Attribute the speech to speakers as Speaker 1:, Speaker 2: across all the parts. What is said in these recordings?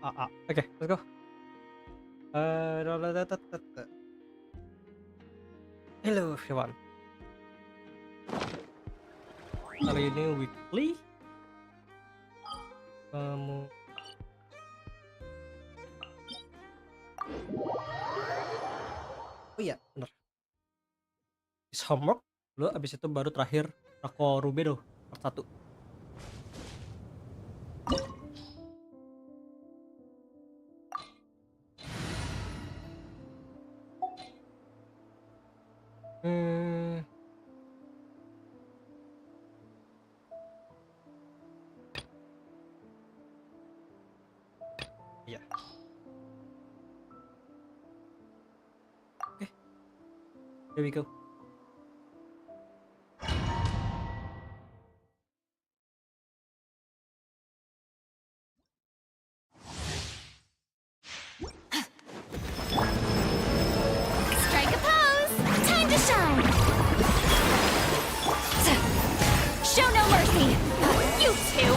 Speaker 1: Oke, let's go. Hello everyone. Kali ini weekly. Oh iya, bener. Is homework. Dulu abis itu baru terakhir Draco Rubedo part 1. Iya. Oke. Here we go.
Speaker 2: Strike a pose! Time to shine! Show no mercy! You two!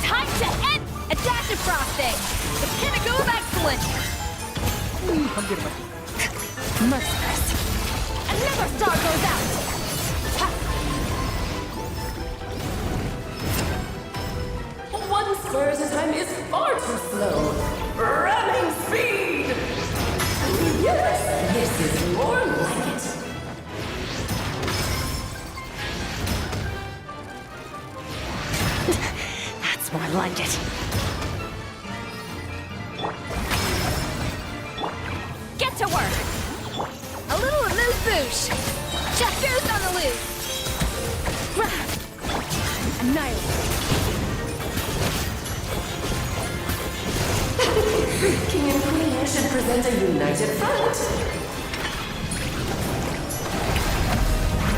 Speaker 2: Time to end adaptive frosting! The pinnacle of excellence!
Speaker 1: Hampir mati.
Speaker 2: Merciless! Another star goes out!
Speaker 3: One spur's time is far too slow. Ramming speed! Yes, this is more like it.
Speaker 2: That's more like it. Get to work! A little amuse-bouche! Chateau's on the loose! Annihilate!
Speaker 3: King and Queen should present a united front.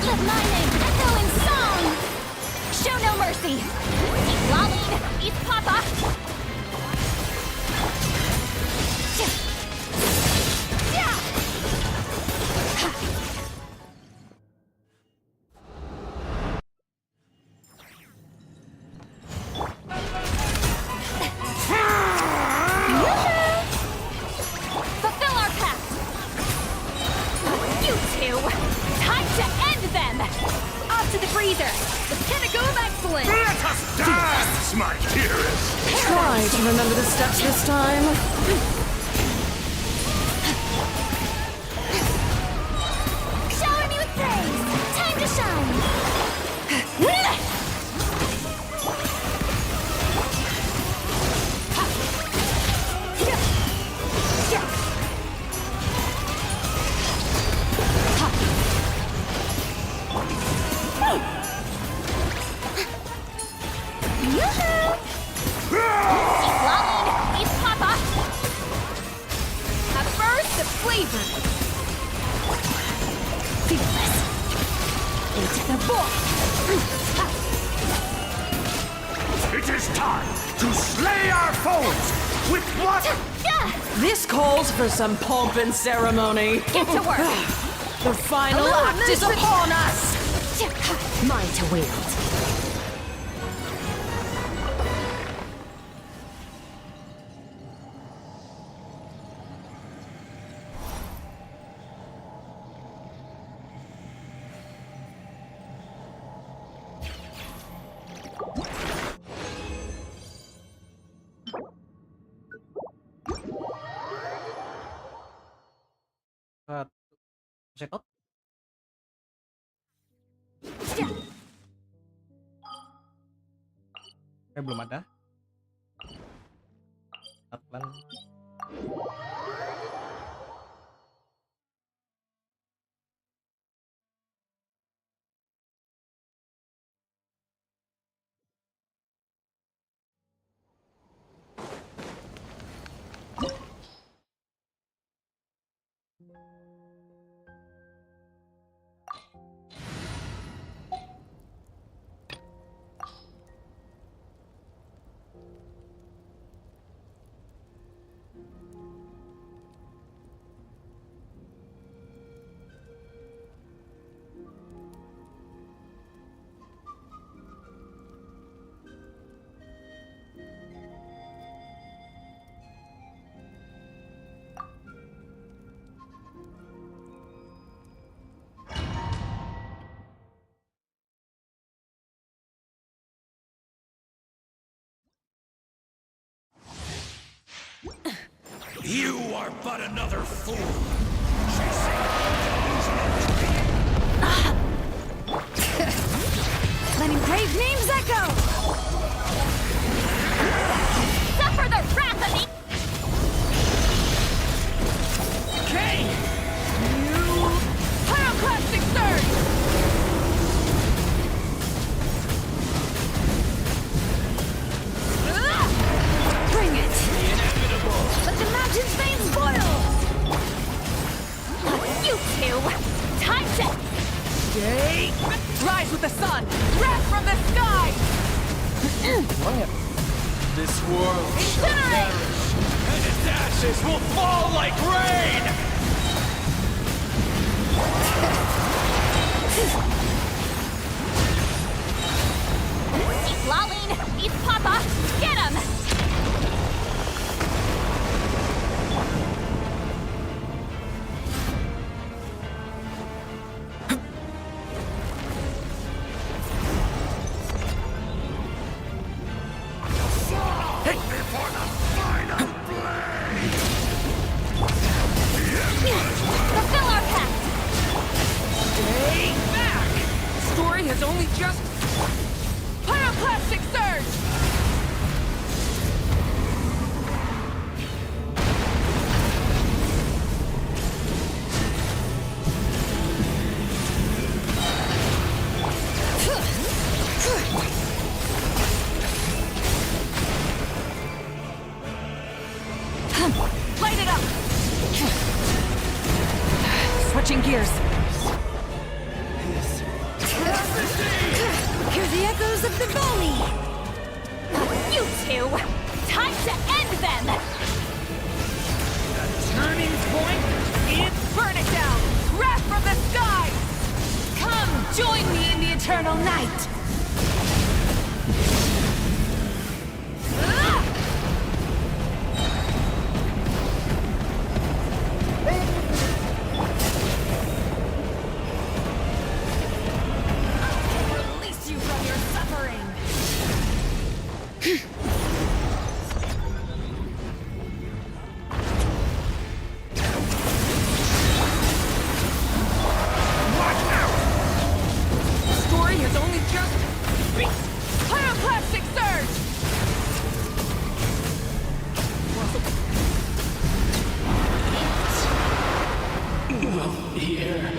Speaker 2: Let my name echo in song! Show no mercy! Eat Laline! Eat Papa! Fulfill our pact! You two! Time to end them! Off to the freezer! The pinnacle of excellence!
Speaker 4: Let us dance, my dearest!
Speaker 3: Try to remember the steps this time.
Speaker 2: Shower me with praise! Time to shine! Eat Laline! Eat Papa! A burst of flavor! Fearless! Into the void!
Speaker 4: It is time to slay our foes with what?
Speaker 3: This calls for some pomp and ceremony.
Speaker 2: Get to work!
Speaker 3: The final
Speaker 2: A little
Speaker 3: act is
Speaker 2: movement.
Speaker 3: upon us.
Speaker 2: Mine to wield.
Speaker 1: Check out. Belum ada. Pelan.
Speaker 4: You are but another fool.
Speaker 2: Letting brave names echo! Suffer the wrath of the...
Speaker 4: Kane!
Speaker 2: You... Pyroclastic Surge! Bring it!
Speaker 4: The inevitable!
Speaker 2: Let the mountain's veins boil! You two! Time to...
Speaker 3: Day! Rise with the sun! Wrath from the sky!
Speaker 1: Emang ya?
Speaker 4: This world shall
Speaker 2: Incinerate!
Speaker 4: perish, and its ashes will fall like rain!
Speaker 2: He's lolling! He's Papa! Get him!
Speaker 4: Before the final blade!
Speaker 2: Fulfill our pact!
Speaker 3: Stay back! The story has only just... Pyroclastic Surge! Light it up! Switching gears.
Speaker 2: Hear the echoes of the Valley! You two! Time to end them!
Speaker 3: Turning point is... Burn it down! Wrath from the sky! Come, join me in the eternal night! Ah! Release you from your suffering! The story has only just... Pyroclastic Surge!
Speaker 4: Here.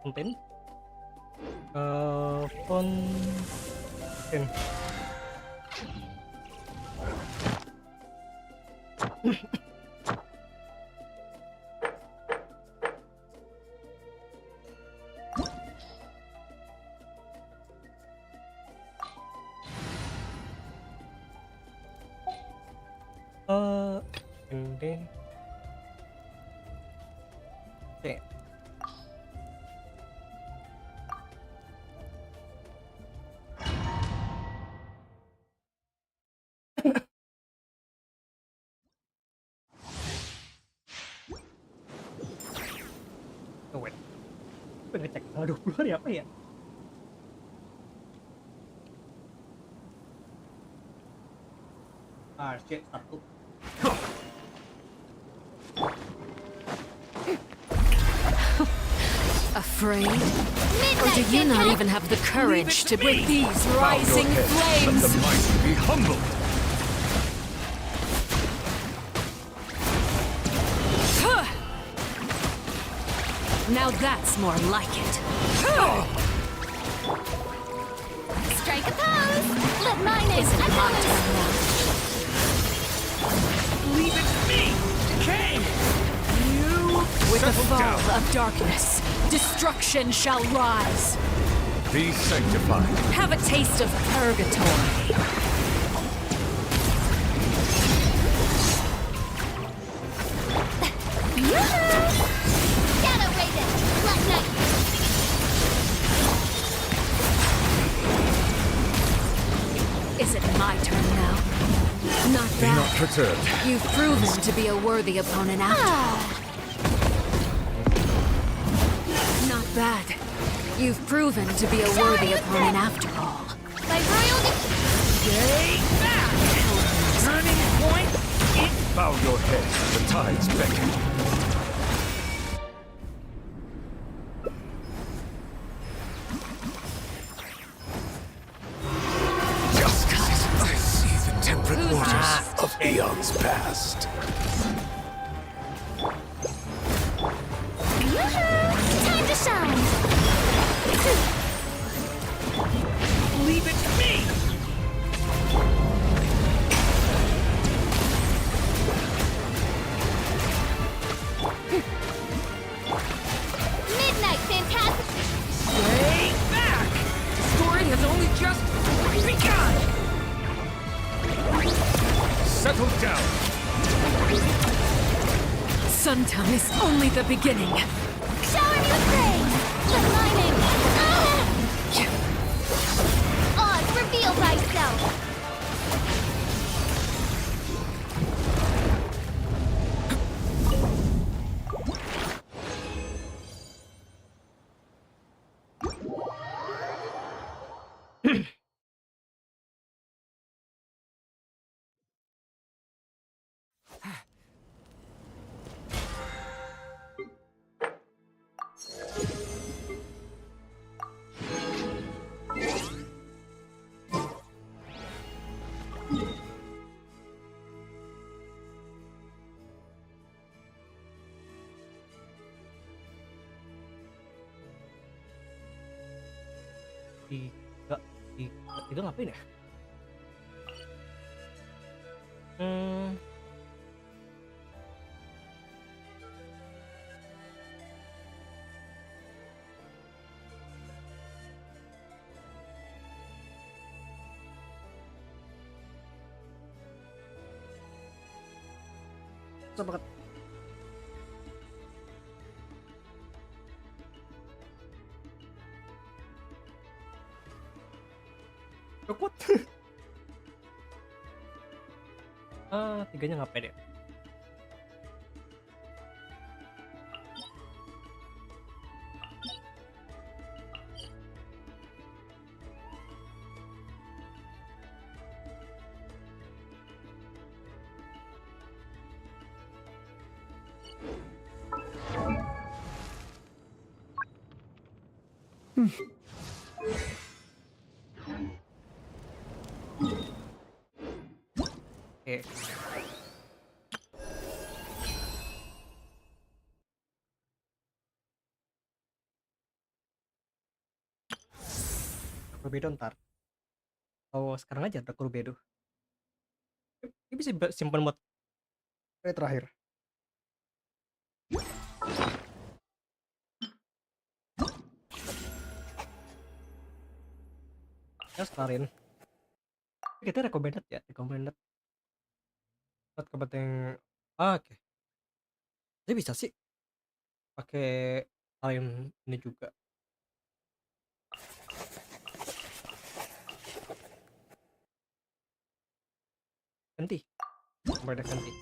Speaker 1: Konten. Konten. Ini. Oke. Oh, wait. Gue ngecek tanggal 20 hari apa ya? Ah, shit, satu.
Speaker 3: Afraid? Or
Speaker 2: Midnight
Speaker 3: do you not
Speaker 2: Genshin!
Speaker 3: even have the courage to with these rising flames?
Speaker 4: Let the mighty be humbled.
Speaker 2: Now that's more like it.
Speaker 5: Strike a pose! Let my name
Speaker 2: Is it my
Speaker 5: echo.
Speaker 2: turn now?
Speaker 4: Leave it to me! Decay!
Speaker 2: With the
Speaker 4: Settle
Speaker 2: fall
Speaker 4: down.
Speaker 2: of darkness, destruction shall rise.
Speaker 4: Be sanctified.
Speaker 2: Have a taste of purgatory.
Speaker 5: Shadow Raven! Black Knight!
Speaker 2: Is it my turn now? Not
Speaker 4: Be not
Speaker 2: bad.
Speaker 4: perturbed.
Speaker 2: You've proven to be a worthy opponent after all. Not bad. You've proven to be a worthy opponent after all.
Speaker 5: By royal
Speaker 4: Stay back! Turning point! Bow your head. The tides beckon. Justice! I see the temperate waters of eons past.
Speaker 5: Time to shine!
Speaker 4: Leave it to me!
Speaker 5: Midnight Phantasm!
Speaker 4: Stay back! The story has only just begun! Settle down!
Speaker 2: Suntown is only the beginning.
Speaker 5: Shower me with praise! Let my name... Oz, reveal thyself!
Speaker 1: Tiga, tiga ngapain ya? Hmm, susah banget. Gak kuat. Tiganya ngapain ya? Oke. Rubedo ntar. Oh, sekarang aja Draco Rubedo. Ini bisa simpan buat kali terakhir. Ya, setarin. Kita recommended ya, recommended buat kepenting. Oke. Jadi bisa sih pakai time ini juga. Ganti. Sampai ada ganti.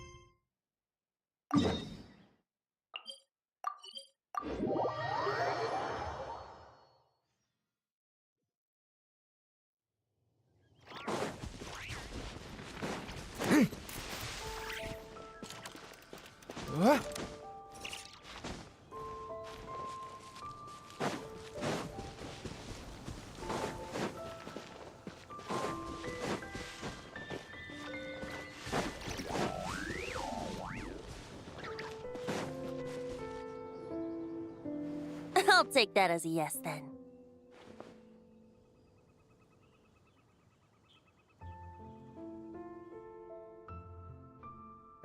Speaker 6: I'll take that as a yes then.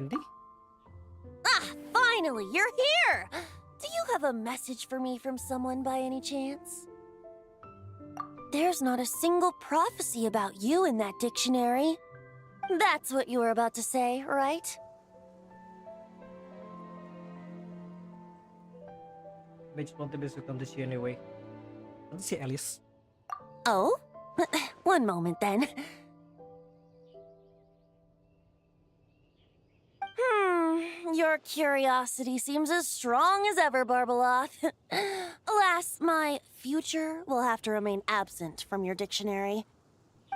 Speaker 1: Nanti?
Speaker 6: Ah, finally, you're here! Do you have a message for me from someone by any chance? There's not a single prophecy about you in that dictionary. That's what you were about to say, right?
Speaker 1: Mage won't be able to come to see anyway. Nanti si Alice.
Speaker 6: Oh? One moment then. Your curiosity seems as strong as ever, Barbeloth. Alas, my future will have to remain absent from your dictionary.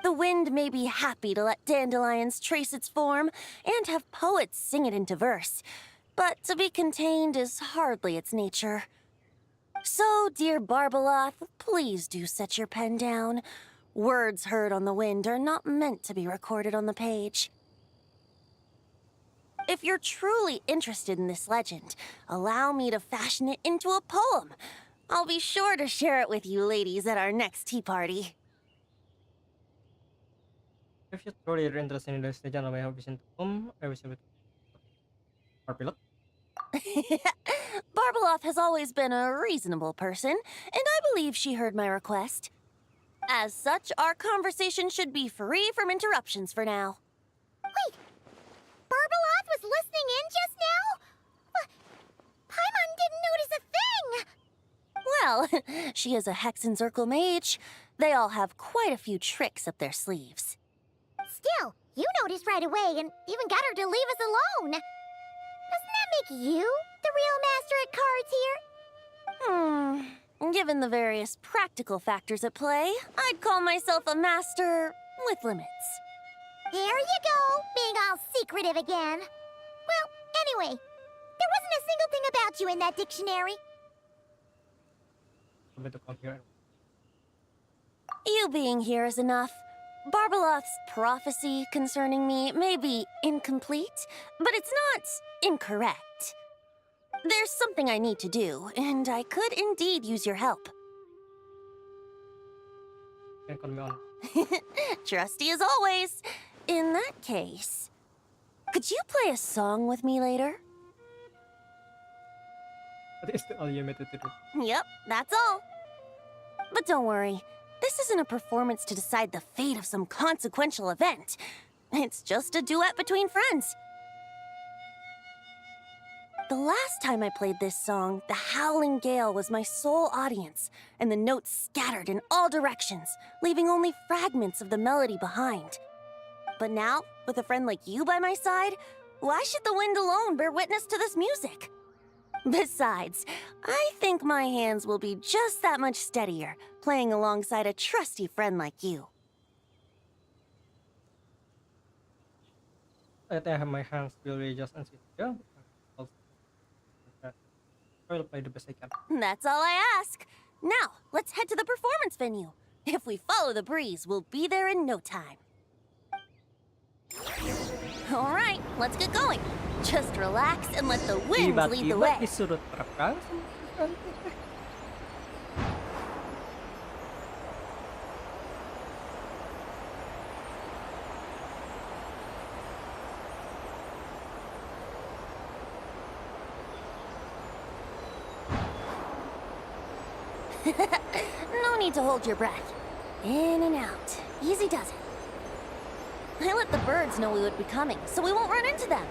Speaker 6: The wind may be happy to let dandelions trace its form and have poets sing it into verse, but to be contained is hardly its nature. So, dear Barbeloth, please do set your pen down. Words heard on the wind are not meant to be recorded on the page. If you're truly interested in this legend, allow me to fashion it into a poem. I'll be sure to share it with you ladies at our next tea party.
Speaker 1: If you're truly interested in this legend, I may have vision to whom I wish with our pilot.
Speaker 6: Barbeloth has always been a reasonable person, and I believe she heard my request. As such, our conversation should be free from interruptions for now.
Speaker 5: Wait, Barbeloth was listening in just now? Paimon didn't notice a thing!
Speaker 6: Well, she is a Hexenzirkel mage. They all have quite a few tricks up their sleeves.
Speaker 5: Still, you noticed right away and even got her to leave us alone. Doesn't that make you the real master at cards here?
Speaker 6: Given the various practical factors at play, I'd call myself a master with limits.
Speaker 5: There you go, being all secretive again. Well, anyway, there wasn't a single thing about you in that dictionary.
Speaker 1: I'm going to come here.
Speaker 6: You being here is enough. Barbeloth's prophecy concerning me may be incomplete, but it's not incorrect. There's something I need to do, and I could indeed use your help.
Speaker 1: You can call me on.
Speaker 6: Trusty as always. In that case, could you play a song with me later?
Speaker 1: That is all you meant to do.
Speaker 6: Yep, that's all. But don't worry, this isn't a performance to decide the fate of some consequential event. It's just a duet between friends. The last time I played this song, the howling gale was my sole audience, and the notes scattered in all directions, leaving only fragments of the melody behind. But now, with a friend like you by my side, why should the wind alone bear witness to this music? Besides, I think my hands will be just that much steadier, playing alongside a trusty friend like you.
Speaker 1: I have my hands will be just and yeah. I will play the best I can.
Speaker 6: That's all I ask. Now, let's head to the performance venue. If we follow the breeze, we'll be there in no time. All right, let's get going. Just relax and let the wind lead the way.
Speaker 1: Tiba-tiba disuruh terekam.
Speaker 6: No need to hold your breath. In and out. Easy does it. I let the birds know we would be coming, so we won't run into them.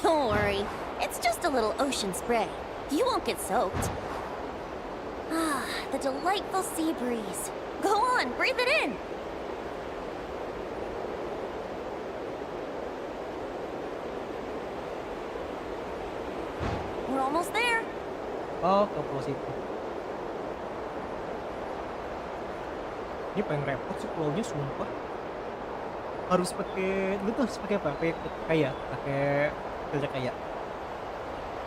Speaker 6: Don't worry, it's just a little ocean spray. You won't get soaked. Ah, the delightful sea breeze. Go on, breathe it in. We're almost there.
Speaker 1: Oh, ke pulau situ. Ini paling repot sih pulaunya, sumpah. harus pakai lu tuh harus pakai apa? Pakai kaya, pakai filter kaya,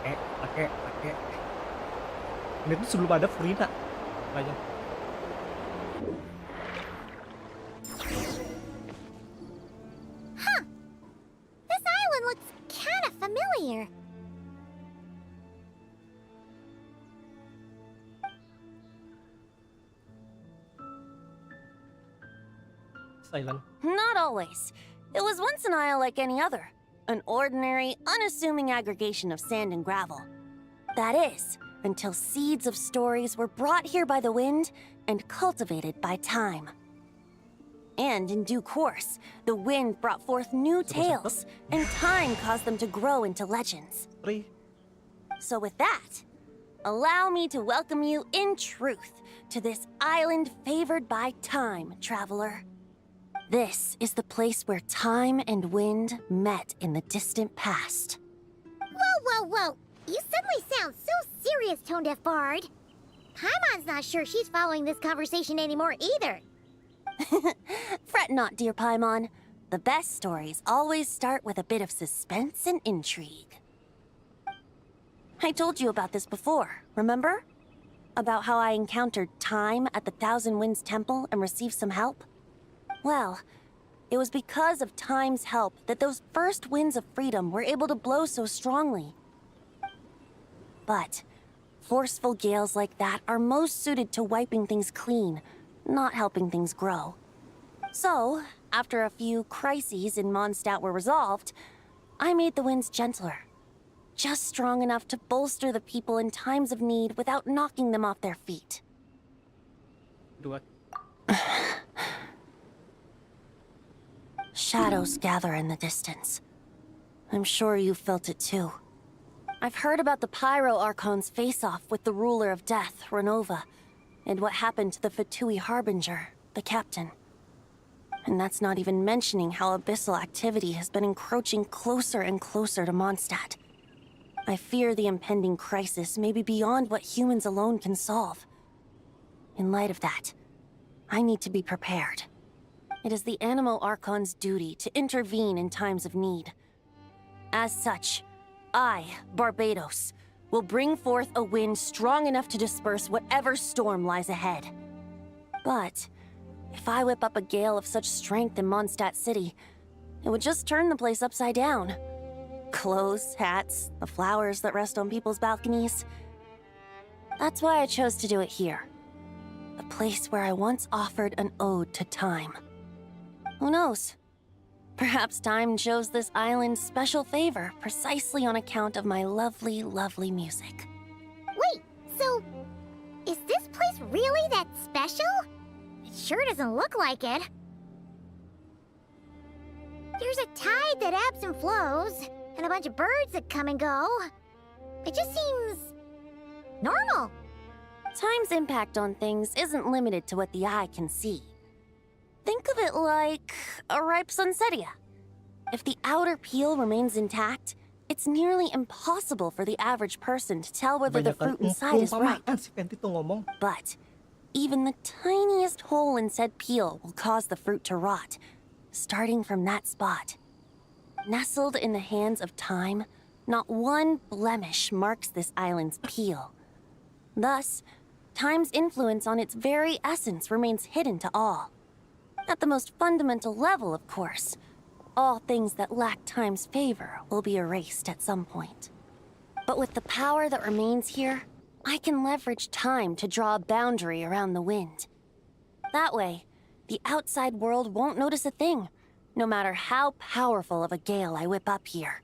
Speaker 1: pakai. Ini tuh sebelum ada Furina, makanya.
Speaker 5: This island looks kind of familiar.
Speaker 1: Silent.
Speaker 6: Not always. It was once an isle like any other. An ordinary, unassuming aggregation of sand and gravel. That is, until seeds of stories were brought here by the wind and cultivated by time. And in due course, the wind brought forth new tales, and time caused them to grow into legends.
Speaker 1: 3.
Speaker 6: So with that, allow me to welcome you in truth to this island favored by time, traveler. This is the place where time and wind met in the distant past.
Speaker 5: Whoa. You suddenly sound so serious, Tone Deaf Bard. Paimon's not sure she's following this conversation anymore either.
Speaker 6: Fret not, dear Paimon. The best stories always start with a bit of suspense and intrigue. I told you about this before, remember? About how I encountered Time at the Thousand Winds Temple and received some help? Well, it was because of Time's help that those first winds of freedom were able to blow so strongly. But forceful gales like that are most suited to wiping things clean, not helping things grow. So, after a few crises in Mondstadt were resolved, I made the winds gentler. Just strong enough to bolster the people in times of need without knocking them off their feet.
Speaker 1: 2.
Speaker 6: Shadows gather in the distance. I'm sure you felt it too. I've heard about the Pyro Archon's face-off with the ruler of death, Renova, and what happened to the Fatui Harbinger, the captain. And that's not even mentioning how abyssal activity has been encroaching closer and closer to Mondstadt. I fear the impending crisis may be beyond what humans alone can solve. In light of that, I need to be prepared. It is the Animo Archon's duty to intervene in times of need. As such, I, Barbados, will bring forth a wind strong enough to disperse whatever storm lies ahead. But if I whip up a gale of such strength in Mondstadt City, it would just turn the place upside down. Clothes, hats, the flowers that rest on people's balconies. That's why I chose to do it here. The place where I once offered an ode to time. Who knows? Perhaps time shows this island special favor precisely on account of my lovely, lovely music.
Speaker 5: Wait, so is this place really that special? It sure doesn't look like it. There's a tide that ebbs and flows, and a bunch of birds that come and go. It just seems normal.
Speaker 6: Time's impact on things isn't limited to what the eye can see. Think of it like a ripe sunsetia. If the outer peel remains intact, it's nearly impossible for the average person to tell whether the fruit inside is ripe.
Speaker 1: Si Fenty tuh ngomong.
Speaker 6: But even the tiniest hole in said peel will cause the fruit to rot, starting from that spot. Nestled in the hands of time, not one blemish marks this island's peel. Thus, time's influence on its very essence remains hidden to all. At the most fundamental level, of course, all things that lack time's favor will be erased at some point. But with the power that remains here, I can leverage time to draw a boundary around the wind. That way, the outside world won't notice a thing, no matter how powerful of a gale I whip up here.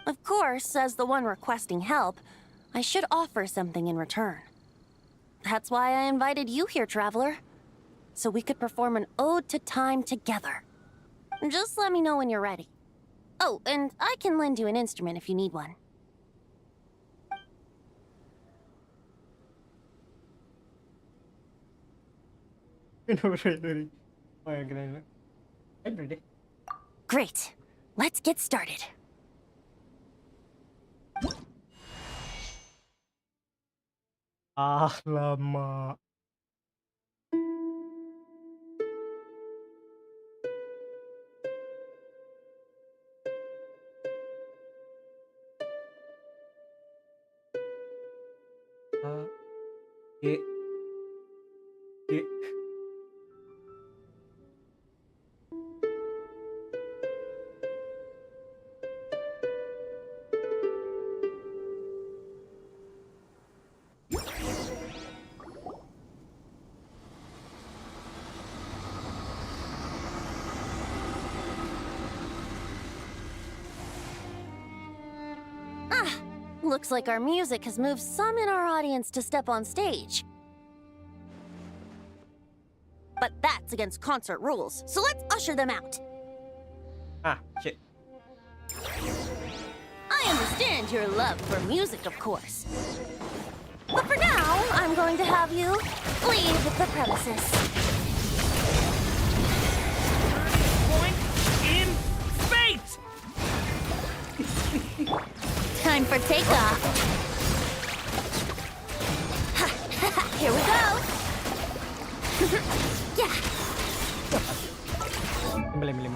Speaker 6: Of course, as the one requesting help, I should offer something in return. That's why I invited you here, traveler. So we could perform an ode to time together. Just let me know when you're ready. Oh, and I can lend you an instrument if you need one.
Speaker 1: Oh ya, gila. Bener deh.
Speaker 6: Great. Let's get started.
Speaker 1: Ah, lama. G. G.
Speaker 6: Looks like our music has moved some in our audience to step on stage. But that's against concert rules, so let's usher them out.
Speaker 1: Ah, shit.
Speaker 6: I understand your love for music, of course. But for now, I'm going to have you leave the premises.
Speaker 4: Point in fate!
Speaker 6: Time for takeoff. Here we go. Yeah.
Speaker 1: Lim.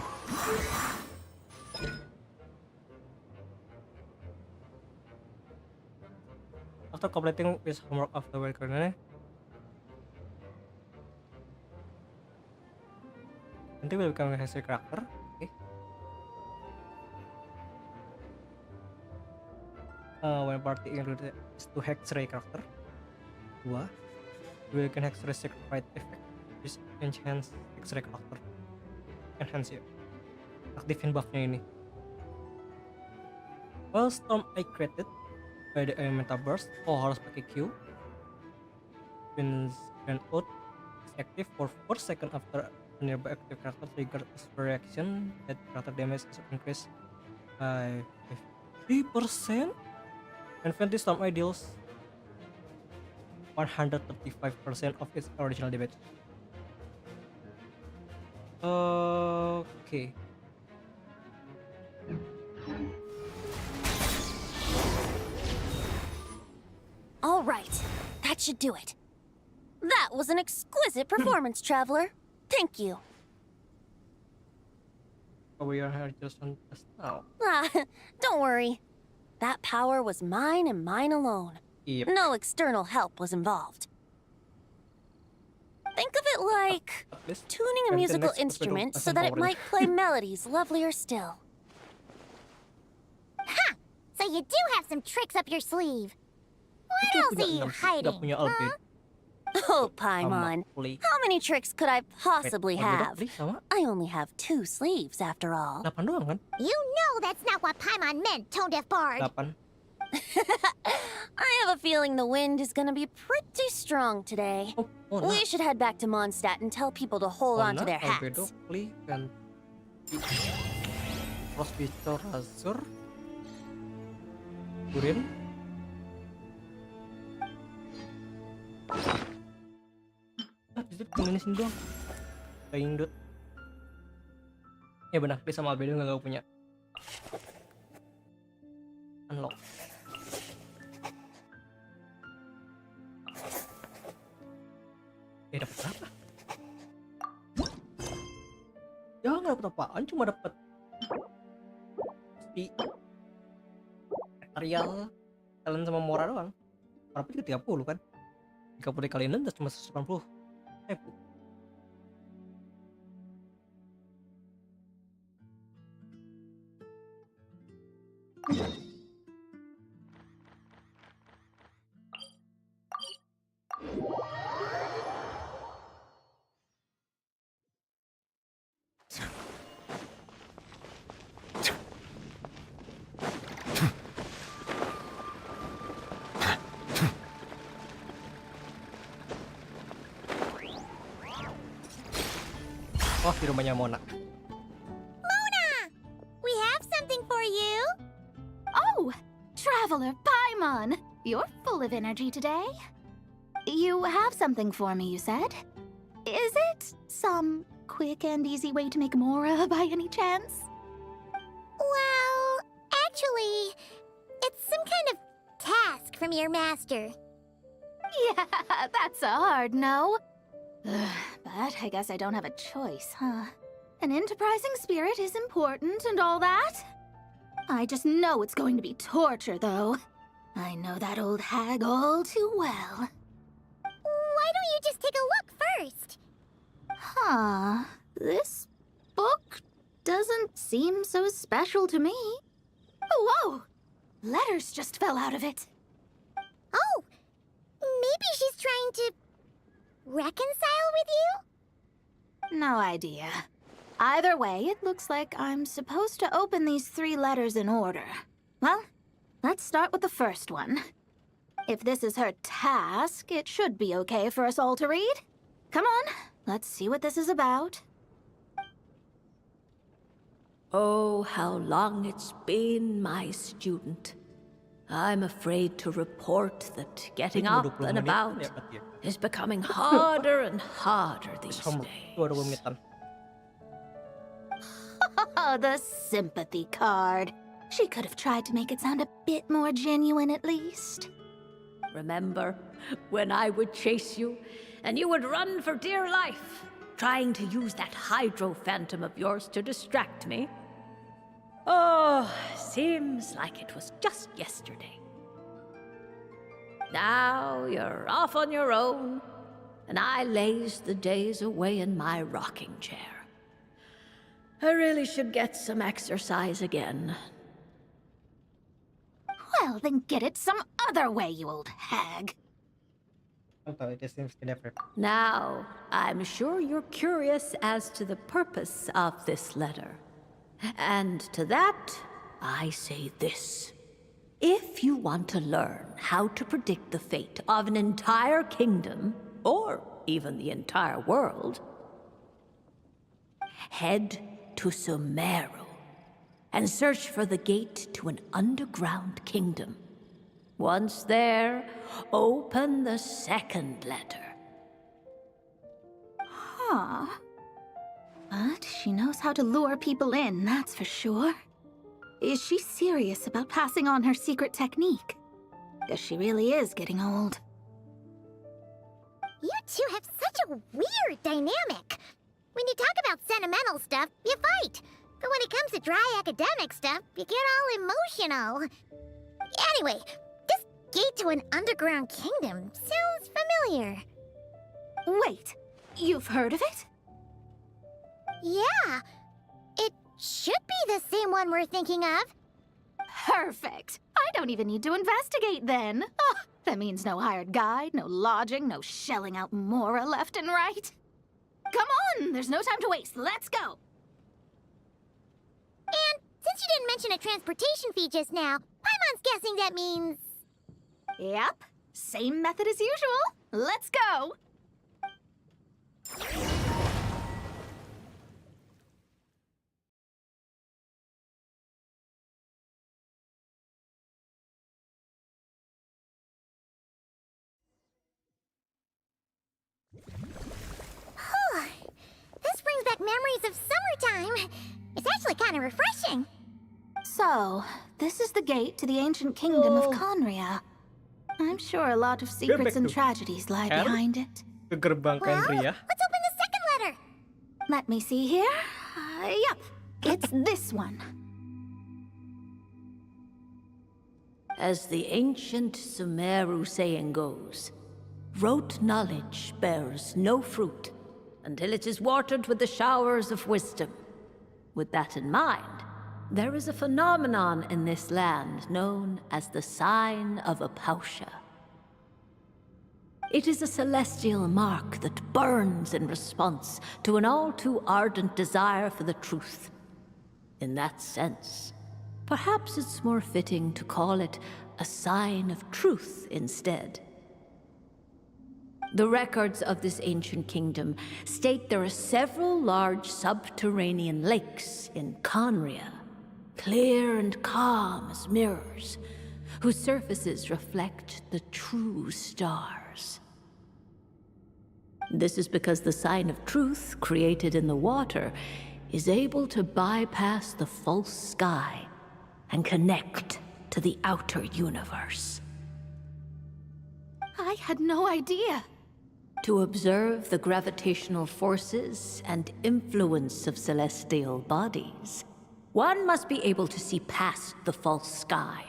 Speaker 1: After completing this homework of the world corner, nanti will become a history character. Okay. When party included is to X-ray character. 2. We can X-ray secret right effect. This enhance X-ray character. Enhance ya. Aktifin buffnya ini. Well, storm I created by the elemental burst. Oh, harus pakai Q. When out is active for 4 seconds after a nearby active character trigger its reaction, that character damage is increased by 50%. And Fenty Storm I deals 135% of its original damage. Okay.
Speaker 6: All right, that should do it. That was an exquisite performance, Traveler. Thank you.
Speaker 1: We are here just on just now.
Speaker 6: Don't worry. That power was mine and mine alone.
Speaker 1: Yep.
Speaker 6: No external help was involved. Think of it like
Speaker 1: At least
Speaker 6: tuning a
Speaker 1: and the
Speaker 6: musical
Speaker 1: next episode
Speaker 6: instrument so
Speaker 1: doesn't
Speaker 6: that it
Speaker 1: bother.
Speaker 6: might play melodies lovelier still.
Speaker 5: Ha! So you do have some tricks up your sleeve. What else are you hiding?
Speaker 1: punya
Speaker 5: Huh?
Speaker 1: Alfeed.
Speaker 6: Oh, Paimon.
Speaker 1: Beli.
Speaker 6: How many tricks could I possibly
Speaker 1: Wait, oh,
Speaker 6: have?
Speaker 1: beli sama
Speaker 6: I only have 2 sleeves, after all.
Speaker 1: 8 doang kan?
Speaker 5: You know that's not what Paimon meant, Tone Deaf Bard.
Speaker 1: 8.
Speaker 6: I have a feeling the wind is gonna be pretty strong today.
Speaker 1: Oh, Mona.
Speaker 6: We should head back to Mondstadt and tell people to hold on to their
Speaker 1: Rubedo,
Speaker 6: hats.
Speaker 1: Flea, dan Rosbito, Razor, Gurin. Justru ini sini doang. Playing dot. Ya benar, dia sama Albedo nggak punya. Unlock. Dapat berapa? Ya nggak dapat apaan, cuma dapat di material kalian sama Mora doang. Berapa juga 30 kan? 30 kali 6 cuma 180. Oh, di rumahnya Mona.
Speaker 5: Mona! We have something for you.
Speaker 2: Oh, Traveler Paimon! You're full of energy today. You have something for me, you said? Is it some quick and easy way to make Mora by any chance?
Speaker 5: Well, actually, it's some kind of task from your master.
Speaker 2: Yeah, that's a hard no. But I guess I don't have a choice, huh? An enterprising spirit is important and all that. I just know it's going to be torture, though. I know that old hag all too well.
Speaker 5: don't you just take a look first?
Speaker 2: Huh. This book doesn't seem so special to me. Oh, whoa! Letters just fell out of it.
Speaker 5: Oh, maybe she's trying to reconcile with you?
Speaker 2: No idea. Either way, it looks like I'm supposed to open these 3 letters in order. Well, let's start with the first one. If this is her task, it should be okay for us all to read. Come on, let's see what this is about.
Speaker 3: Oh, how long it's been, my student. I'm afraid to report that getting
Speaker 1: Cuma
Speaker 3: up
Speaker 1: 20
Speaker 3: and
Speaker 1: menit
Speaker 3: about
Speaker 1: ya berarti ya.
Speaker 3: is becoming harder and harder these
Speaker 1: Sama,
Speaker 3: days.
Speaker 1: 20 menitan.
Speaker 2: Oh, the sympathy card. She could have tried to make it sound a bit more genuine at least.
Speaker 3: Remember when I would chase you and you would run for dear life, trying to use that hydro phantom of yours to distract me? Oh, seems like it was just yesterday. Now you're off on your own, and I laze the days away in my rocking chair. I really should get some exercise again.
Speaker 2: Well, then get it some other way, you old hag.
Speaker 1: Contoh, it seems different.
Speaker 3: Now, I'm sure you're curious as to the purpose of this letter. And to that, I say this. If you want to learn how to predict the fate of an entire kingdom, or even the entire world, head to Sumeru and search for the gate to an underground kingdom. Once there, open the second letter.
Speaker 2: Huh. But she knows how to lure people in, that's for sure. Is she serious about passing on her secret technique? Guess she really is getting old.
Speaker 5: You two have such a weird dynamic. When you talk about sentimental stuff, you fight. But when it comes to dry academic stuff, you get all emotional. Anyway, this gate to an underground kingdom sounds familiar.
Speaker 2: Wait, you've heard of it?
Speaker 5: Yeah, it should be the same one we're thinking of.
Speaker 2: Perfect. I don't even need to investigate then. Oh, that means no hired guide, no lodging, no shelling out Mora left and right. Come on, there's no time to waste. Let's go.
Speaker 5: And since you didn't mention a transportation fee just now, Paimon's guessing that means...
Speaker 2: Yep, same method as usual. Let's go.
Speaker 5: This brings back memories of summertime. It's actually kind of refreshing.
Speaker 2: So, this is the gate to the ancient kingdom of Conria. I'm sure a lot of secrets and
Speaker 1: to
Speaker 2: tragedies lie
Speaker 1: L?
Speaker 2: behind it.
Speaker 1: Ke gerbang
Speaker 5: Well,
Speaker 1: Kendria.
Speaker 5: let's open the second letter.
Speaker 2: Let me see here. Yep, it's this one.
Speaker 3: As the ancient Sumeru saying goes, rote knowledge bears no fruit until it is watered with the showers of wisdom. With that in mind, there is a phenomenon in this land known as the Sign of Apausha. It is a celestial mark that burns in response to an all-too ardent desire for the truth. In that sense, perhaps it's more fitting to call it a sign of truth instead. The records of this ancient kingdom state there are several large subterranean lakes in Conria, clear and calm as mirrors, whose surfaces reflect the true stars. This is because the sign of truth created in the water is able to bypass the false sky and connect to the outer universe.
Speaker 2: I had no idea.
Speaker 3: To observe the gravitational forces and influence of celestial bodies, one must be able to see past the false sky.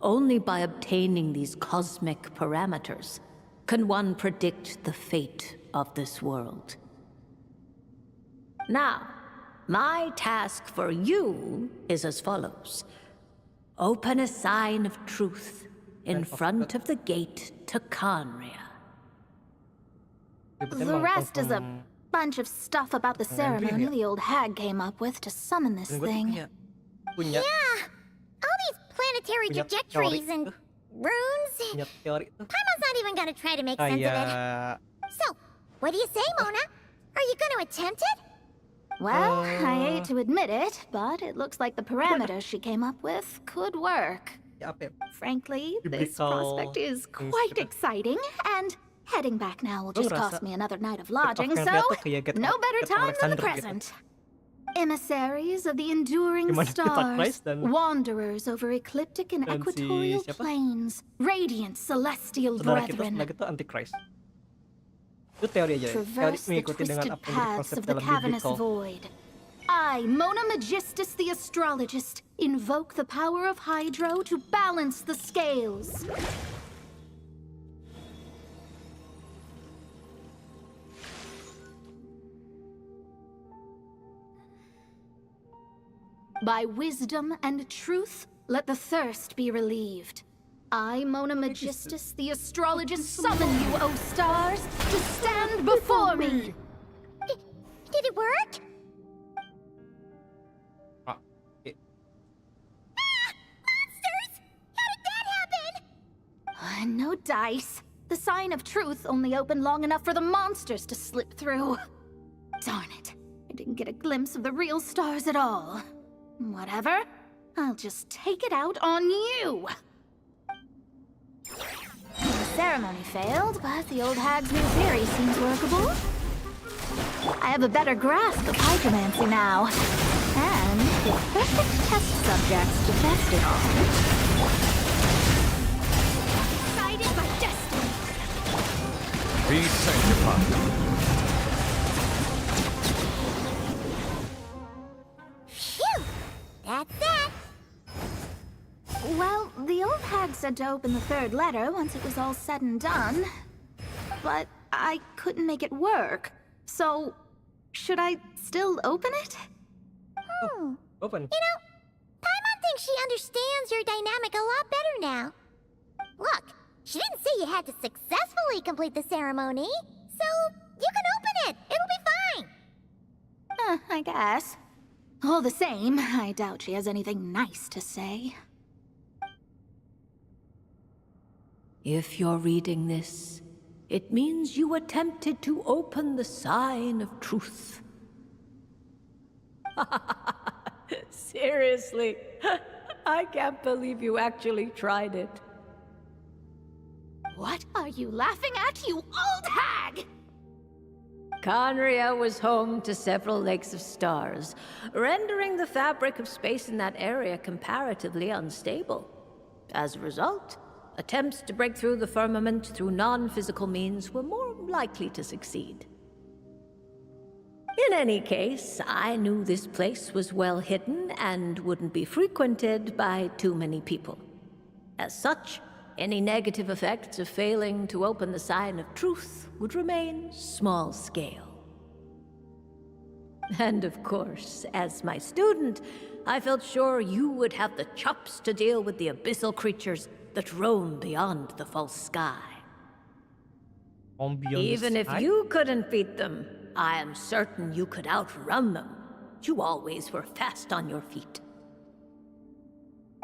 Speaker 3: Only by obtaining these cosmic parameters can one predict the fate of this world. Now, my task for you is as follows. Open a sign of truth in front of the gate to Khaenri'ah.
Speaker 2: The rest is a bunch of stuff about the ceremony the old hag came up with to summon this thing.
Speaker 1: Punya
Speaker 5: All these planetary
Speaker 1: Punya
Speaker 5: trajectories
Speaker 1: teori
Speaker 5: and runes.
Speaker 1: punya teori tuh
Speaker 5: Paimon's not even gonna try to make sense of it.
Speaker 1: kayak
Speaker 5: So, what do you say, Mona? Are you gonna attempt it?
Speaker 2: Well, I hate to admit it, but it looks like the parameters she came up with could work.
Speaker 1: ya apa ya?
Speaker 2: Frankly, this
Speaker 1: Biblical
Speaker 2: prospect is
Speaker 1: things
Speaker 2: quite
Speaker 1: gitu.
Speaker 2: exciting, and heading back now will
Speaker 1: Gua
Speaker 2: just
Speaker 1: ngerasa
Speaker 2: cost me another night of
Speaker 1: Get Off
Speaker 2: lodging,
Speaker 1: Khaenri'ah
Speaker 2: so
Speaker 1: tuh kayak
Speaker 2: no better
Speaker 1: Get
Speaker 2: time than the
Speaker 1: Alexander gitu.
Speaker 2: present. Emissaries of the enduring
Speaker 1: Gimana kita
Speaker 2: stars,
Speaker 1: Christ dan-
Speaker 2: wanderers over ecliptic and
Speaker 1: dan si
Speaker 2: equatorial
Speaker 1: siapa?
Speaker 2: plains, radiant celestial
Speaker 1: Saudara kita
Speaker 2: brethren,
Speaker 1: sebelah itu antichrist. Itu teori aja ya. Teori
Speaker 2: traverse the
Speaker 1: mengikuti dengan
Speaker 2: twisted
Speaker 1: apa yang jadi
Speaker 2: paths
Speaker 1: konsep
Speaker 2: of the
Speaker 1: dalam
Speaker 2: cavernous
Speaker 1: biblical.
Speaker 2: void. I, Mona Magistus the astrologist, invoke the power of Hydro to balance the scales. By wisdom and truth, let the thirst be relieved. I, Mona Magistus the astrologist, summon you, O stars, to stand before me.
Speaker 5: Did it work?
Speaker 1: Ah, oke.
Speaker 5: Monsters! How did that happen?
Speaker 2: No dice. The sign of truth only opened long enough for the monsters to slip through. Darn it. I didn't get a glimpse of the real stars at all. Whatever. I'll just take it out on you. The ceremony failed, but the old hag's new theory seems workable. I have a better grasp of hydromancy now. And the perfect test subjects to test it on. Guided by destiny.
Speaker 4: Be sanctified.
Speaker 5: Phew! That's that.
Speaker 2: Well, the old hag said to open the third letter once it was all said and done. But I couldn't make it work. So, should I still open it?
Speaker 1: Open.
Speaker 5: You know, Paimon thinks she understands your dynamic a lot better now. Look, she didn't say you had to successfully complete the ceremony, so you can open it. It'll be fine.
Speaker 2: I guess. All the same, I doubt she has anything nice to say.
Speaker 3: If you're reading this, it means you attempted to open the sign of truth. Seriously, I can't believe you actually tried it.
Speaker 2: What are you laughing at, you old hag?
Speaker 3: Khaenri'ah was home to several lakes of stars, rendering the fabric of space in that area comparatively unstable. As a result, attempts to break through the firmament through non-physical means were more likely to succeed. In any case, I knew this place was well hidden and wouldn't be frequented by too many people. As such, any negative effects of failing to open the sign of truth would remain small scale. And of course, as my student, I felt sure you would have the chops to deal with the abyssal creatures that roam beyond the false sky.
Speaker 1: Beyond the
Speaker 3: Even if
Speaker 1: sky?
Speaker 3: you couldn't beat them, I am certain you could outrun them. You always were fast on your feet.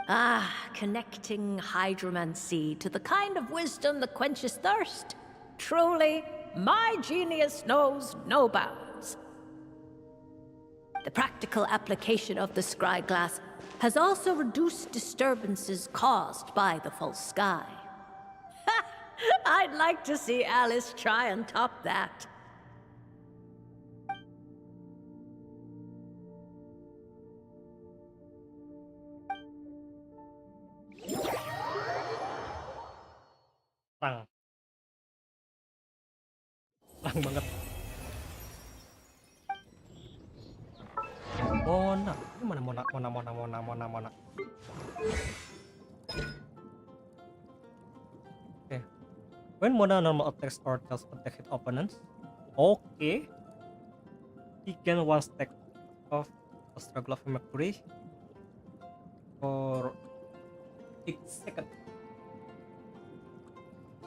Speaker 3: Ah, connecting hydromancy to the kind of wisdom that quenches thirst. Truly, my genius knows no bounds. The practical application of the scry glass has also reduced disturbances caused by the false sky. I'd like to see Alice try and top that.
Speaker 1: Terang. Terang banget. Mona. Ini Mona. Oke. When Mona normal attacks or tails attack hit opponents, okay, he gain 1 stack of a struggle of Mercury for 6 seconds.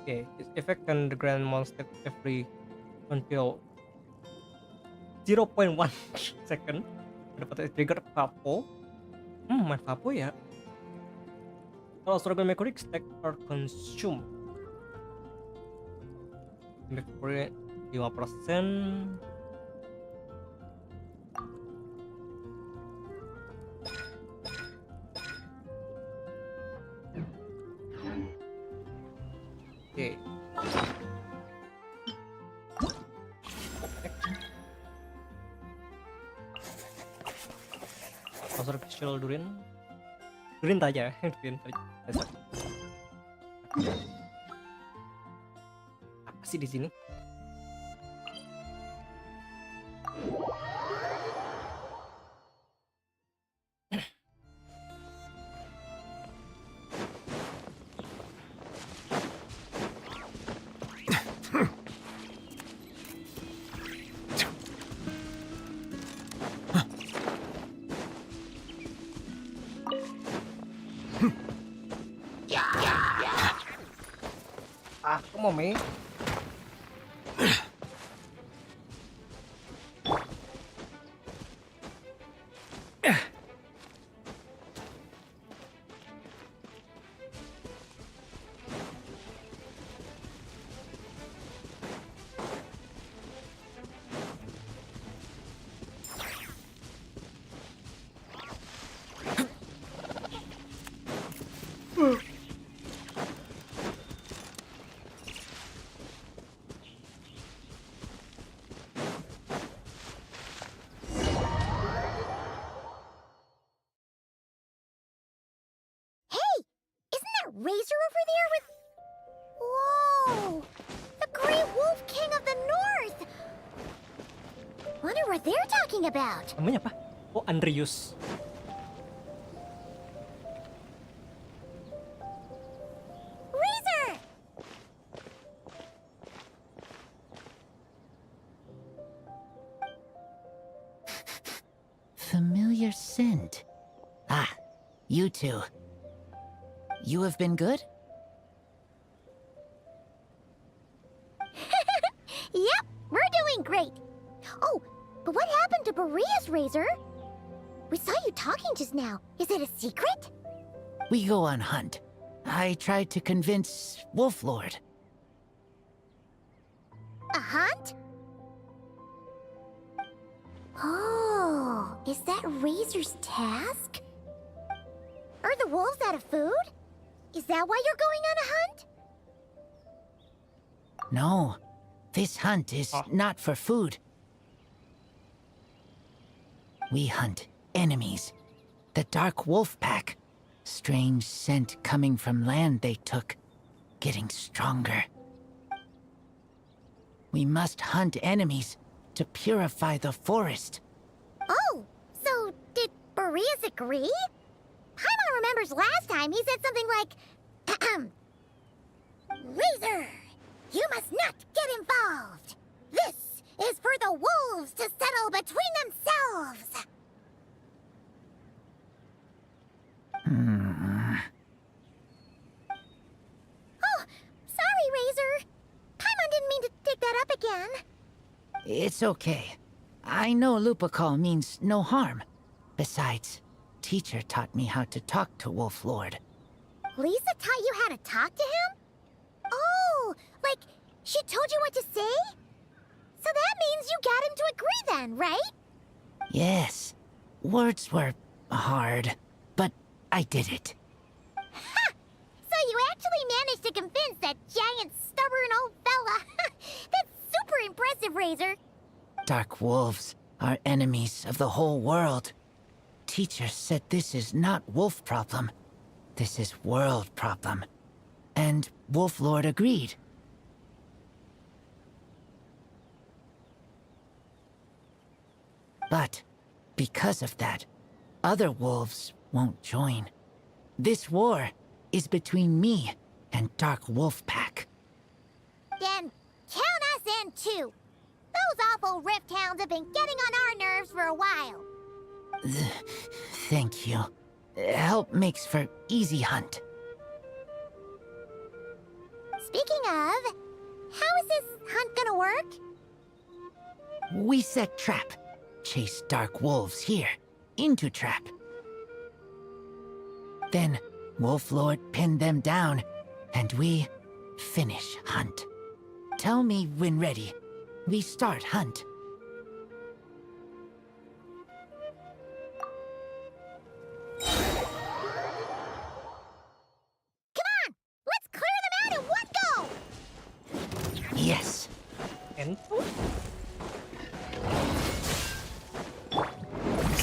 Speaker 1: Okay, this effect can grant 1 stack every until 0.1 second. Dapat trigger Vapo. Main Vapo ya. Kalau struggle Mercury stack are consumed. Mercury 5%. Oke. Langsung visual Durin. Durin aja, Durin tadi. Apa sih di sini? Come on, man.
Speaker 5: Razor over there with... Whoa! The Great Wolf King of the North! Wonder what they're talking about.
Speaker 1: Namanya apa? Oh, Andrius.
Speaker 5: Razor!
Speaker 7: Familiar scent. Ah, you two. You have been good?
Speaker 5: Yep, we're doing great. Oh, but what happened to Boreas, Razor? We saw you talking just now. Is it a secret?
Speaker 7: We go on hunt. I tried to convince Wolf Lord.
Speaker 5: A hunt? Oh, is that Razor's task? Are the wolves out of food? Is that why you're going on a hunt?
Speaker 7: No, this hunt is not for food. We hunt enemies. The Dark Wolf Pack. Strange scent coming from land they took. Getting stronger. We must hunt enemies to purify the forest.
Speaker 5: Oh, so did Boreas agree? Paimon remembers last time he said something like, Razor, you must not get involved. This is for the wolves to settle between themselves. Oh, sorry, Razor. Paimon didn't mean to dig that up again.
Speaker 7: It's okay. I know Lupacall means no harm. Besides, teacher taught me how to talk to Wolf Lord.
Speaker 5: Lisa taught you how to talk to him? Oh, like she told you what to say? So that means you got him to agree then, right?
Speaker 7: Yes. Words were hard, but I did it.
Speaker 5: Ha! So you actually managed to convince that giant, stubborn old fella. That's super impressive, Razor.
Speaker 7: Dark wolves are enemies of the whole world. Teacher said this is not wolf problem. This is world problem. And Wolf Lord agreed. But because of that, other wolves won't join. This war is between me and Dark Wolf Pack.
Speaker 5: too. Those awful rift hounds have been getting on our nerves for a while.
Speaker 7: Thank you. Help makes for easy hunt.
Speaker 5: Speaking of, how is this hunt gonna work?
Speaker 7: We set trap. Chase dark wolves here. Into trap. Then Wolf Lord pinned them down, and we finish hunt. Tell me when ready. We start hunt.
Speaker 5: Come on! Let's clear them out in one go!
Speaker 7: Yes.
Speaker 1: Ento?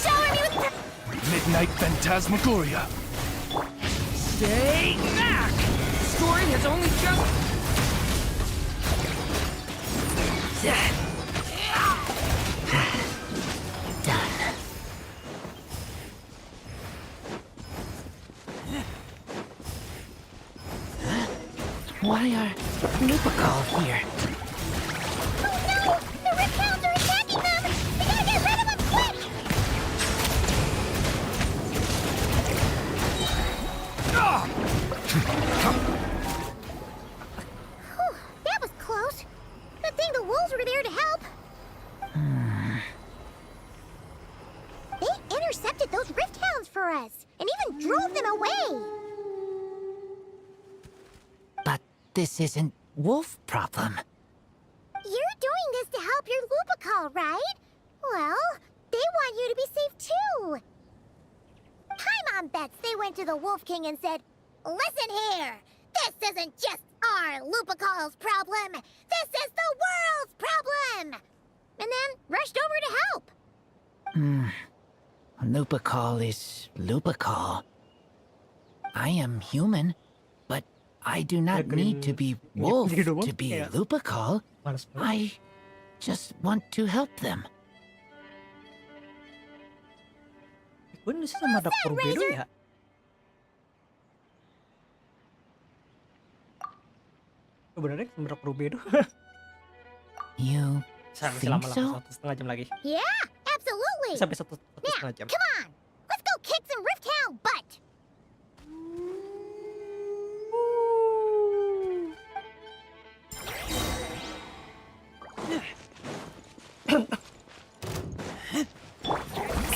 Speaker 5: Shower me with...
Speaker 4: Midnight Phantasmagoria. Stay back! Story has only just...
Speaker 7: Done. Why are Lupacol here?
Speaker 5: Oh no! The rift hounds are attacking them! We gotta get rid of them quick! Whew, that was close. Good thing the wolves were there to help. They intercepted those rift hounds for us, and even drove them away.
Speaker 7: But this isn't wolf problem.
Speaker 5: You're doing this to help your Lupical, right? Well, they want you to be safe too. Paimon bets they went to the Wolf King and said, "Listen here, this isn't just our Lupical's problem. This is the world's problem." And then rushed over to help.
Speaker 7: Lupacol is Lupacol. I am human, but I do not need to be wolf to be
Speaker 1: Yeah.
Speaker 7: Lupacol.
Speaker 1: Panas banget.
Speaker 7: I just want to help them.
Speaker 1: Gue ini sama ada Rubedo ya? Sebenarnya sama ada Rubedo.
Speaker 7: You
Speaker 1: Masih
Speaker 7: think
Speaker 1: lama lah,
Speaker 7: so?
Speaker 1: 1,5 jam lagi.
Speaker 5: Yeah, absolutely.
Speaker 1: Sampai satu
Speaker 5: Now,
Speaker 1: setengah jam.
Speaker 5: come on. Let's go kick some Rift Hound butt.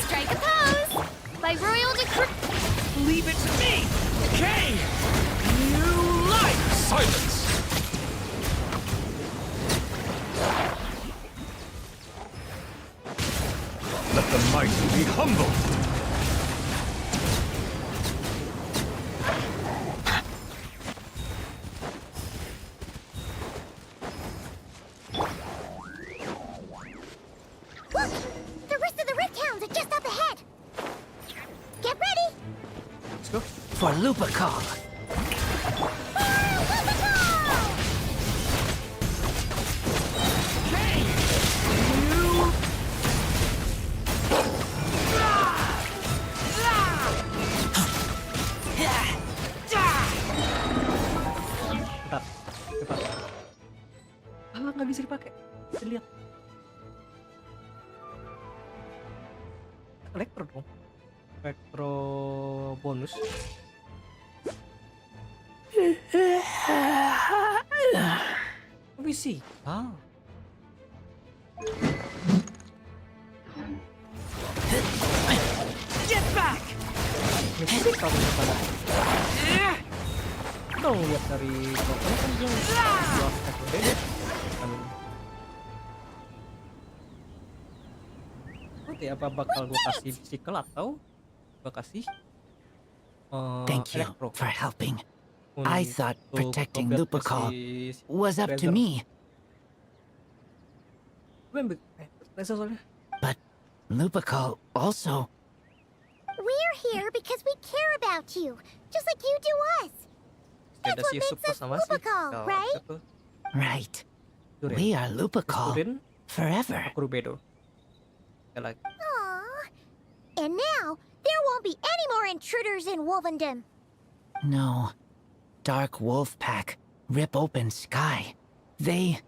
Speaker 5: Strike a pose by royal decree.
Speaker 4: Leave it to me! Okay! New life! Silence! Let the mighty be humbled!
Speaker 5: Look, the rest of the Rift Hounds are just up ahead. Get ready.
Speaker 1: Let's go.
Speaker 7: For Lupacol.
Speaker 1: Bentar. Bentar. Ah, nggak bisa dipakai. Bisa lihat. Elektro dong. Elektro bonus. Let me see. Ah.
Speaker 4: Get back!
Speaker 1: Mistik kalau misalnya. Kita ngeliat dari bawahnya kan dia jual Draco beda. Nanti apa bakal gue kasih physical atau gue kasih
Speaker 7: Thank you
Speaker 1: elektro
Speaker 7: for helping. I thought
Speaker 1: untuk
Speaker 7: protecting
Speaker 1: obat
Speaker 7: Lupacol
Speaker 1: kasih
Speaker 7: was up to
Speaker 1: Razor.
Speaker 7: me,
Speaker 1: Gue ambil Razor soalnya.
Speaker 7: but Lupacol also.
Speaker 5: We're here because we care about you, just like you do us.
Speaker 1: Ada
Speaker 5: That's what
Speaker 1: si
Speaker 5: makes
Speaker 1: Super
Speaker 5: us
Speaker 1: sama si
Speaker 5: Lupical, right?
Speaker 1: satu
Speaker 7: Right.
Speaker 1: Durin.
Speaker 7: We are Lupacol
Speaker 1: Durin,
Speaker 7: forever.
Speaker 1: aku Rubedo. Ya lagi.
Speaker 5: Aww. And now, there won't be any more intruders in Wolvendom.
Speaker 7: No. Dark wolf pack rip open sky. They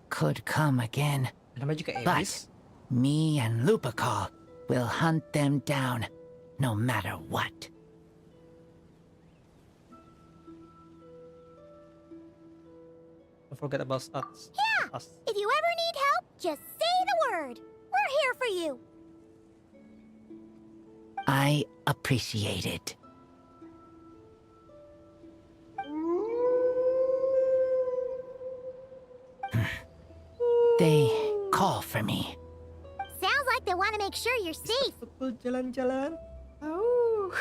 Speaker 7: could come again.
Speaker 1: Namanya juga
Speaker 7: But
Speaker 1: Abyss.
Speaker 7: me and Lupercal will hunt them down, no matter what.
Speaker 1: Don't forget about us.
Speaker 5: Yeah.
Speaker 1: Us.
Speaker 5: If you ever need help, just say the word. We're here for you.
Speaker 7: I appreciate it. They call for me.
Speaker 5: Sounds like they want to make sure you're safe.
Speaker 1: Betul jalan-jalan. Oh.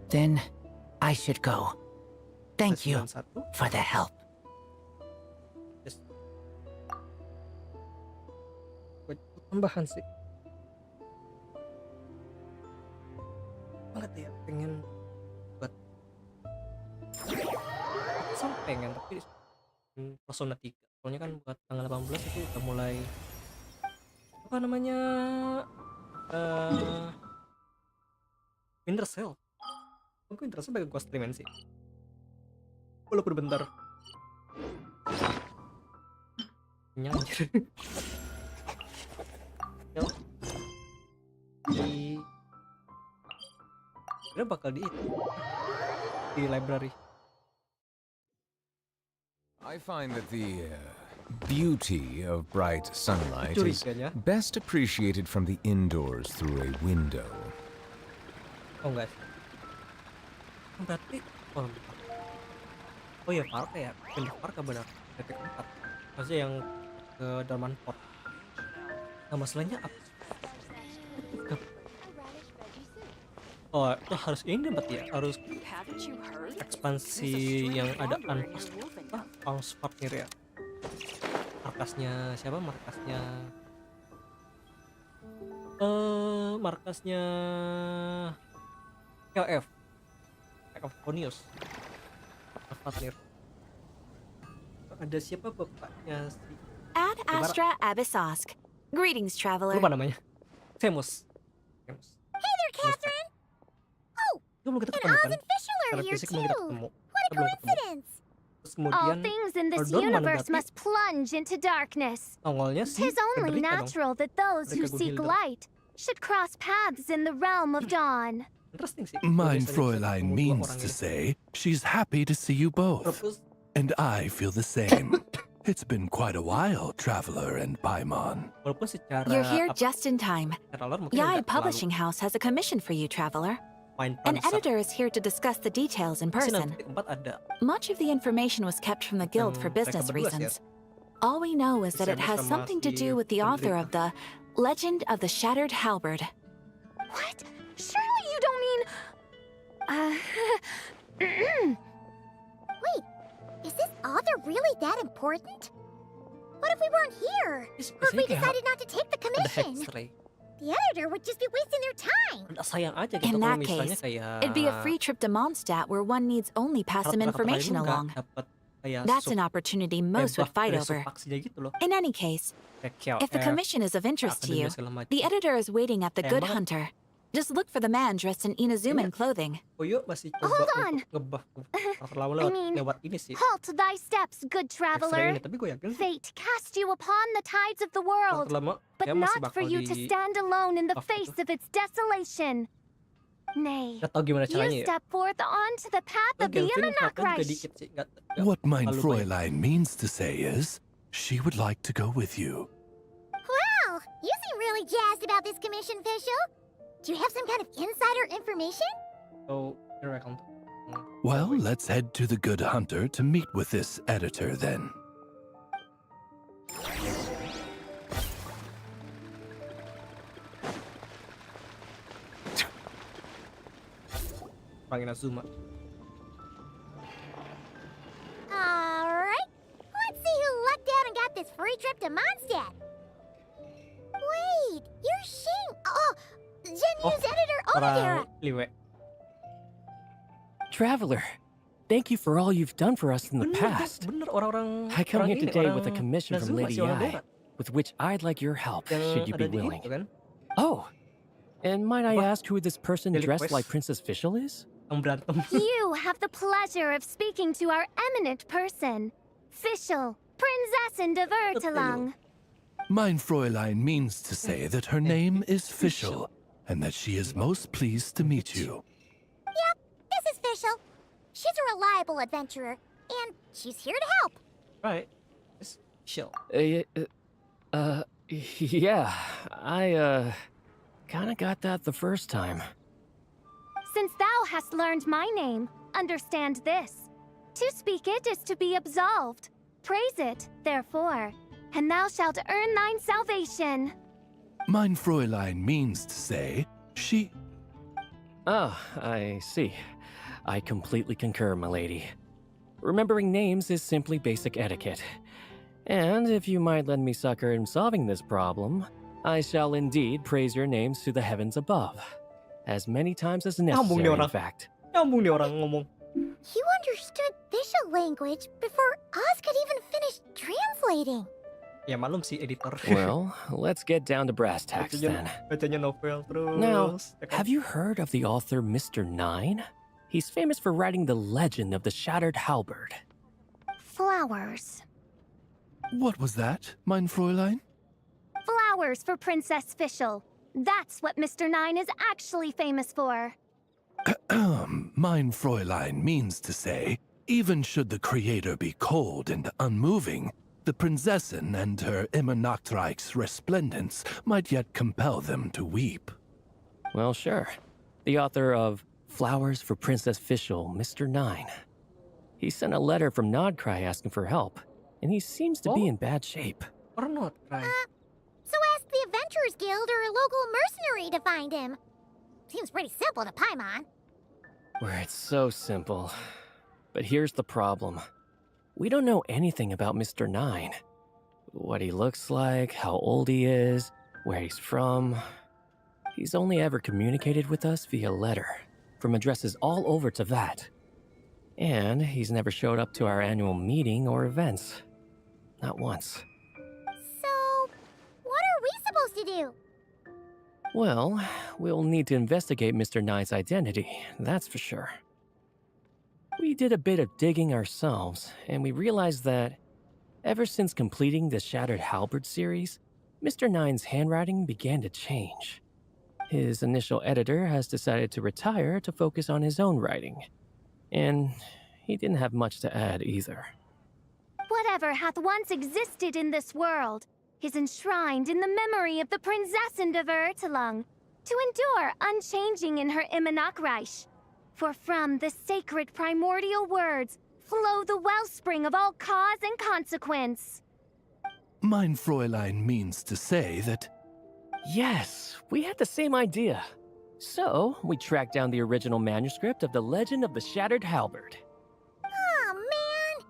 Speaker 7: Then I should go. Thank you
Speaker 1: 91.
Speaker 7: for the help.
Speaker 1: Yes. Buat tambahan sih. Banget ya pengen buat sama pengen tapi Persona 3 soalnya kan buat tanggal 18 itu udah mulai apa namanya Winter Sale. Aku Winter Sale pengen gua streamin sih walaupun bentar kenyang anjir. Yo. Kira bakal di library.
Speaker 4: I find that the beauty of bright sunlight is
Speaker 1: Curiganya.
Speaker 4: best appreciated from the indoors through a window.
Speaker 1: Oh enggak. Berarti oh lupa. Oh ya Parka ya. Pindah Parka benar. Epic 4. Maksudnya yang ke Darman Port. Nah masalahnya apa? Oh itu harus ini berarti ya. Harus ekspansi yang ada Unforced Partner ya. Markasnya siapa? Markasnya KF Conius partner. Ada siapa bapaknya si
Speaker 8: Ad Astra Abyssosk. Greetings, traveler.
Speaker 1: lupa namanya. Semus.
Speaker 5: Hey there, Catherine.
Speaker 1: Itu belum kita
Speaker 5: And
Speaker 1: ketemu
Speaker 5: Oz
Speaker 1: kan?
Speaker 5: and Fischl are
Speaker 1: Secara
Speaker 5: here
Speaker 1: fisik belum kita
Speaker 5: too.
Speaker 1: ketemu.
Speaker 5: What a
Speaker 1: Kita belum ketemu.
Speaker 5: coincidence.
Speaker 1: Terus
Speaker 2: All
Speaker 1: kemudian
Speaker 2: things in this
Speaker 1: Ordon
Speaker 2: universe
Speaker 1: menanggapi
Speaker 2: must plunge into darkness.
Speaker 1: nongolnya si
Speaker 2: Tis only
Speaker 1: Frederica dong.
Speaker 2: natural that those who
Speaker 1: Frederica
Speaker 2: seek
Speaker 1: Gunhilda.
Speaker 2: light should cross paths in the realm of dawn.
Speaker 1: Interesting sih.
Speaker 9: Mein
Speaker 1: Biasanya kita
Speaker 9: Fräulein
Speaker 1: ketemu dua
Speaker 9: means
Speaker 1: orang
Speaker 9: to
Speaker 1: ini.
Speaker 9: say she's happy to see you both.
Speaker 1: Terus
Speaker 9: And I feel the same. It's been quite a while, Traveler and Paimon.
Speaker 1: walaupun secara
Speaker 8: You're here
Speaker 1: apa,
Speaker 8: just in time.
Speaker 1: secara lore mungkin
Speaker 8: Yai
Speaker 1: nggak
Speaker 8: Publishing
Speaker 1: terlalu
Speaker 8: House has a commission for you, traveler.
Speaker 1: main
Speaker 8: An
Speaker 1: peran besar.
Speaker 8: editor is here to discuss the details in
Speaker 1: Sih
Speaker 8: person.
Speaker 1: nanti keempat ada
Speaker 8: Much of the information was kept from the guild for
Speaker 1: mereka
Speaker 8: business
Speaker 1: berdua sih ya.
Speaker 8: reasons. All we know is that it
Speaker 1: Bersama
Speaker 8: has something to
Speaker 1: si
Speaker 8: do with the author of
Speaker 1: Frederica.
Speaker 8: the Legend of the Shattered Halberd.
Speaker 2: What? Surely you don't mean...
Speaker 5: Wait, is this author really that important? What if we weren't here?
Speaker 1: Terus
Speaker 5: Or if we
Speaker 1: biasanya kayak
Speaker 5: decided not to take the
Speaker 1: ada
Speaker 5: commission?
Speaker 1: Hexray.
Speaker 5: The editor would just be wasting their time.
Speaker 1: Ada sayang aja gitu
Speaker 8: In
Speaker 1: kalau
Speaker 8: that
Speaker 1: misalnya
Speaker 8: case,
Speaker 1: kayak
Speaker 8: It'd be a free trip to Mondstadt where one needs only pass some
Speaker 1: karakter-karakter lain
Speaker 8: information
Speaker 1: tuh nggak
Speaker 8: along.
Speaker 1: dapet kayak
Speaker 8: That's
Speaker 1: sub-
Speaker 8: an opportunity
Speaker 1: kayak
Speaker 8: most would
Speaker 1: buff
Speaker 8: fight
Speaker 1: dari
Speaker 8: over.
Speaker 1: subfaksinya gitu loh.
Speaker 8: In any case,
Speaker 1: Kayak Kiao
Speaker 8: if the
Speaker 1: F,
Speaker 8: commission is of interest to
Speaker 1: akademia
Speaker 8: you,
Speaker 1: segala macam.
Speaker 8: the editor is waiting at the Good
Speaker 1: Sayang banget.
Speaker 8: Hunter. Just look for the man dressed in Inazuman clothing.
Speaker 1: Koyo masih coba
Speaker 2: Hold on.
Speaker 1: untuk ngebuff karakter lawan lewat,
Speaker 2: I mean,
Speaker 1: lewat ini sih.
Speaker 2: Halt thy steps, good
Speaker 1: Hexray
Speaker 2: traveler.
Speaker 1: ini, tapi gue yakin sih
Speaker 2: Fate cast you upon the tides of the world,
Speaker 1: karakter lama
Speaker 2: but
Speaker 1: ya masih
Speaker 2: not
Speaker 1: bakal
Speaker 2: for you to
Speaker 1: di
Speaker 2: stand alone in the
Speaker 1: buff
Speaker 2: face
Speaker 1: gitu.
Speaker 2: of its desolation. Nay,
Speaker 1: Gak tau gimana caranya
Speaker 2: you
Speaker 1: ya.
Speaker 2: step forth onto the path
Speaker 1: Terus
Speaker 2: of the
Speaker 1: Genshin karakternya juga
Speaker 2: Immonok
Speaker 1: dikit sih. Gak
Speaker 9: What mein
Speaker 1: terlalu banyak.
Speaker 9: Fräulein means to say is she would like to go with you.
Speaker 5: Wow, you seem really jazzed about this commission, Fischl. Do you have some kind of insider information?
Speaker 1: So, here I come.
Speaker 9: Well, let's head to the Good Hunter to meet with this editor then.
Speaker 1: Orang Inazuma.
Speaker 5: Alright, let's see who lucked out and got this free trip to Mondstadt. Wait, you're Shing. Oh, Genyu's editor Onodera.
Speaker 1: Orang Liwe.
Speaker 10: Traveler, thank you for all you've done for us in the
Speaker 1: Bener,
Speaker 10: past.
Speaker 1: bener orang-orang.
Speaker 10: I come
Speaker 1: orang
Speaker 10: here
Speaker 1: ini,
Speaker 10: today
Speaker 1: orang
Speaker 10: with a commission from
Speaker 1: Inazuma,
Speaker 10: Lady
Speaker 1: si Onodera.
Speaker 10: Yai, with which I'd like your help,
Speaker 1: Yang
Speaker 10: should you be
Speaker 1: ada di
Speaker 10: willing.
Speaker 1: itu kan?
Speaker 10: Oh, and might I
Speaker 1: Wah,
Speaker 10: ask who this person
Speaker 1: Daily
Speaker 10: dressed
Speaker 1: Quest.
Speaker 10: like Princess Fischl is?
Speaker 1: Yang berantem.
Speaker 2: You have the pleasure of speaking to our eminent person, Fischl, Prinzessin de Vertelung.
Speaker 9: Mein Fräulein means to say that her name is Fischl, and that she is most pleased to meet you.
Speaker 5: Yep, this is Fischl. She's a reliable adventurer, and she's here to help.
Speaker 1: Right. It's chill.
Speaker 10: Yeah, I, kinda got that the first time.
Speaker 2: Since thou hast learned my name, understand this. To speak it is to be absolved. Praise it, therefore, and thou shalt earn thine salvation.
Speaker 9: Mein Fräulein means to say she...
Speaker 10: Ah, I see. I completely concur, my lady. Remembering names is simply basic etiquette. And if you might lend me succor in solving this problem, I shall indeed praise your names to the heavens above. As many times as necessary, in fact.
Speaker 1: Nyambung nih orang ngomong.
Speaker 5: You understood Fischl language before Oz could even finish translating.
Speaker 1: Ya malum sih editor.
Speaker 10: Well, let's get down to brass tacks then.
Speaker 1: Bacanya novel terus.
Speaker 10: Now,
Speaker 1: ya kan?
Speaker 10: have you heard of the author Mr. Nine? He's famous for writing the legend of the Shattered Halberd.
Speaker 2: Flowers.
Speaker 9: What was that, mein Fräulein?
Speaker 2: Flowers for Princess Fischl. That's what Mr. Nine is actually famous for.
Speaker 9: Mein Fräulein means to say, even should the Creator be cold and unmoving, the Prinzessin and her immer Nachtreich's resplendence might yet compel them to weep.
Speaker 10: Well, sure. The author of Flowers for Princess Fischl, Mr. Nine. He sent a letter from Nodcry asking for help, and he seems to be in bad shape.
Speaker 1: Or not, right?
Speaker 5: So ask the Adventurers Guild or a local mercenary to find him. Seems pretty simple to Paimon.
Speaker 10: Where it's so simple. But here's the problem. We don't know anything about Mr. Nine. What he looks like, how old he is, where he's from. He's only ever communicated with us via letter, from addresses all over Teyvat. And he's never showed up to our annual meeting or events. Not once.
Speaker 5: So, what are we supposed to do?
Speaker 10: Well, we'll need to investigate Mr. Nine's identity, that's for sure. We did a bit of digging ourselves, and we realized that ever since completing the Shattered Halberd series, Mr. Nine's handwriting began to change. His initial editor has decided to retire to focus on his own writing. And he didn't have much to add either.
Speaker 2: Whatever hath once existed in this world is enshrined in the memory of the Prinzessin de Vertelung, to endure unchanging in her Immanakreich. For from the sacred primordial words flow the wellspring of all cause and consequence.
Speaker 9: Mein Fräulein means to say that...
Speaker 10: Yes, we had the same idea. So, we tracked down the original manuscript of the Legend of the Shattered Halberd.
Speaker 5: Oh man,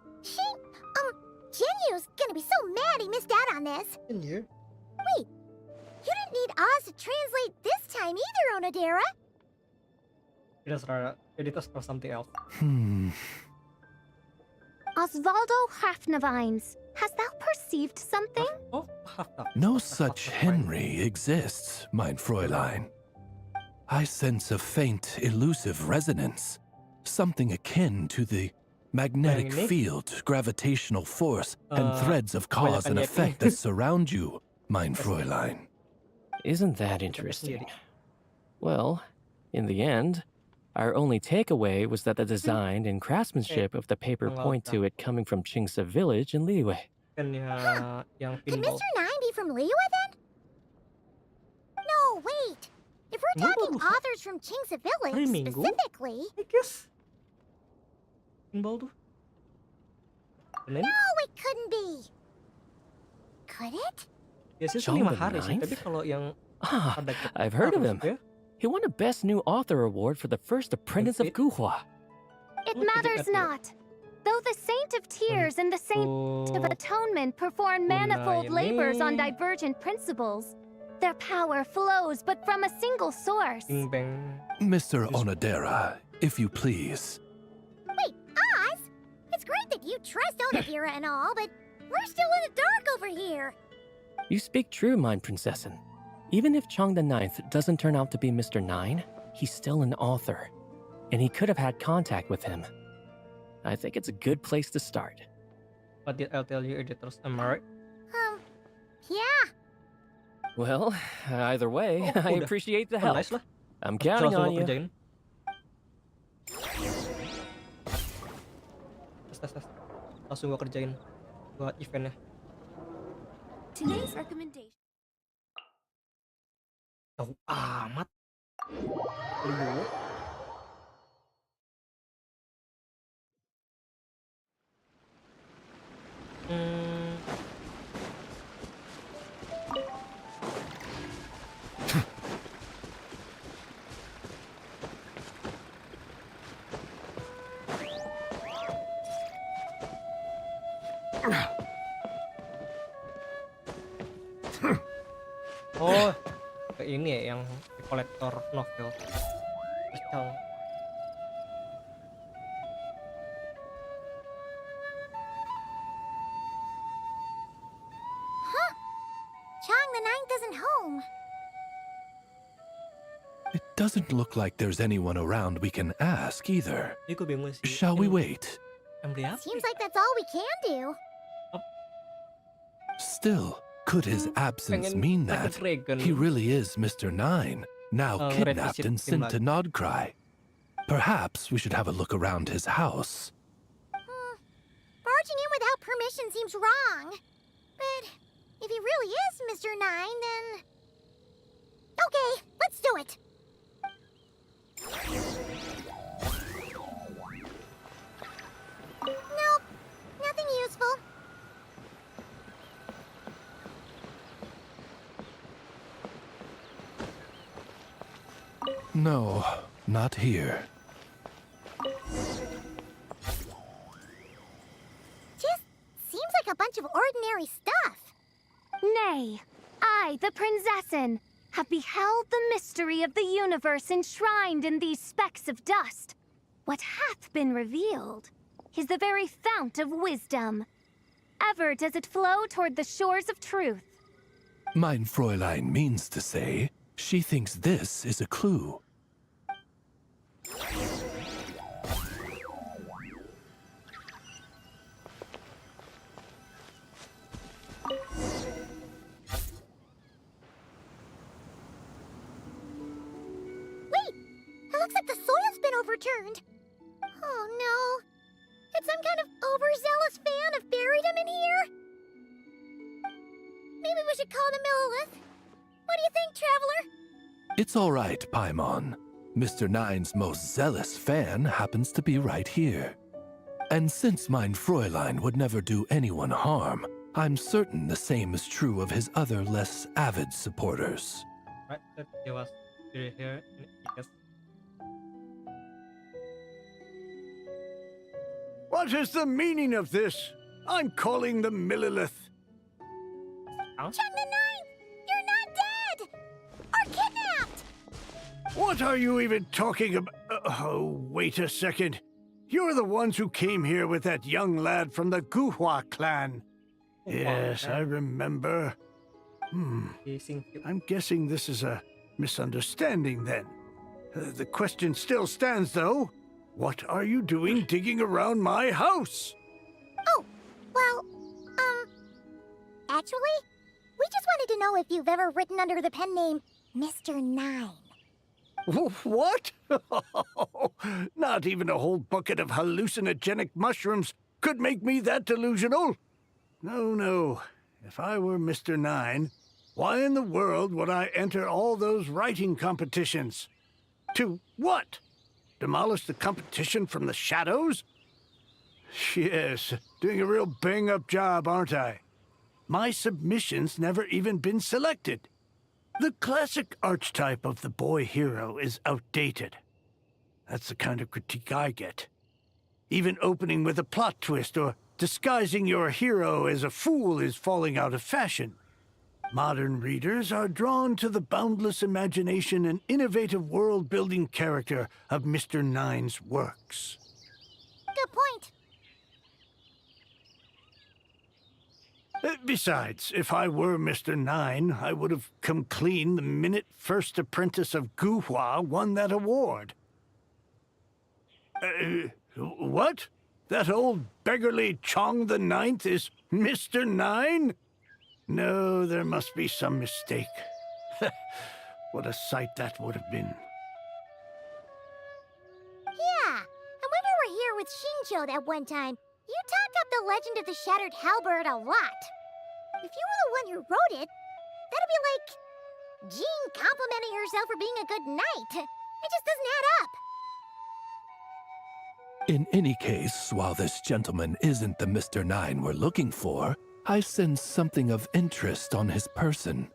Speaker 5: Genyu's gonna be so mad he missed out on this.
Speaker 1: In here.
Speaker 5: Wait, you didn't need Oz to translate this time either, Onodera.
Speaker 1: Editors or something else.
Speaker 2: Osvaldo Hafnavines, hast thou perceived something?
Speaker 1: Oh, half that.
Speaker 9: No such Henry exists, mein Fräulein. I sense a faint, elusive resonance. Something akin to the magnetic field, gravitational force, and threads of cause and effect that surround you, mein Fräulein.
Speaker 10: Isn't that interesting? Well, in the end, our only takeaway was that the design and craftsmanship of the paper point to it coming from Qingse village in Liyue.
Speaker 1: Kan yang
Speaker 5: Could
Speaker 1: pinball.
Speaker 5: Mr. Nine be from Liyue then? No, wait. If we're talking authors from Qingse village
Speaker 1: Minggu?
Speaker 5: specifically...
Speaker 1: I guess. Pinball tuh. Senin?
Speaker 5: No, it couldn't be. Could it?
Speaker 1: Biasanya sih
Speaker 10: Chong
Speaker 1: 5
Speaker 10: the
Speaker 1: hari sih,
Speaker 10: Ninth?
Speaker 1: tapi kalau yang
Speaker 10: Ah,
Speaker 1: ada
Speaker 10: I've heard of him.
Speaker 1: ya,
Speaker 10: He won a Best New Author award for the first apprentice of
Speaker 1: it?
Speaker 10: Guhua.
Speaker 2: It
Speaker 1: Oh,
Speaker 2: matters
Speaker 1: tidak ada.
Speaker 2: not. Though the Saint of Tears and the Saint of Atonement perform manifold labors on divergent principles, their power flows but from a single source.
Speaker 1: Bing bang.
Speaker 9: Mr. Onodera, if you please.
Speaker 5: Wait, Oz? It's great that you trust Onodera and all, but we're still in the dark over here.
Speaker 10: You speak true, mine Princessin. Even if Chong the Ninth doesn't turn out to be Mr. Nine, he's still an author, and he could have had contact with him. I think it's a good place to start.
Speaker 1: What did I tell you, editors? Am I right?
Speaker 5: Yeah.
Speaker 10: Well, either way,
Speaker 1: Oh,
Speaker 10: I
Speaker 1: udah.
Speaker 10: appreciate the
Speaker 1: Oh,
Speaker 10: help.
Speaker 1: nice lah.
Speaker 10: I'm counting
Speaker 1: Langsung
Speaker 10: on
Speaker 1: gua
Speaker 10: you.
Speaker 1: kerjain. Tes. Langsung gua kerjain buat eventnya.
Speaker 8: Today's recommendation.
Speaker 1: Jauh amat. Lu. Hmm. Oh, ke ini ya yang di kolektor novel. Kacau.
Speaker 5: Chang the Ninth isn't home.
Speaker 9: It doesn't look like there's anyone around we can ask either.
Speaker 1: Jadi gue bingung sih.
Speaker 9: Shall we wait?
Speaker 1: Emri apa?
Speaker 5: Seems like that's all we can do.
Speaker 9: Still, could his absence
Speaker 1: pengen
Speaker 9: mean
Speaker 1: Dragon
Speaker 9: that
Speaker 1: Dragon.
Speaker 9: he really is Mr. Nine, now kidnapped
Speaker 1: ngerevisit
Speaker 9: and
Speaker 1: tim
Speaker 9: sent
Speaker 1: lagi.
Speaker 9: to Nodcry? Perhaps we should have a look around his house.
Speaker 5: Barging in without permission seems wrong. But if he really is Mr. Nine, then... Okay, let's do it. Nope, nothing useful.
Speaker 9: No, not here.
Speaker 5: Just seems like a bunch of ordinary stuff.
Speaker 2: Nay, I, the Prinzessin, have beheld the mystery of the universe enshrined in these specks of dust. What hath been revealed is the very fount of wisdom. Ever does it flow toward the shores of truth.
Speaker 9: Mein Fräulein means to say, she thinks this is a clue.
Speaker 5: Wait, it looks like the soil's been overturned. Oh no. Did some kind of overzealous fan have buried him in here? Maybe we should call him Lilith. What do you think, Traveler?
Speaker 9: It's all right, Paimon. Mr. Nine's most zealous fan happens to be right here. And since mein Fräulein would never do anyone harm, I'm certain the same is true of his other less avid supporters.
Speaker 1: Right, that he was here in Icus.
Speaker 11: What is the meaning of this? I'm calling the Millilith.
Speaker 5: Chang the Ninth! You're not dead! Or kidnapped!
Speaker 11: What are you even talking about? Oh, wait a second. You're the ones who came here with that young lad from the Guhua clan. Yes, I remember. I'm guessing this is a misunderstanding then. The question still stands, though. What are you doing digging around my house?
Speaker 5: Oh, well, actually, we just wanted to know if you've ever written under the pen name Mr. Nine.
Speaker 11: What? Not even a whole bucket of hallucinogenic mushrooms could make me that delusional. No. If I were Mr. Nine, why in the world would I enter all those writing competitions? To what? Demolish the competition from the shadows? Yes, doing a real bang-up job, aren't I? My submission's never even been selected. The classic archetype of the boy hero is outdated. That's the kind of critique I get. Even opening with a plot twist or disguising your hero as a fool is falling out of fashion. Modern readers are drawn to the boundless imagination and innovative world-building character of Mr. Nine's works.
Speaker 5: Good point.
Speaker 11: Besides, if I were Mr. Nine, I would have come clean the minute First Apprentice of Guhua won that award. What? That old beggarly Chong the Ninth is Mr. Nine? No, there must be some mistake. What a sight that would have been.
Speaker 5: Yeah, and when we were here with Shinjo that one time, you talked up the legend of the Shattered Halberd a lot. If you were the one who wrote it, that'd be like Jean complimenting herself for being a good knight. It just doesn't add up.
Speaker 9: In any case, while this gentleman isn't the Mr. Nine we're looking for, I sense something of interest on his person.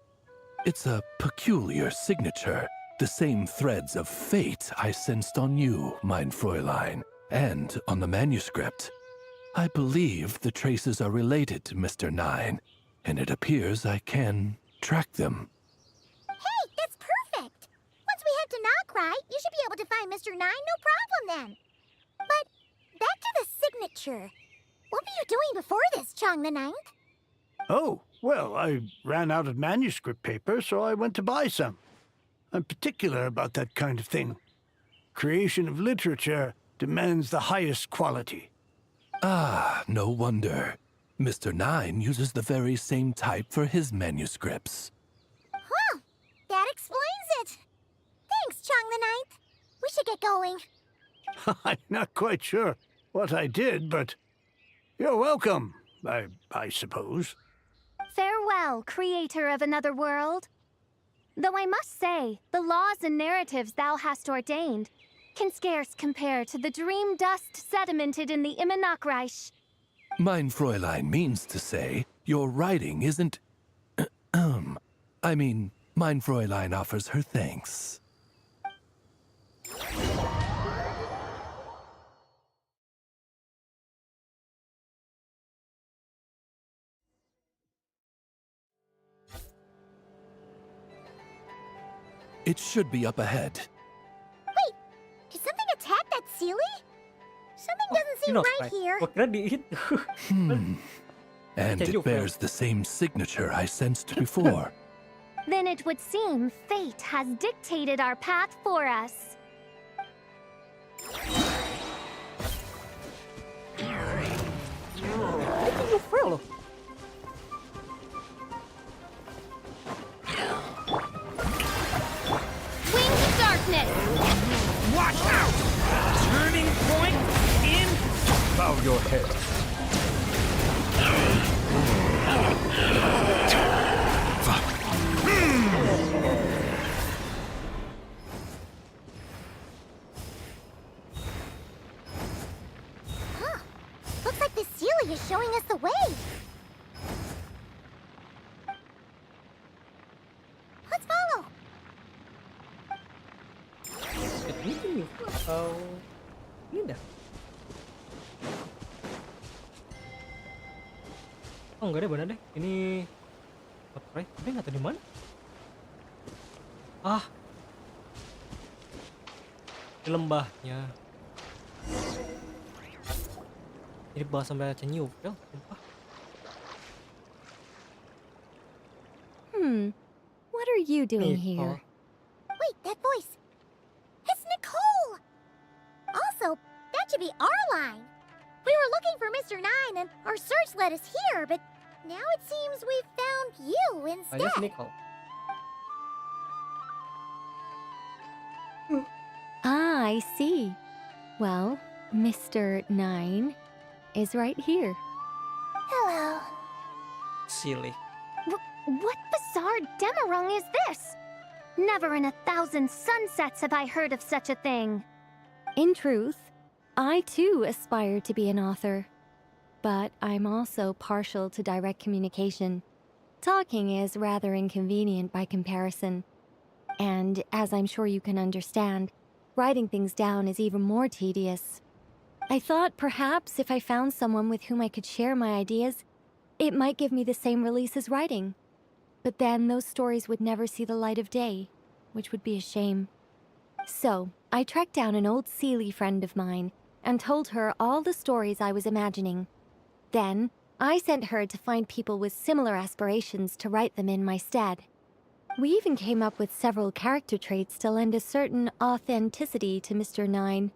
Speaker 9: It's a peculiar signature, the same threads of fate I sensed on you, mein Fräulein, and on the manuscript. I believe the traces are related to Mr. Nine, and it appears I can track them.
Speaker 5: Hey, that's perfect! Once we head to Nokrai, you should be able to find Mr. Nine, no problem then. But back to the signature. What were you doing before this, Chong the Ninth?
Speaker 11: Oh, well, I ran out of manuscript paper, so I went to buy some. I'm particular about that kind of thing. Creation of literature demands the highest quality.
Speaker 9: Ah, no wonder. Mr. Nine uses the very same type for his manuscripts.
Speaker 5: Huh, that explains it. Thanks, Chong the Ninth. We should get going.
Speaker 11: I'm not quite sure what I did, but you're welcome, I suppose.
Speaker 2: Farewell, creator of another world. Though I must say, the laws and narratives thou hast ordained can scarce compare to the dream dust sedimented in the Immenachreich.
Speaker 9: Mein Fräulein means to say, your writing isn't... I mean, mein Fräulein offers her thanks. It should be up ahead.
Speaker 5: Wait, did something attack that Sealy? Something doesn't seem right here.
Speaker 1: Gua kira di itu.
Speaker 9: And it bears the same signature I sensed before.
Speaker 2: Then it would seem fate has dictated our path for us.
Speaker 1: Itu fail loh.
Speaker 2: Winged darkness!
Speaker 4: Watch out! Turning point in. Bow your head.
Speaker 5: Huh. Looks like the Sealy is showing us the way. Let's follow.
Speaker 1: Ini atau ini dah. Oh enggak deh, bener deh. Ini Nokrai, tapi nggak tahu di mana. Ah, di lembahnya. Jadi bahas sampai cenyupel, sumpah.
Speaker 2: What are you doing
Speaker 1: Nih,
Speaker 2: here?
Speaker 5: Wait, that voice. It's Nicole. Also, that should be our line. We were looking for Mr. Nine and our search led us here, but now it seems we've found you
Speaker 1: Aja si
Speaker 5: instead.
Speaker 1: Nicole.
Speaker 2: Ah, I see. Well, Mr. Nine is right here.
Speaker 5: Hello.
Speaker 1: Silly.
Speaker 2: What bizarre demarung is this? Never in 1,000 sunsets have I heard of such a thing. In truth, I too aspire to be an author. But I'm also partial to direct communication. Talking is rather inconvenient by comparison. And as I'm sure you can understand, writing things down is even more tedious. I thought perhaps if I found someone with whom I could share my ideas, it might give me the same release as writing. But then those stories would never see the light of day, which would be a shame. So, I tracked down an old Sealy friend of mine and told her all the stories I was imagining. Then, I sent her to find people with similar aspirations to write them in my stead. We even came up with several character traits to lend a certain authenticity to Mr. Nine.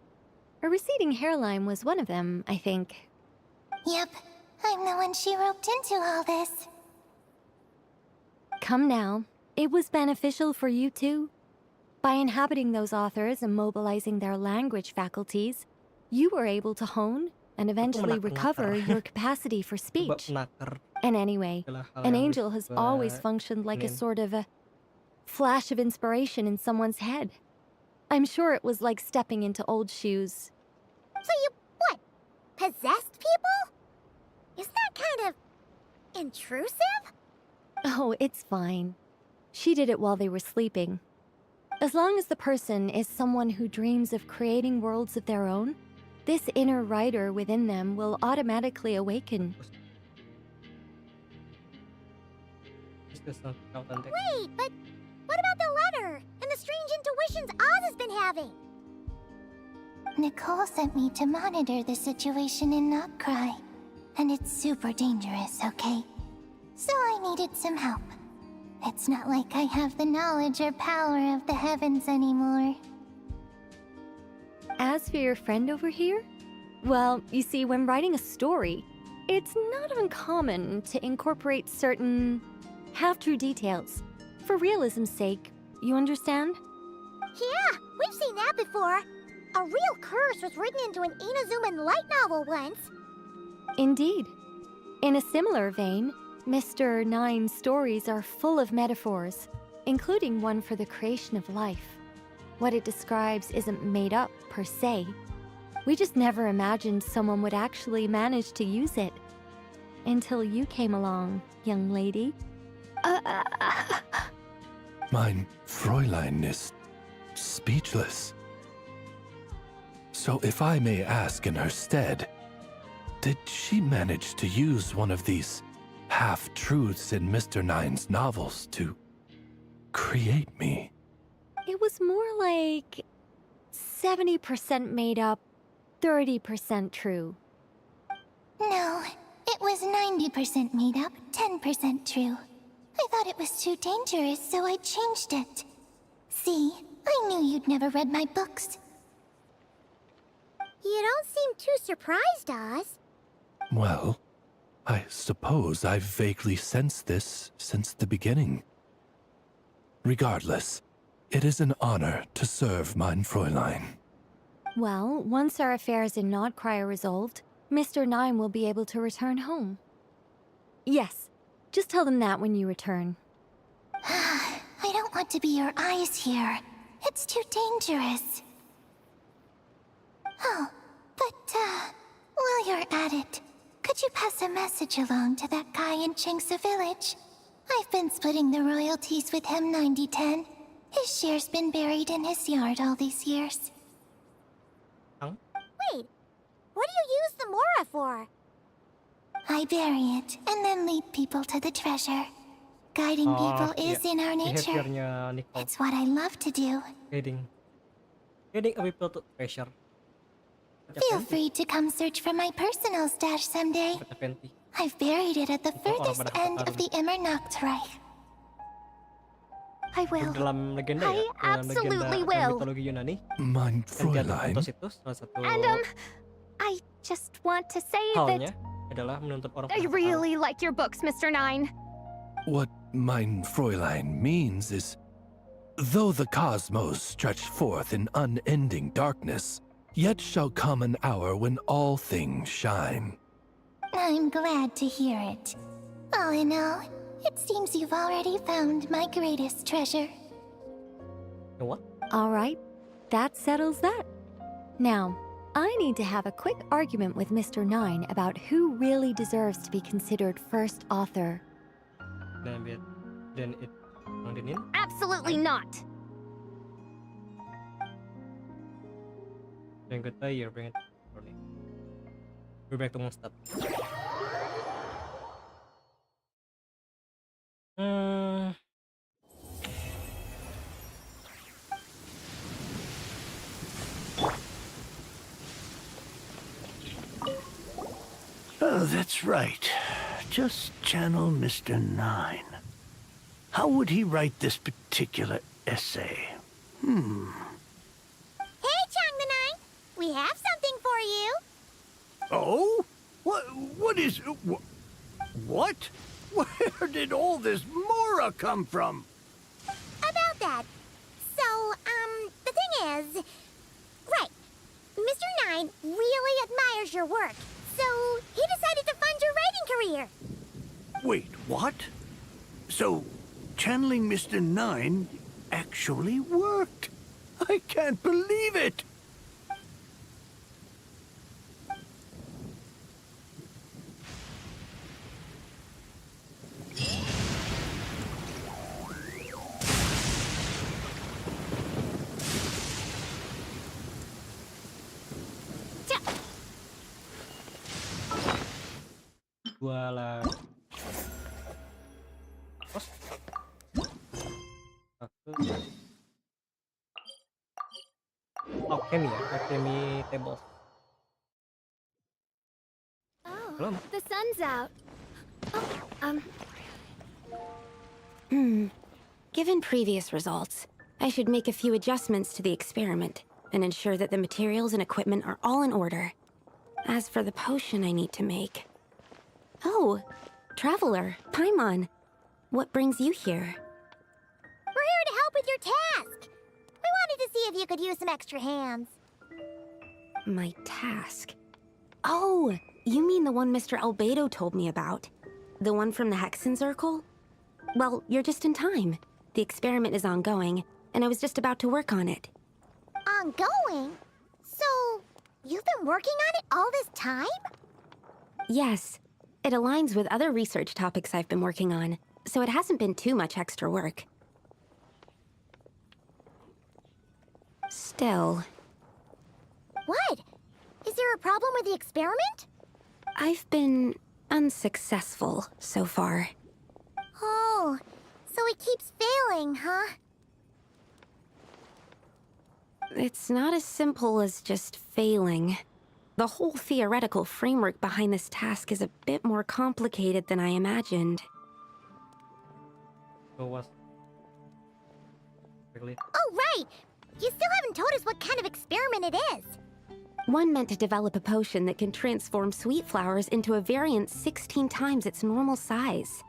Speaker 12: A receding hairline was one of them, I think.
Speaker 5: Yep, I'm the one she roped into all this.
Speaker 12: Come now. It was beneficial for you too. By inhabiting those authors and mobilizing their language faculties, you were able to hone and eventually recover your capacity for speech. And anyway, an angel has always functioned like a sort of a flash of inspiration in someone's head. I'm sure it was like stepping into old shoes.
Speaker 5: So you, what, possessed people? Isn't that kind of intrusive?
Speaker 12: Oh, it's fine. She did it while they were sleeping. As long as the person is someone who dreams of creating worlds of their own, this inner writer within them will automatically awaken.
Speaker 5: Wait, but what about the letter and the strange intuitions Oz has been having? Nicole sent me to monitor the situation in Knockcry, and it's super dangerous, okay? So I needed some help. It's not like I have the knowledge or power of the heavens anymore.
Speaker 12: As for your friend over here, well, you see, when writing a story, it's not uncommon to incorporate certain half-true details. For realism's sake, you understand?
Speaker 5: Yeah, we've seen that before. A real curse was written into an Inazuman light novel once.
Speaker 12: Indeed. In a similar vein, Mr. Nine's stories are full of metaphors, including one for the creation of life. What it describes isn't made up, per se. We just never imagined someone would actually manage to use it. Until you came along, young lady.
Speaker 9: Mein Fräulein is speechless. So if I may ask in her stead, did she manage to use one of these half-truths in Mr. Nine's novels to create me?
Speaker 12: It was more like 70% made up, 30% true.
Speaker 5: No, it was 90% made up, 10% true. I thought it was too dangerous, so I changed it. See, I knew you'd never read my books. You don't seem too surprised, Oz.
Speaker 9: Well, I suppose I've vaguely sensed this since the beginning. Regardless, it is an honor to serve mein Fräulein.
Speaker 12: Well, once our affairs in Nodcry are resolved, Mr. Nine will be able to return home. Yes, just tell them that when you return.
Speaker 5: I don't want to be your eyes here. It's too dangerous. Oh, but, while you're at it, could you pass a message along to that guy in Chingsa village? I've been splitting the royalties with him 90-10. His share's been buried in his yard all these years. Wait, what do you use the Mora for? I bury it, and then lead people to the treasure. Guiding people is in our nature. It's what I love to do.
Speaker 1: Guiding people to treasure.
Speaker 5: Feel free to come search for my personal stash someday. I've buried it at the furthest end of the Immernachtreich. I will.
Speaker 1: Dalam legenda
Speaker 5: I absolutely will.
Speaker 1: Mitologi Yunani.
Speaker 9: Mein Fräulein.
Speaker 1: Itu salah satu
Speaker 2: And, I just want to say
Speaker 1: halnya
Speaker 2: that
Speaker 1: adalah menuntut orang
Speaker 2: I really like your books, Mr. Nine.
Speaker 9: What mein Fräulein means is, though the cosmos stretch forth in unending darkness, yet shall come an hour when all things shine.
Speaker 5: I'm glad to hear it. All in all, it seems you've already found my greatest treasure.
Speaker 1: What?
Speaker 12: All right, that settles that. Now, I need to have a quick argument with Mr. Nine about who really deserves to be considered first author.
Speaker 1: Dan it Dinin?
Speaker 2: Absolutely not.
Speaker 1: Doing good player, bring it early. We're back to Mondstadt.
Speaker 11: Oh, that's right. Just channel Mr. Nine. How would he write this particular essay?
Speaker 5: Hey, Chang the Nine! We have something you.
Speaker 11: Oh? What is... What? Where did all this Mora come from?
Speaker 5: About that. So, the thing is... Right. Mr. Nine really admires your work, so he decided to fund your writing career.
Speaker 11: Wait, what? So, channeling Mr. Nine actually worked. I can't believe it.
Speaker 1: Dua lagi. Terus satu. Alchemy ya, alchemy tables.
Speaker 12: Oh,
Speaker 1: Belum.
Speaker 12: the sun's out.
Speaker 8: Given previous results, I should make a few adjustments to the experiment and ensure that the materials and equipment are all in order. As for the potion I need to make... Oh, Traveler, Paimon. What brings you here?
Speaker 5: We're here to help with your task. We wanted to see if you could use some extra hands.
Speaker 8: My task? Oh, you mean the one Mr. Albedo told me about? The one from the Hexen Circle? Well, you're just in time. The experiment is ongoing, and I was just about to work on it.
Speaker 5: Ongoing? So, you've been working on it all this time?
Speaker 8: Yes. It aligns with other research topics I've been working on, so it hasn't been too much extra work. Still...
Speaker 5: What? Is there a problem with the experiment?
Speaker 8: I've been unsuccessful so far.
Speaker 5: Oh, so it keeps failing, huh?
Speaker 8: It's not as simple as just failing. The whole theoretical framework behind this task is a bit more complicated than I imagined.
Speaker 1: So was really
Speaker 5: Oh, right! You still haven't told us what kind of experiment it is.
Speaker 8: One meant to develop a potion that can transform sweet flowers into a variant 16 times its normal size.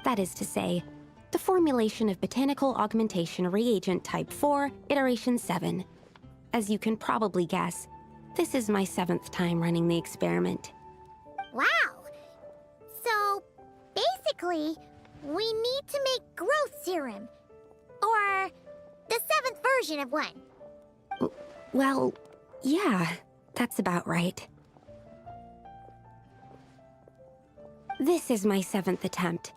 Speaker 8: That is to say, the formulation of Botanical Augmentation Reagent Type 4, Iteration 7. As you can probably guess, this is my 7th time running the experiment.
Speaker 5: Wow! So, basically, we need to make growth serum. Or the 7th version of one.
Speaker 8: Well, yeah, that's about right. This is my 7th attempt,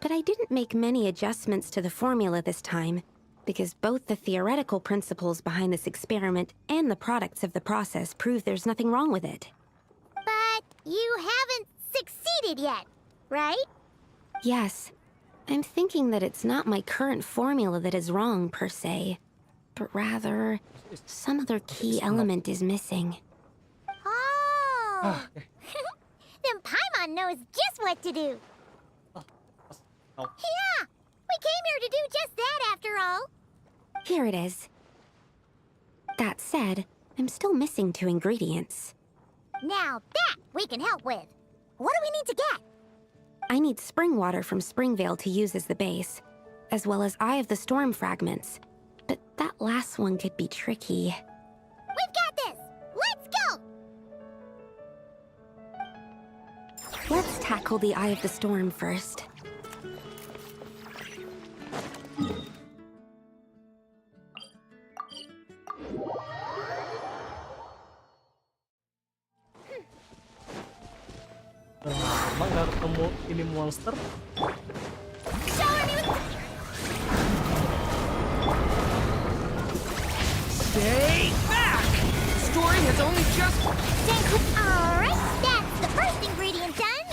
Speaker 8: but I didn't make many adjustments to the formula this time, because both the theoretical principles behind this experiment and the products of the process prove there's nothing wrong with it.
Speaker 5: But you haven't succeeded yet, right?
Speaker 8: Yes, I'm thinking that it's not my current formula that is wrong, per se, but rather, some other key element is missing.
Speaker 5: Oh! Then Paimon knows just what to do. Yeah! We came here to do just that, after all.
Speaker 8: Here it is. That said, I'm still missing 2 ingredients.
Speaker 5: Now that we can help with. What do we need to get?
Speaker 8: I need spring water from Springvale to use as the base, as well as Eye of the Storm fragments. But that last one could be tricky.
Speaker 5: We've got this! Let's go!
Speaker 8: Let's tackle the Eye of the Storm first.
Speaker 1: Emang nggak ketemu ini monster?
Speaker 4: Stay back! The story has only just...
Speaker 5: Alright, that's the first ingredient done.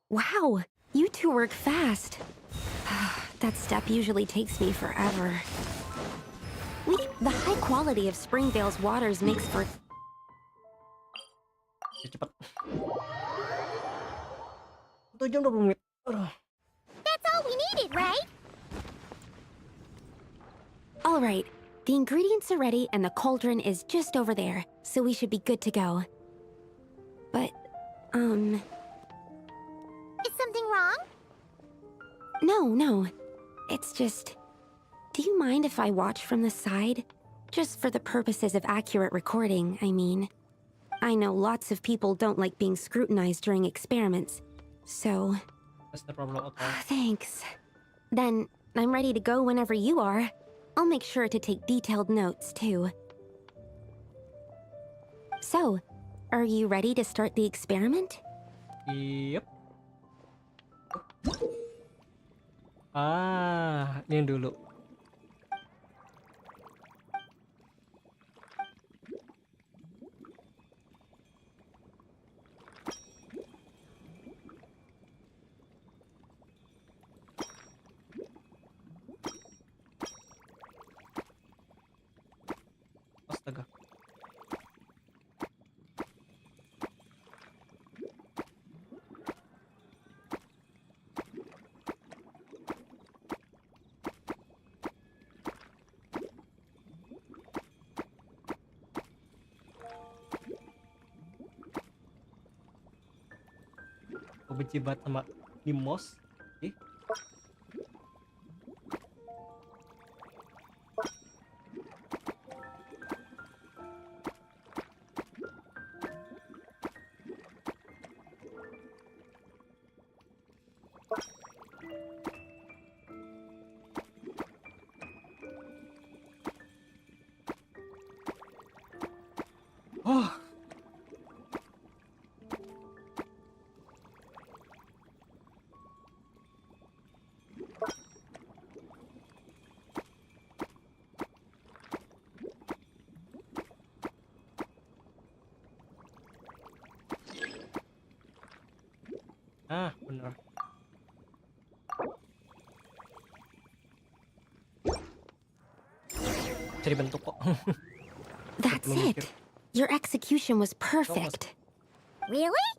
Speaker 8: Wow, you two work fast. That step usually takes me forever. The high quality of Springvale's waters makes for...
Speaker 1: Cepet. 1 jam 20 menit. Aduh.
Speaker 5: That's all we needed, right?
Speaker 8: All right. The ingredients are ready and the cauldron is just over there, so we should be good to go. But,
Speaker 5: Is something wrong?
Speaker 8: No. It's just... Do you mind if I watch from the side? Just for the purposes of accurate recording, I mean. I know lots of people don't like being scrutinized during experiments, so...
Speaker 1: That's the problem. Okay.
Speaker 8: Thanks. Then, I'm ready to go whenever you are. I'll make sure to take detailed notes, too. So, are you ready to start the experiment?
Speaker 1: Yep. Ah, ini yang dulu. Astaga. Aku benci banget sama Dimos. Ih. Oh. Ah, bener. Jadi bentuk kok.
Speaker 8: That's it. Your execution was perfect.
Speaker 5: Really?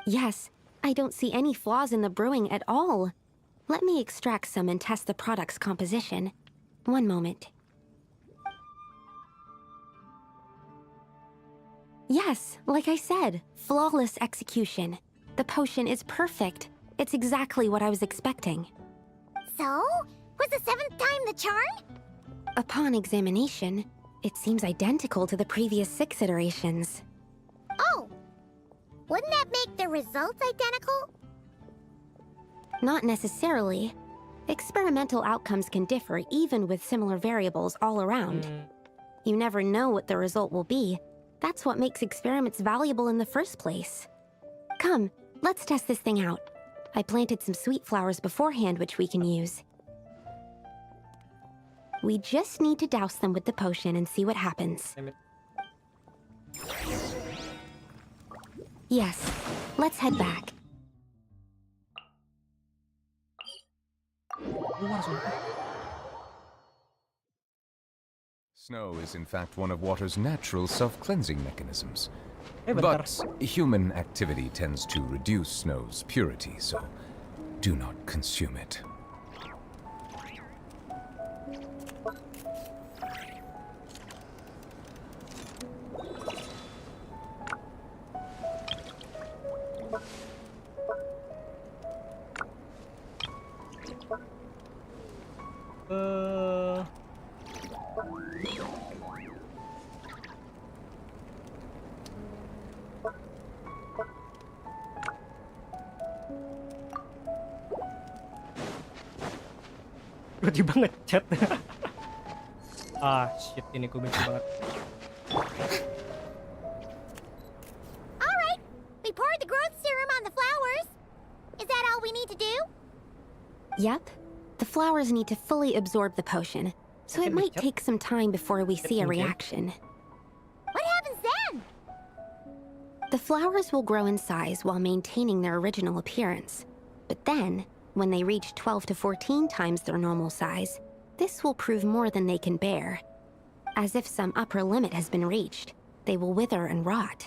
Speaker 8: Yes, I don't see any flaws in the brewing at all. Let me extract some and test the product's composition. One moment. Yes, like I said, flawless execution. The potion is perfect. It's exactly what I was expecting.
Speaker 5: So? Was the 7th time the charm?
Speaker 8: Upon examination, it seems identical to the previous 6 iterations.
Speaker 5: Oh! Wouldn't that make the results identical?
Speaker 8: Not necessarily. Experimental outcomes can differ even with similar variables all around. You never know what the result will be. That's what makes experiments valuable in the first place. Come, let's test this thing out. I planted some sweet flowers beforehand which we can use. We just need to douse them with the potion and see what happens. Yes, let's head back.
Speaker 13: Snow is in fact one of water's natural self-cleansing mechanisms.
Speaker 1: Bentar.
Speaker 13: But human activity tends to reduce snow's purity, so do not consume it.
Speaker 1: Tiba-tiba ngechat. Ah, shit, ini gue benci banget.
Speaker 5: Alright, we poured the growth serum on the flowers. Is that all we need to do?
Speaker 8: Yep. The flowers need to fully absorb the potion, so it might take some time before we see a reaction.
Speaker 5: What happens then?
Speaker 8: The flowers will grow in size while maintaining their original appearance. But then, when they reach 12 to 14 times their normal size, this will prove more than they can bear. As if some upper limit has been reached, they will wither and rot,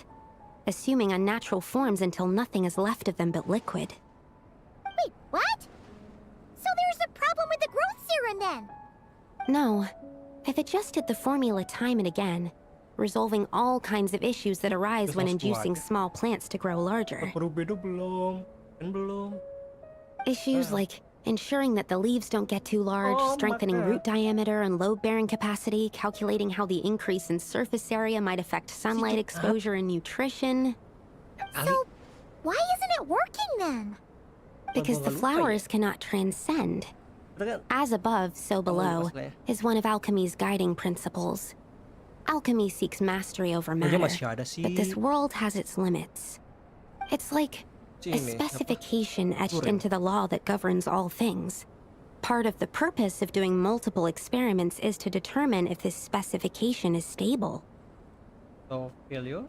Speaker 8: assuming unnatural forms until nothing is left of them but liquid.
Speaker 5: Wait, what? So there's a problem with the growth serum then?
Speaker 8: No. I've adjusted the formula time and again, resolving all kinds of issues that arise when inducing small plants to grow larger.
Speaker 1: Rubedo belum. Kan belum.
Speaker 8: Issues like ensuring that the leaves don't get too large, strengthening root diameter and load-bearing capacity, calculating how the increase in surface area might affect sunlight exposure and nutrition.
Speaker 5: So, why isn't it working then?
Speaker 8: Because the flowers cannot transcend. As above, so below, is one of alchemy's guiding principles. Alchemy seeks mastery over matter, but this world has its limits. It's like a specification etched into the law that governs all things. Part of the purpose of doing multiple experiments is to determine if this specification is stable.
Speaker 1: So, failure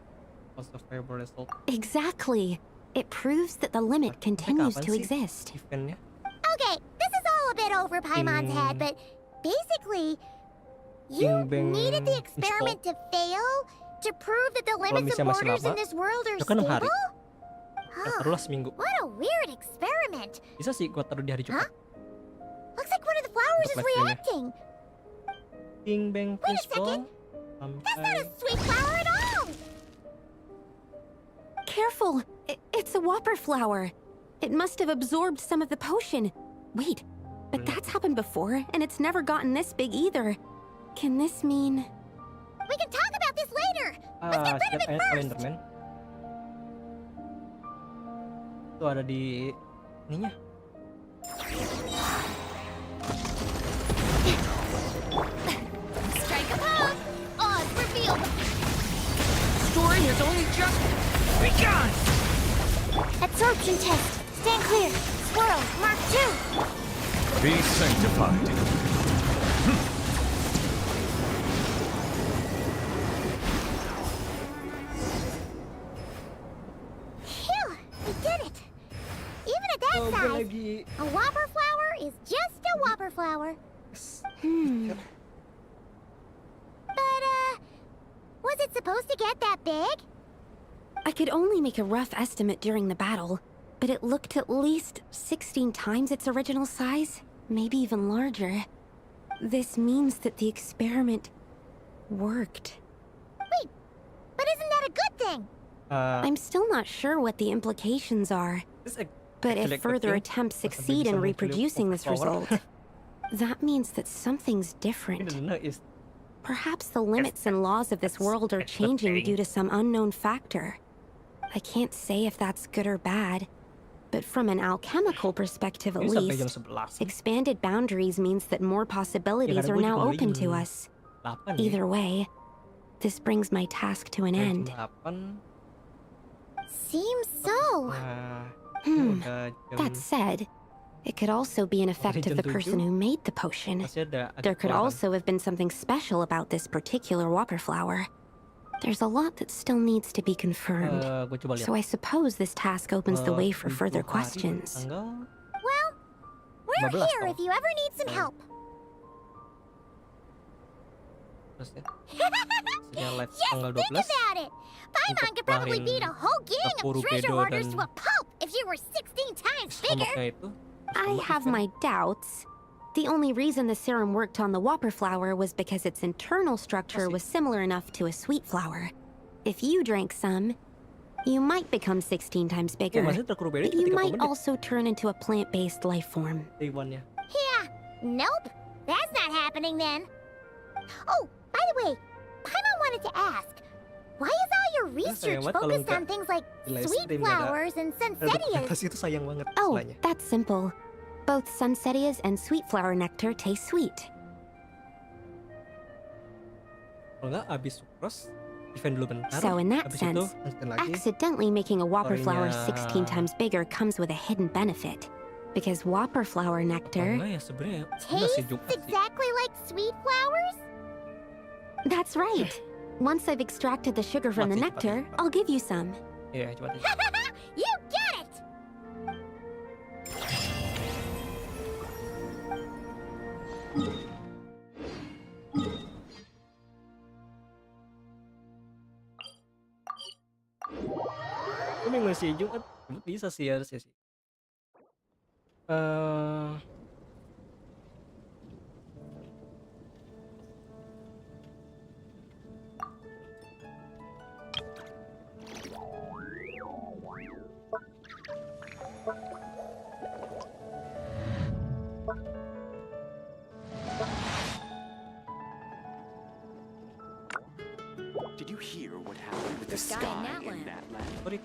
Speaker 1: was a favorable result.
Speaker 8: Exactly. It proves that the limit continues to exist.
Speaker 1: Eventnya?
Speaker 5: Okay, this is all a bit over Paimon's head, but basically, you needed the experiment to fail to prove that the limits and borders in this world are stable?
Speaker 1: Taruhlah seminggu.
Speaker 5: What a weird experiment.
Speaker 1: Bisa sih gua taruh di hari Jumat.
Speaker 5: Looks like one of the flowers is reacting.
Speaker 1: Bing bang
Speaker 5: Wait a second. That's not a sweet flower at all.
Speaker 8: Careful! It's a whopper flower. It must have absorbed some of the potion. Wait, but that's happened before, and it's never gotten this big either. Can this mean...
Speaker 5: We can talk about this later. Let's get rid of it first.
Speaker 1: Enderman. Itu ada di ininya.
Speaker 5: Strike a pose. Odds revealed.
Speaker 4: Story has only just begun!
Speaker 5: Absorption test. Stand clear. Swirl. Mark 2.
Speaker 13: Be sanctified.
Speaker 5: Phew, we did it. Even at that size, a whopper flower is just a whopper flower. But, was it supposed to get that big?
Speaker 8: I could only make a rough estimate during the battle, but it looked at least 16 times its original size, maybe even larger. This means that the experiment worked.
Speaker 5: Wait, but isn't that a good thing?
Speaker 8: I'm still not sure what the implications are, but if further attempts succeed in reproducing this result, that means that something's different. Perhaps the limits and laws of this world are changing due to some unknown factor. I can't say if that's good or bad, but from an alchemical perspective at least, expanded boundaries means that more possibilities are now open to us. Either way, this brings my task to an end.
Speaker 5: Seems so.
Speaker 8: That said, it could also be an effect of the person who made the potion. There could also have been something special about this particular whopper flower. There's a lot that still needs to be confirmed, so I suppose this task opens the way for further questions.
Speaker 5: Well, we're here if you ever need some help. Just think about it! Paimon could probably beat a whole gang of treasure hoarders to a pulp if you were 16 times bigger!
Speaker 8: I have my doubts. The only reason the serum worked on the whopper flower was because its internal structure was similar enough to a sweet flower. If you drank some, you might become 16 times bigger, but you might also turn into a plant-based life form.
Speaker 5: Yeah, nope. That's not happening then. Oh, by the way, Paimon wanted to ask, why is all your research focused on things like sweet flowers and sunsettias?
Speaker 8: Oh, that's simple. Both sunsettias and sweet flower nectar taste sweet. So in that sense, accidentally making a whopper flower 16 times bigger comes with a hidden benefit. Because whopper flower nectar...
Speaker 5: Tastes exactly like sweet flowers?
Speaker 8: That's right. Once I've extracted the sugar from the nectar, I'll give you some.
Speaker 5: You get it!
Speaker 1: Minggu sih Jumat bisa sih harusnya sih. Story.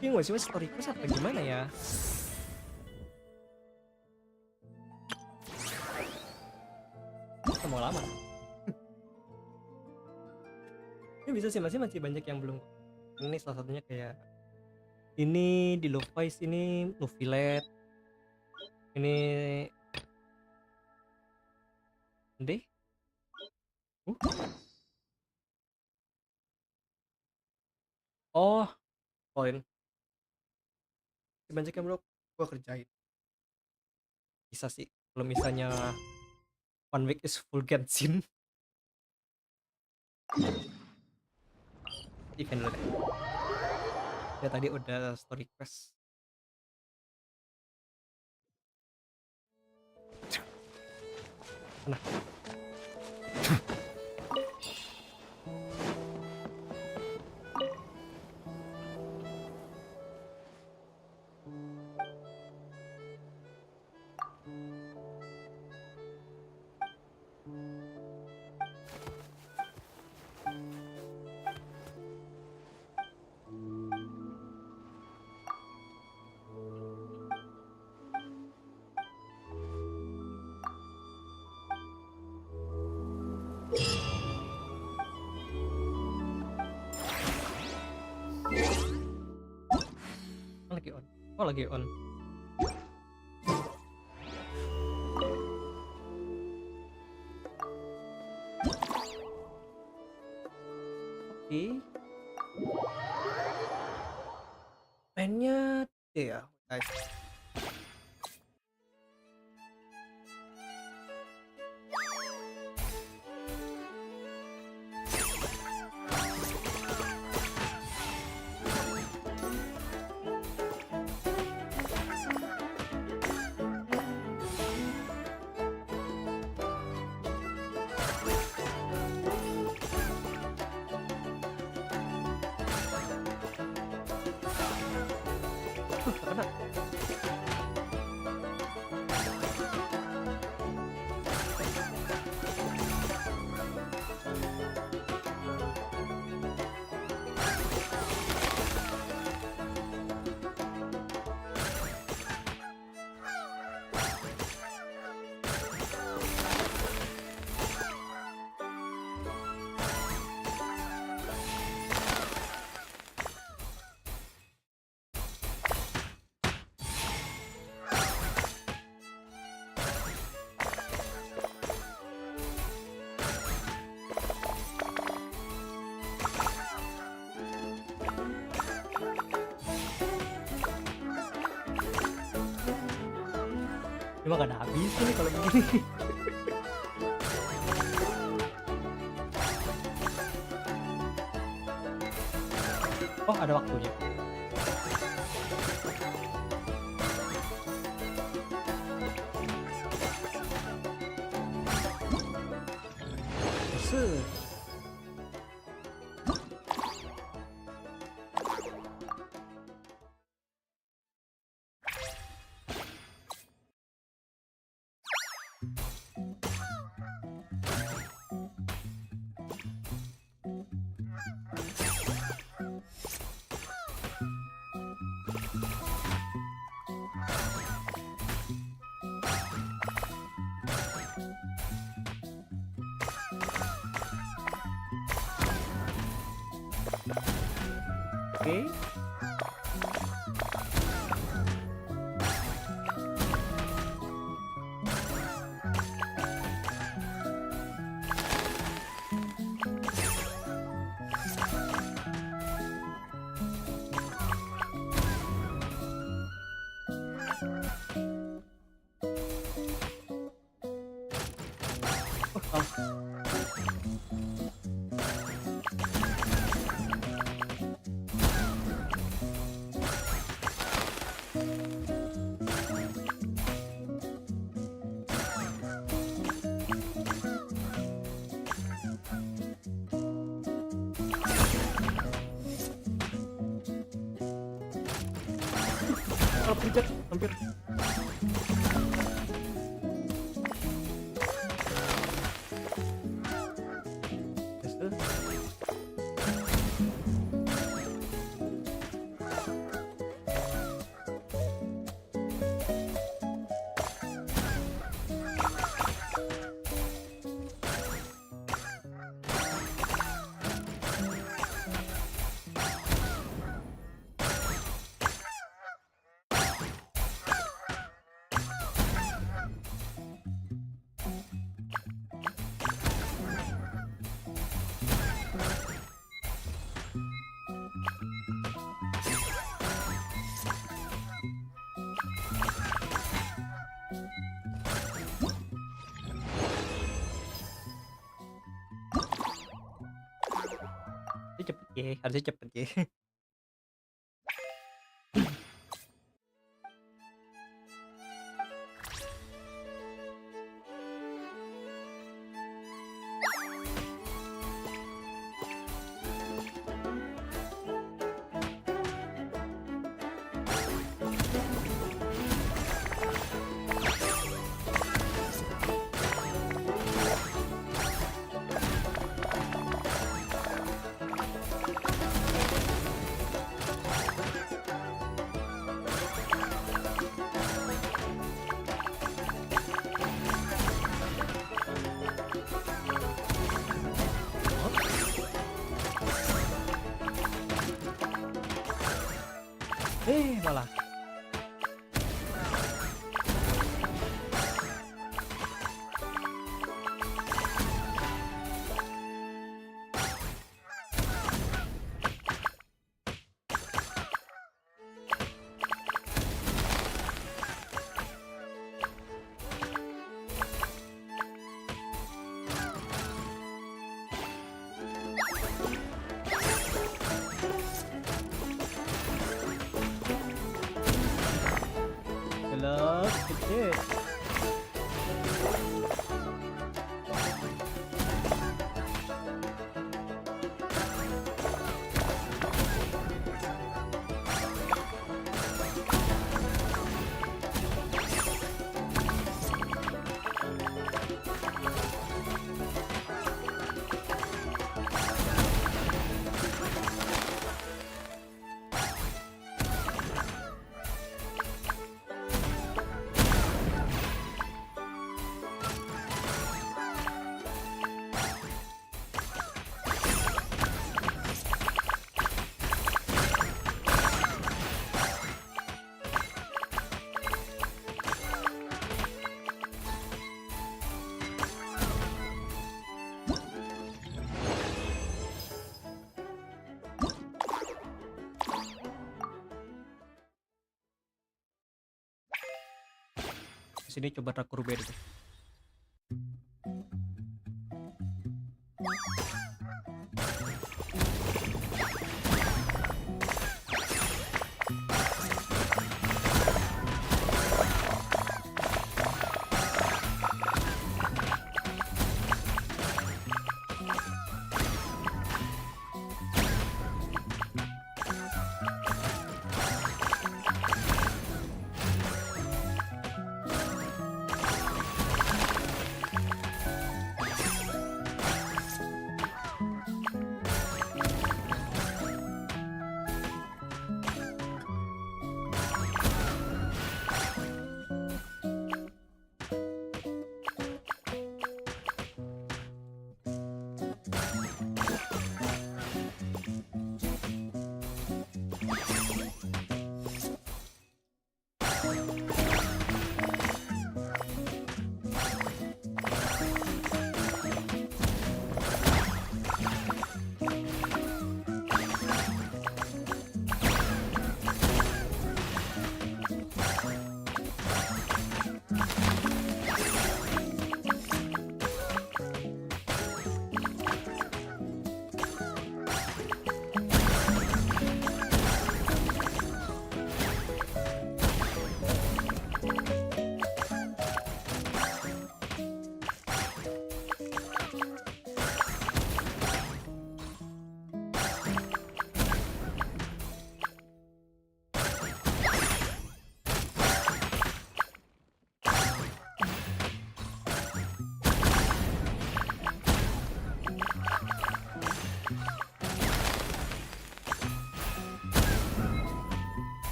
Speaker 1: Bingung gak sih mas story quest apa gimana ya? Mau lama. Ini bisa sih masih banyak yang belum. Ini salah satunya kayak ini di Lovice ini Novilet. Ini deh. Oh, poin. Banyak yang belum gua kerjain. Bisa sih kalau misalnya one week is full Genshin. Event dulu deh. Ya tadi udah story quest. Nah. Lagi on. Oke. Mainnya ya guys. Emang gak ada habis nih kalau begini. Oh, ada waktunya. Set. Oke. Pencet hampir. Oke, harusnya cepet ya. Malah. Jelas, gede. Sini coba Draco Rubedo deh.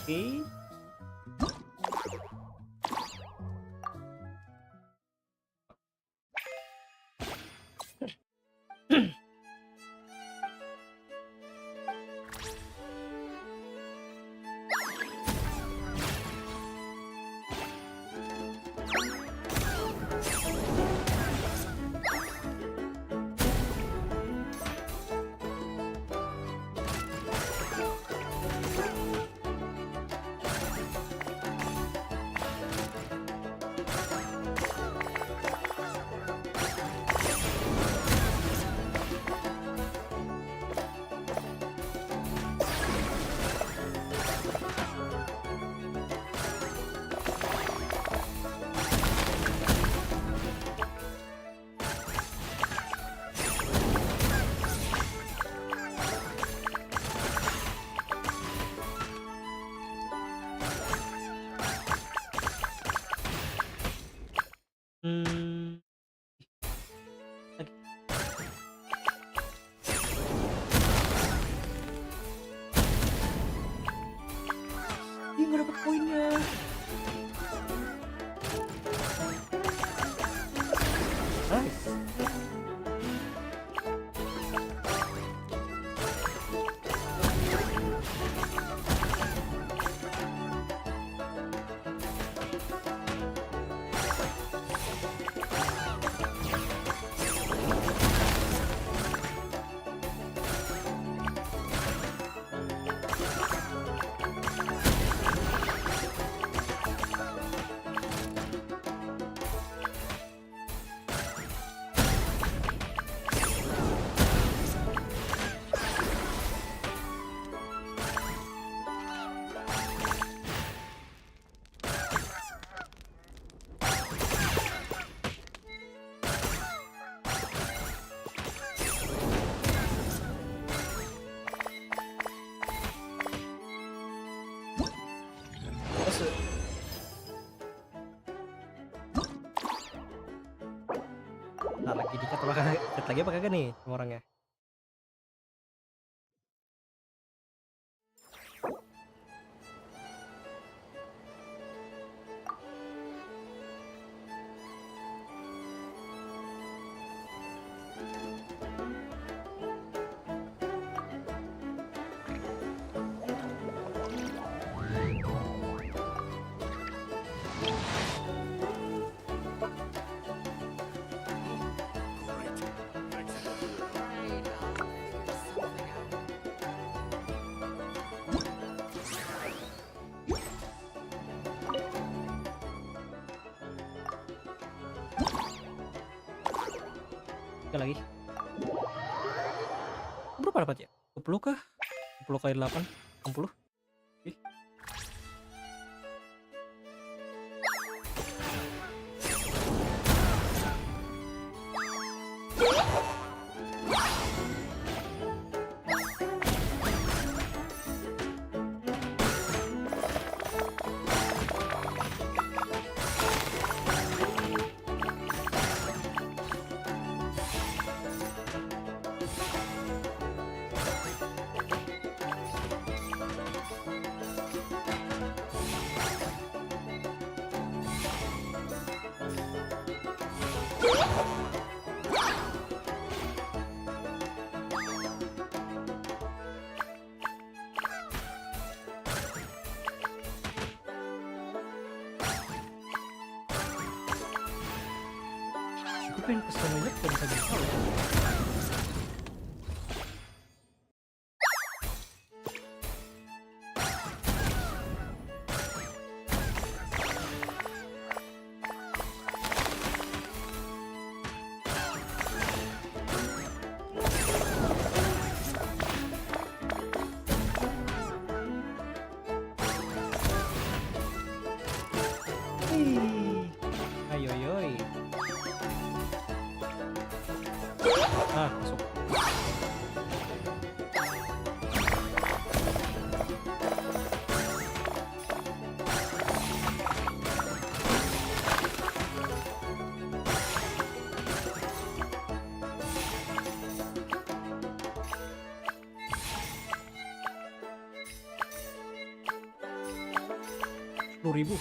Speaker 1: Oke. Coba chat lagi apa kagak nih sama orangnya? Lagi. Berapa dapat ya? 20 kah? 20 kali 8, 60. Ih. Gue pengen pesen minyak dan bisa tahu. Ayo yoi. Ah, masuk. Rp10.000.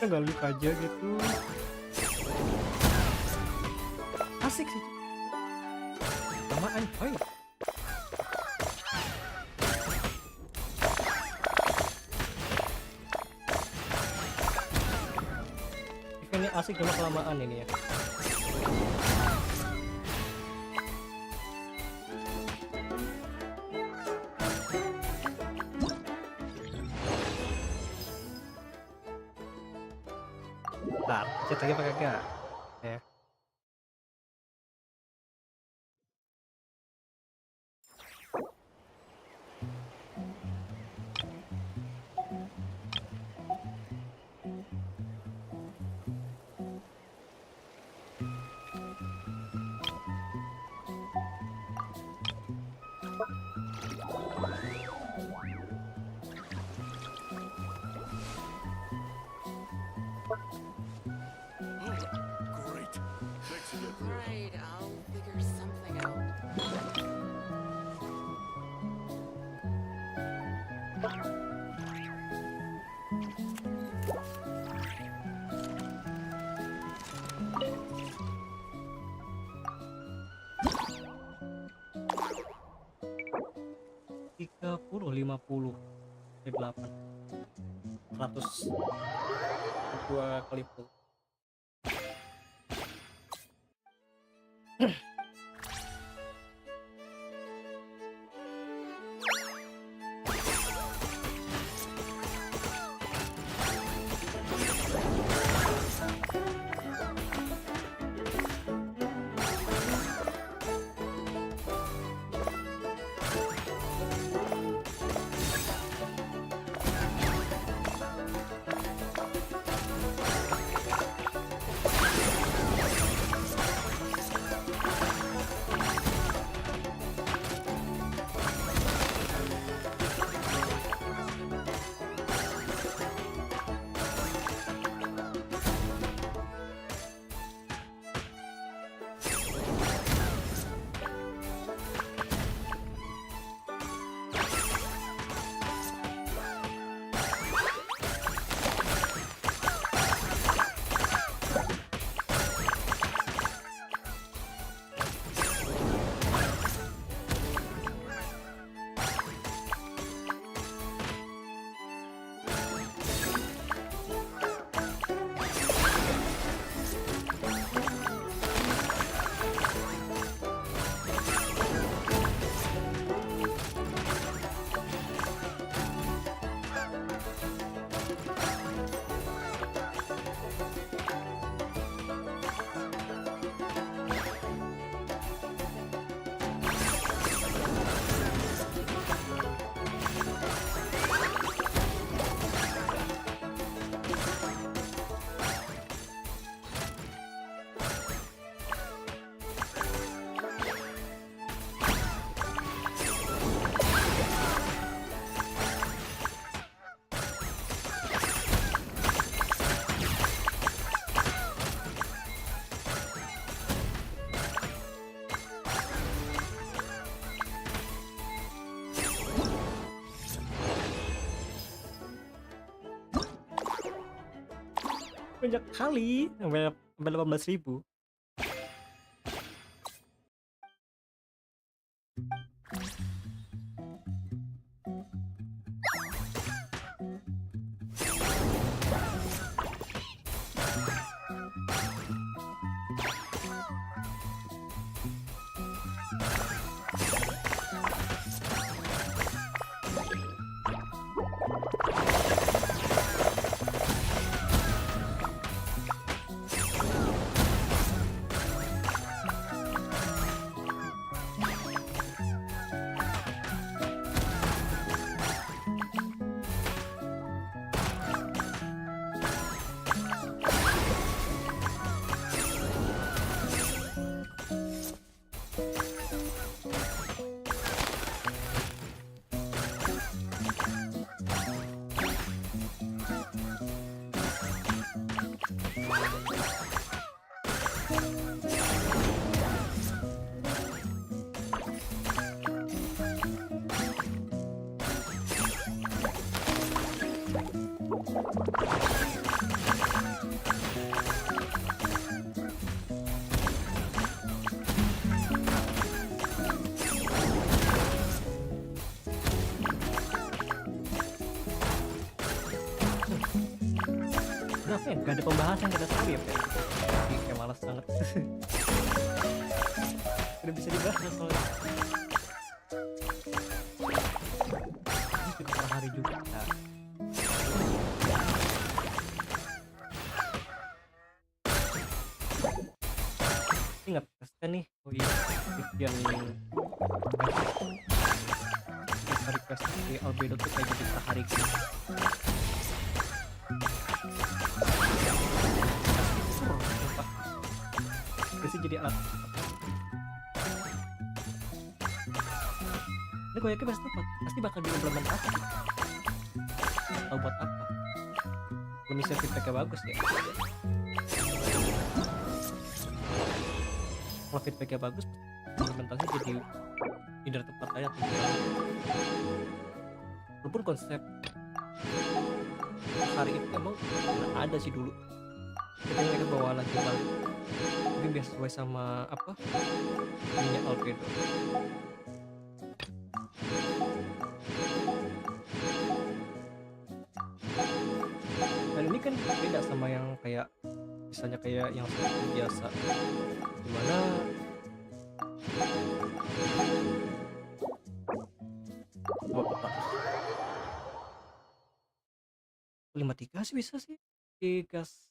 Speaker 1: Kita gak lupa aja gitu. Asik sih. Lamaan, hoi. Ini asik cuma kelamaan ini ya. Bentar, chat lagi apa kagak? Ya. 50 dari 8 100 2 kali full. Banyak kali sampai 18.000. Kenapa ya? Gak ada pembahasan, gak ada skrip ya? Kayak malas banget. Udah bisa dibahas soalnya. Ini juga per hari juga. Nah. Ini nggak tesnya nih. Oh iya, bagian request di Rubedo tuh kayak jadi per hari gitu. Sih jadi alat ini gue yakin pasti bakal diimplementasi atau buat apa belum bisa feedbacknya bagus ya. Kalau feedbacknya bagus implementasi jadi tidak tepat aja walaupun konsep hari itu emang ada sih dulu kita mereka bawa lagi balik tapi biar sesuai sama apa ini ALFEE. sama yang kayak misalnya kayak yang seperti biasa, dimana coba 53 sih bisa sih digas.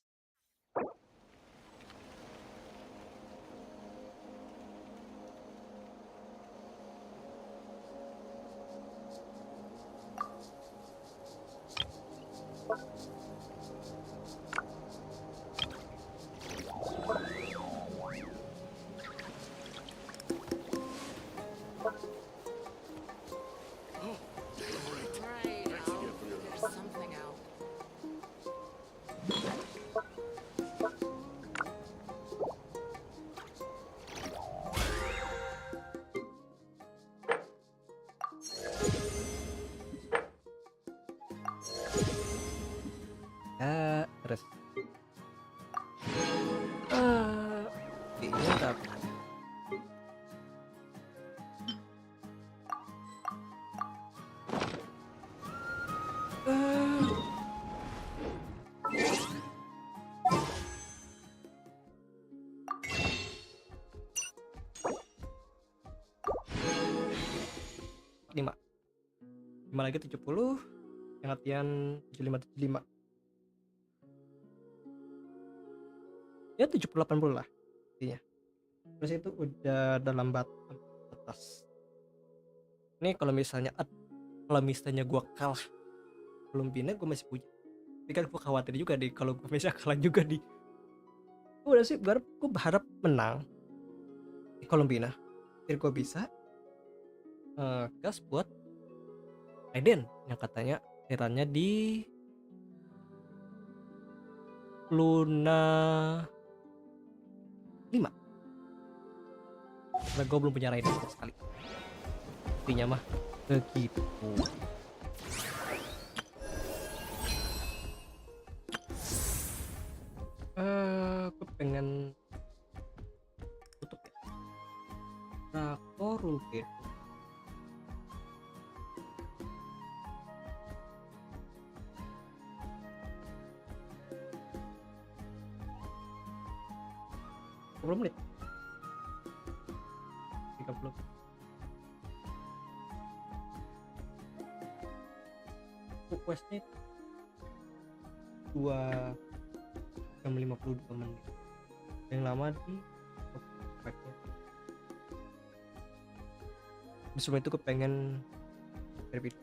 Speaker 1: Ya, terus kayaknya dapat. Lima lagi 70, yang latihan 75 ya 70-80 lah intinya. Terus itu udah dalam batas. Ini kalau misalnya gue kalah Columbina, gue masih punya. Tapi kan gue khawatir juga deh kalau gue misalnya kalah juga di. Udah sih gue berharap menang di Columbina. Biar gue bisa gas buat Aiden yang katanya eranya di Luna 5. Karena gue belum punya Raiden sama sekali. Intinya mah begitu. Gue pengen tutup ya. Draco Rubedo. Menit 30. Questnya 2 jam 52 menit. Yang lama di packnya. Sebelum itu gue pengen repeat.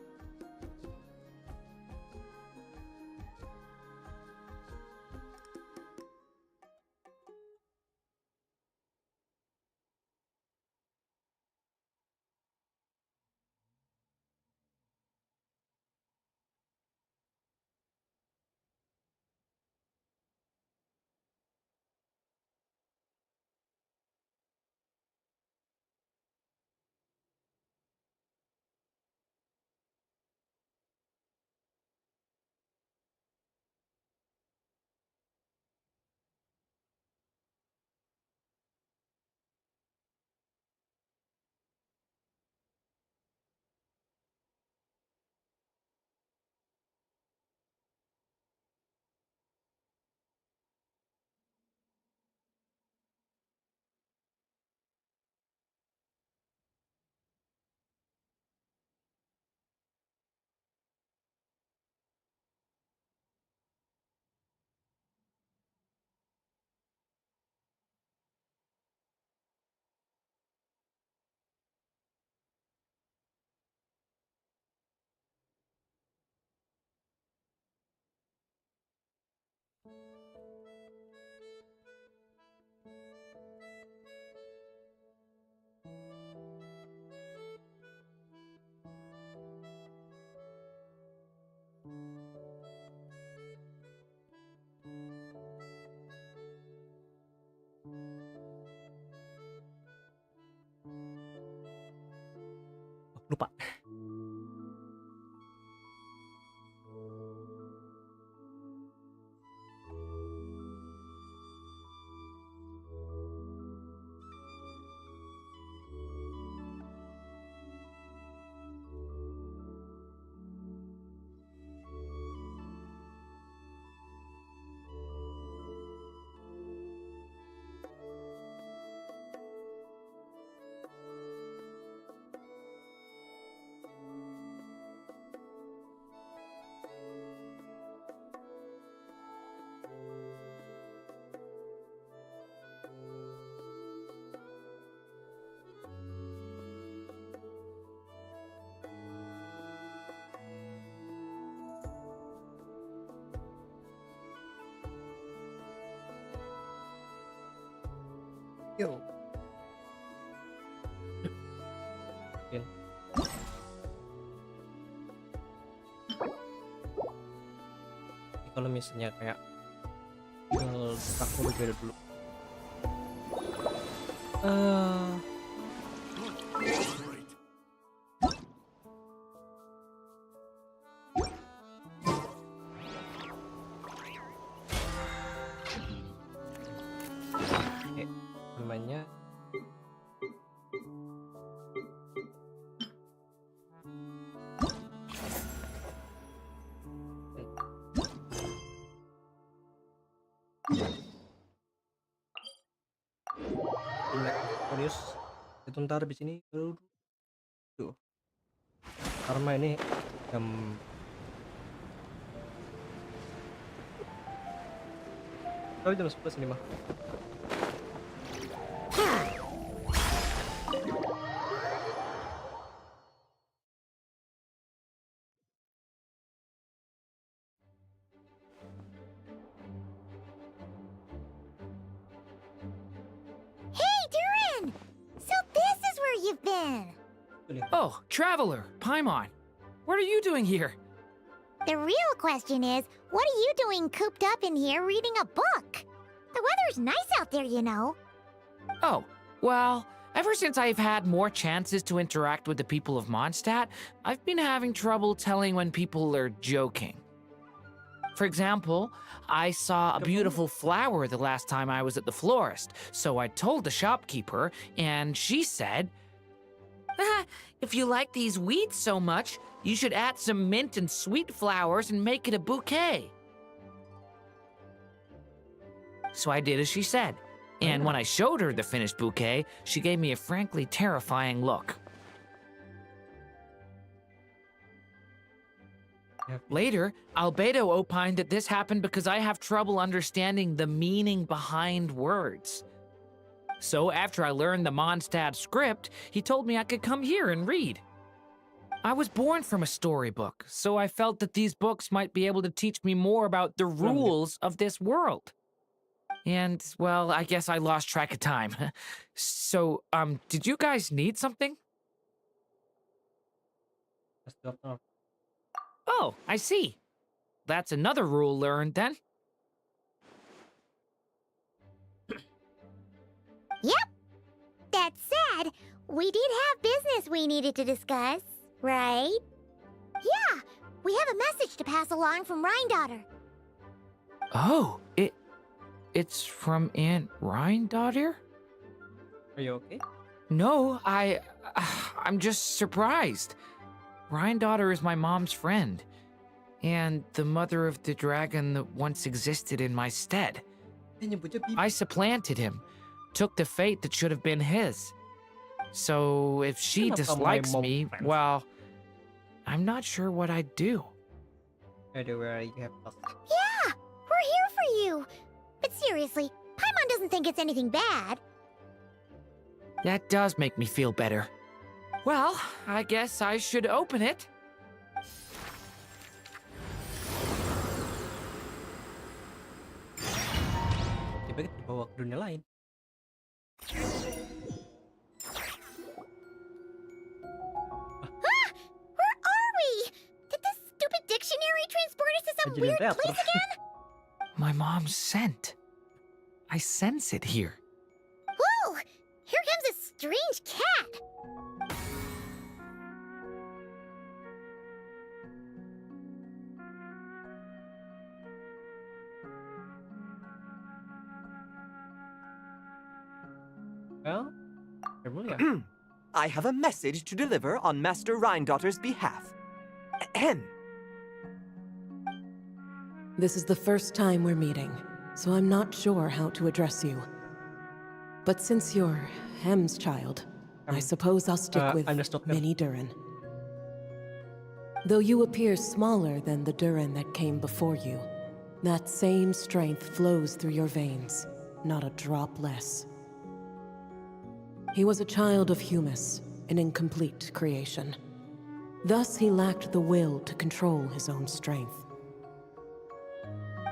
Speaker 1: Lupa. Yo. Mungkin. Ini kalau misalnya kayak Draco beda dulu. Namanya Polius. Itu ntar di sini baru tuh. Karma ini jam jam 11 ini mah.
Speaker 5: Hey, Durin! So this is where you've been.
Speaker 14: Oh, Traveler, Paimon. What are you doing here?
Speaker 5: The real question is, what are you doing cooped up in here reading a book? The weather's nice out there, you know.
Speaker 14: Oh, well, ever since I've had more chances to interact with the people of Mondstadt, I've been having trouble telling when people are joking. For example, I saw a beautiful flower the last time I was at the florist, so I told the shopkeeper, and she said, if you like these weeds so much, you should add some mint and sweet flowers and make it a bouquet. So I did as she said, and when I showed her the finished bouquet, she gave me a frankly terrifying look. Later, Albedo opined that this happened because I have trouble understanding the meaning behind words. So after I learned the Mondstadt script, he told me I could come here and read. I was born from a storybook, so I felt that these books might be able to teach me more about the rules of this world. And, well, I guess I lost track of time. So, did you guys need something? Oh, I see. That's another rule learned, then.
Speaker 5: Yep. That said, we did have business we needed to discuss, right? Yeah, we have a message to pass along from Rhindaughter.
Speaker 14: Oh, it's from Aunt Rhindaughter?
Speaker 1: Are you okay?
Speaker 14: No, I'm just surprised. Rhindaughter is my mom's friend, and the mother of the dragon that once existed in my stead. I supplanted him, took the fate that should have been his. So if she dislikes me, well, I'm not sure what I'd do.
Speaker 5: Yeah, we're here for you. But seriously, Paimon doesn't think it's anything bad.
Speaker 14: That does make me feel better. Well, I guess I should open it.
Speaker 1: Tiba-tiba dibawa ke dunia lain.
Speaker 5: Where are we? Did this stupid dictionary transport us to some weird place again?
Speaker 14: My mom's scent. I sense it here.
Speaker 5: Whoa! Here comes a strange cat.
Speaker 1: Well,
Speaker 15: I have a message to deliver on Master Rhindaughter's behalf. Ahem.
Speaker 16: This is the first time we're meeting, so I'm not sure how to address you. But since you're Hem's child, I suppose I'll stick with Mini Durin. Though you appear smaller than the Durin that came before you, that same strength flows through your veins, not a drop less. He was a child of Humus, an incomplete creation. Thus he lacked the will to control his own strength.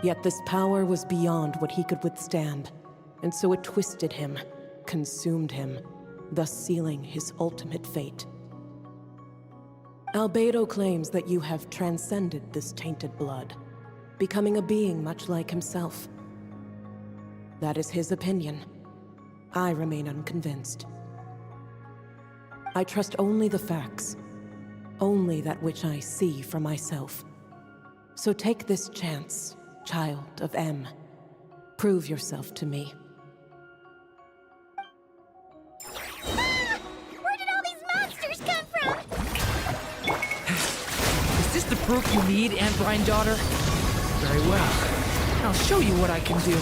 Speaker 16: Yet this power was beyond what he could withstand, and so it twisted him, consumed him, thus sealing his ultimate fate. Albedo claims that you have transcended this tainted blood, becoming a being much like himself. That is his opinion. I remain unconvinced. I trust only the facts, only that which I see for myself. So take this chance, child of M. Prove yourself to me.
Speaker 5: Ah! Where did all these monsters come from?
Speaker 14: Is this the proof you need, Aunt Granddaughter? Very well. I'll show you what I can do.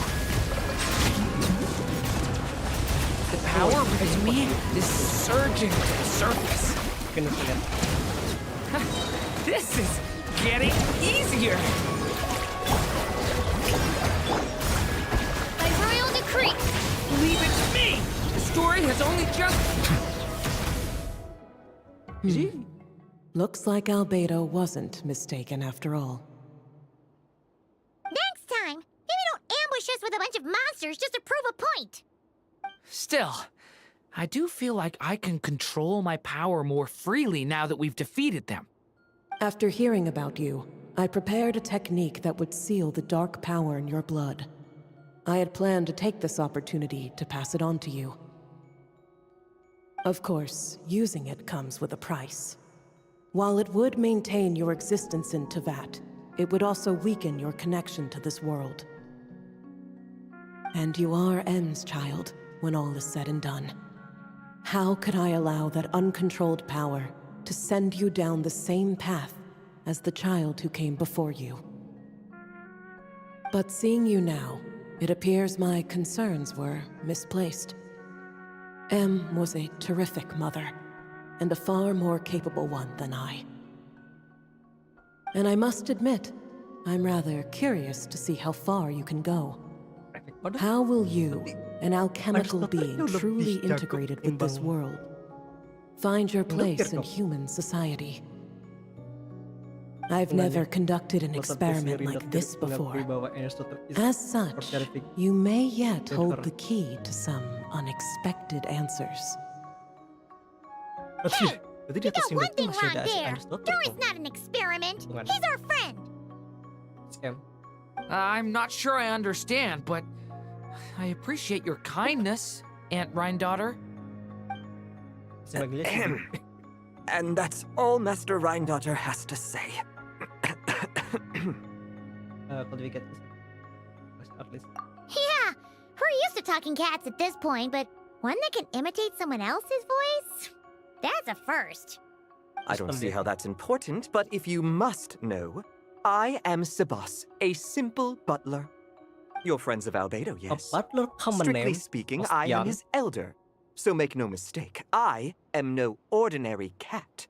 Speaker 14: The power within me is surging to the surface. This is getting easier.
Speaker 5: By royal decree.
Speaker 14: Leave it to me. The story has only just...
Speaker 16: Looks like Albedo wasn't mistaken after all.
Speaker 5: Next time, maybe don't ambush us with a bunch of monsters just to prove a point.
Speaker 14: Still, I do feel like I can control my power more freely now that we've defeated them.
Speaker 16: After hearing about you, I prepared a technique that would seal the dark power in your blood. I had planned to take this opportunity to pass it on to you. Of course, using it comes with a price. While it would maintain your existence in Tevat, it would also weaken your connection to this world. And you are M's child, when all is said and done. How could I allow that uncontrolled power to send you down the same path as the child who came before you? But seeing you now, it appears my concerns were misplaced. M was a terrific mother, and a far more capable one than I. And I must admit, I'm rather curious to see how far you can go. How will you, an alchemical being truly integrated with this world, find your place in human society? I've never conducted an experiment like this before. As such, you may yet hold the key to some unexpected answers.
Speaker 5: Hey! You got one thing wrong there. Dono's not an experiment. He's our friend.
Speaker 14: I'm not sure I understand, but I appreciate your kindness, Aunt Granddaughter.
Speaker 15: And that's all Master Rhindaughter has to say.
Speaker 5: Yeah, we're used to talking cats at this point, but one that can imitate someone else's voice? That's a first.
Speaker 15: I don't see how that's important, but if you must know, I am Sebas, a simple butler. You're friends of Albedo, yes?
Speaker 1: A butler common
Speaker 15: Strictly
Speaker 1: name
Speaker 15: speaking, I am his elder. So make no mistake, I am no ordinary cat.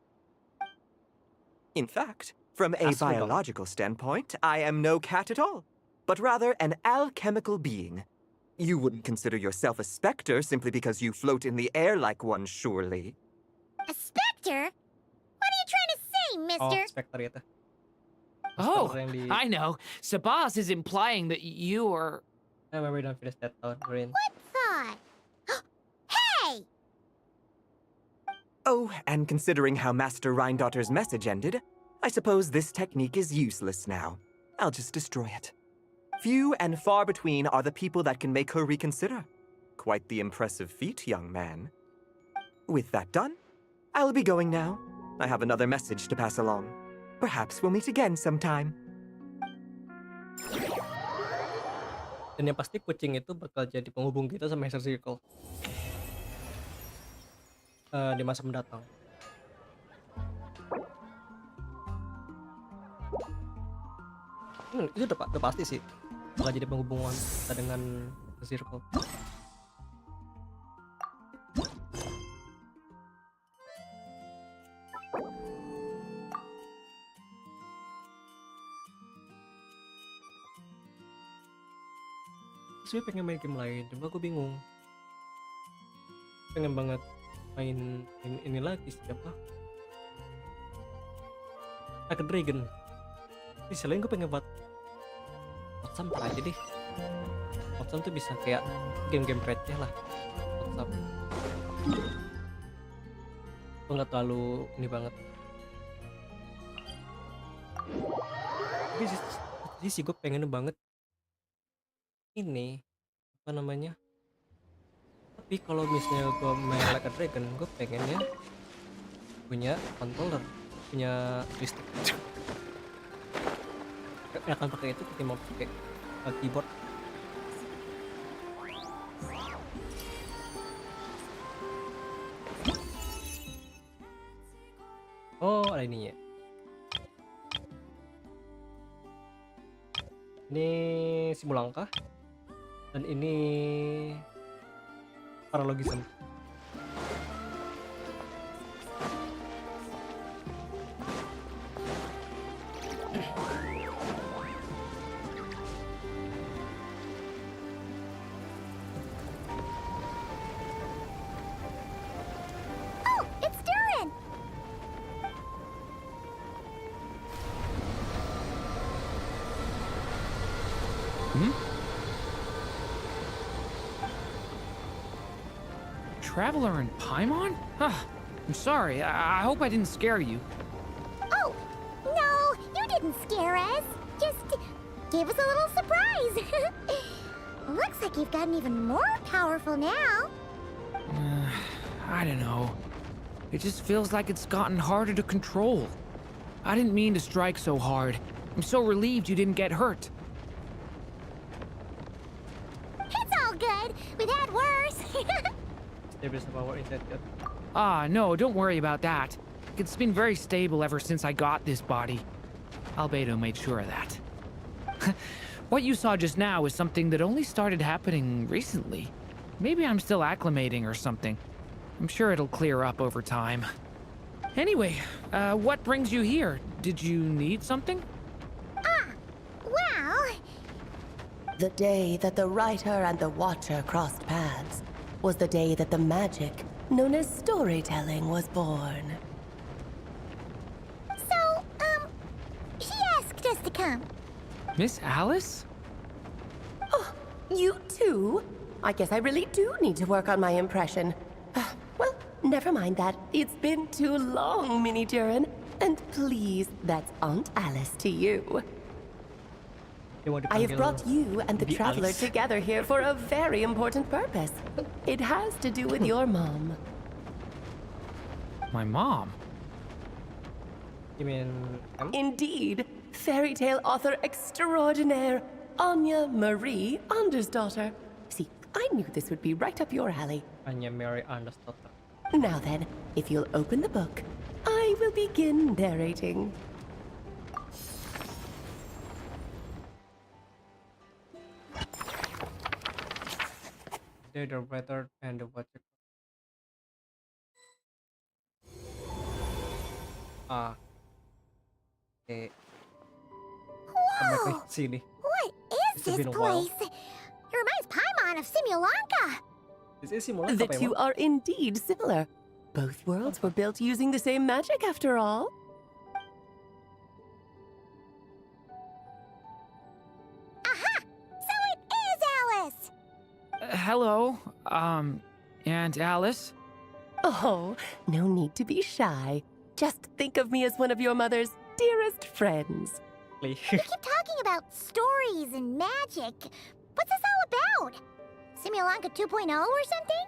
Speaker 15: In fact, from a biological standpoint, I am no cat at all, but rather an alchemical being. You wouldn't consider yourself a specter simply because you float in the air like one, surely.
Speaker 5: A specter? What are you trying to say, mister?
Speaker 1: Spectre itu.
Speaker 14: Oh, I know. Sabaz is implying that you are...
Speaker 1: We don't finish that thought, Green.
Speaker 5: What thought? Hey!
Speaker 15: Oh, and considering how Master Rhindaughter's message ended, I suppose this technique is useless now. I'll just destroy it. Few and far between are the people that can make her reconsider. Quite the impressive feat, young man. With that done, I'll be going now. I have another message to pass along. Perhaps we'll meet again sometime.
Speaker 1: Dan yang pasti kucing itu bakal jadi penghubung kita sama Master Circle di masa mendatang. Itu udah pasti sih bakal jadi penghubungan kita dengan Master Circle. Saya pengen main game lain, cuma aku bingung. Pengen banget main ini lagi, siapa? Like a Dragon. Tapi selain gue pengen buat Hotsam aja deh. Hotsam tuh bisa kayak game-game receh lah. WhatsApp. Itu nggak terlalu ini banget. Tapi sih gue pengen banget ini apa namanya. Tapi kalau misalnya gue main Like a Dragon, gue pengennya punya controller, punya joystick. Akan pakai itu ketimbang pakai keyboard. Oh, ada ininya. Ini simulangkah dan ini paralogism.
Speaker 5: Oh, it's Durin!
Speaker 14: Traveler and Paimon? I'm sorry. I hope I didn't scare you.
Speaker 5: Oh, no, you didn't scare us. Just gave us a little surprise. Looks like you've gotten even more powerful now.
Speaker 14: I don't know. It just feels like it's gotten harder to control. I didn't mean to strike so hard. I'm so relieved you didn't get hurt.
Speaker 5: It's all good. We've had worse.
Speaker 14: No, don't worry about that. It's been very stable ever since I got this body. Albedo made sure of that. What you saw just now is something that only started happening recently. Maybe I'm still acclimating or something. I'm sure it'll clear up over time. Anyway, what brings you here? Did you need something?
Speaker 5: Well...
Speaker 17: The day that the writer and the watcher crossed paths was the day that the magic known as storytelling was born.
Speaker 5: So, she asked us to come.
Speaker 14: Miss Alice?
Speaker 17: Oh, you too? I guess I really do need to work on my impression. Well, never mind that. It's been too long, Mini Durin. And please, that's Aunt Alice to you. I have brought you and the Traveler together here for a very important purpose. It has to do with your mom.
Speaker 14: My mom?
Speaker 1: You mean...
Speaker 17: Indeed. Fairy tale author extraordinaire, Anya Marie Andersdotter. See, I knew this would be right up your alley.
Speaker 1: Anya Marie Andersdotter.
Speaker 17: Now then, if you'll open the book, I will begin narrating.
Speaker 1: The writer and the watcher. Okay.
Speaker 5: Whoa!
Speaker 1: Sini.
Speaker 5: What is this place? It reminds Paimon of Simulanka.
Speaker 1: This is Simulanka.
Speaker 17: The two are indeed similar. Both worlds were built using the same magic, after all.
Speaker 5: Aha! So it is Alice!
Speaker 14: Hello, Aunt Alice?
Speaker 17: Oh, no need to be shy. Just think of me as one of your mother's dearest friends.
Speaker 5: You keep talking about stories and magic. What's this all about? Simulanka 2.0 or something?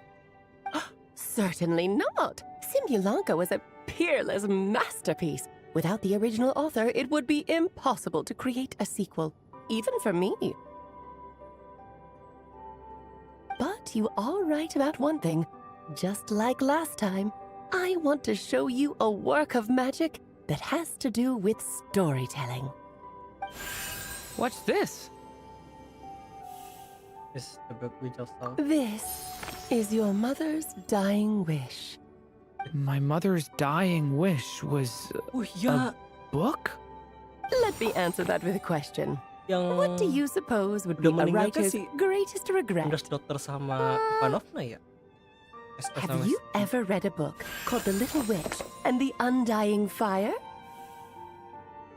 Speaker 17: Certainly not. Simulanka was a peerless masterpiece. Without the original author, it would be impossible to create a sequel, even for me. But you are right about one thing. Just like last time, I want to show you a work of magic that has to do with storytelling.
Speaker 14: What's this?
Speaker 1: This is the book we just saw.
Speaker 17: This is your mother's dying wish.
Speaker 14: My mother's dying wish was a book?
Speaker 17: Let me answer that with a question. What do you suppose would be a writer's greatest regret?
Speaker 1: Andersdotter sama Ivanovna ya?
Speaker 17: Have you ever read a book called The Little Witch and the Undying Fire?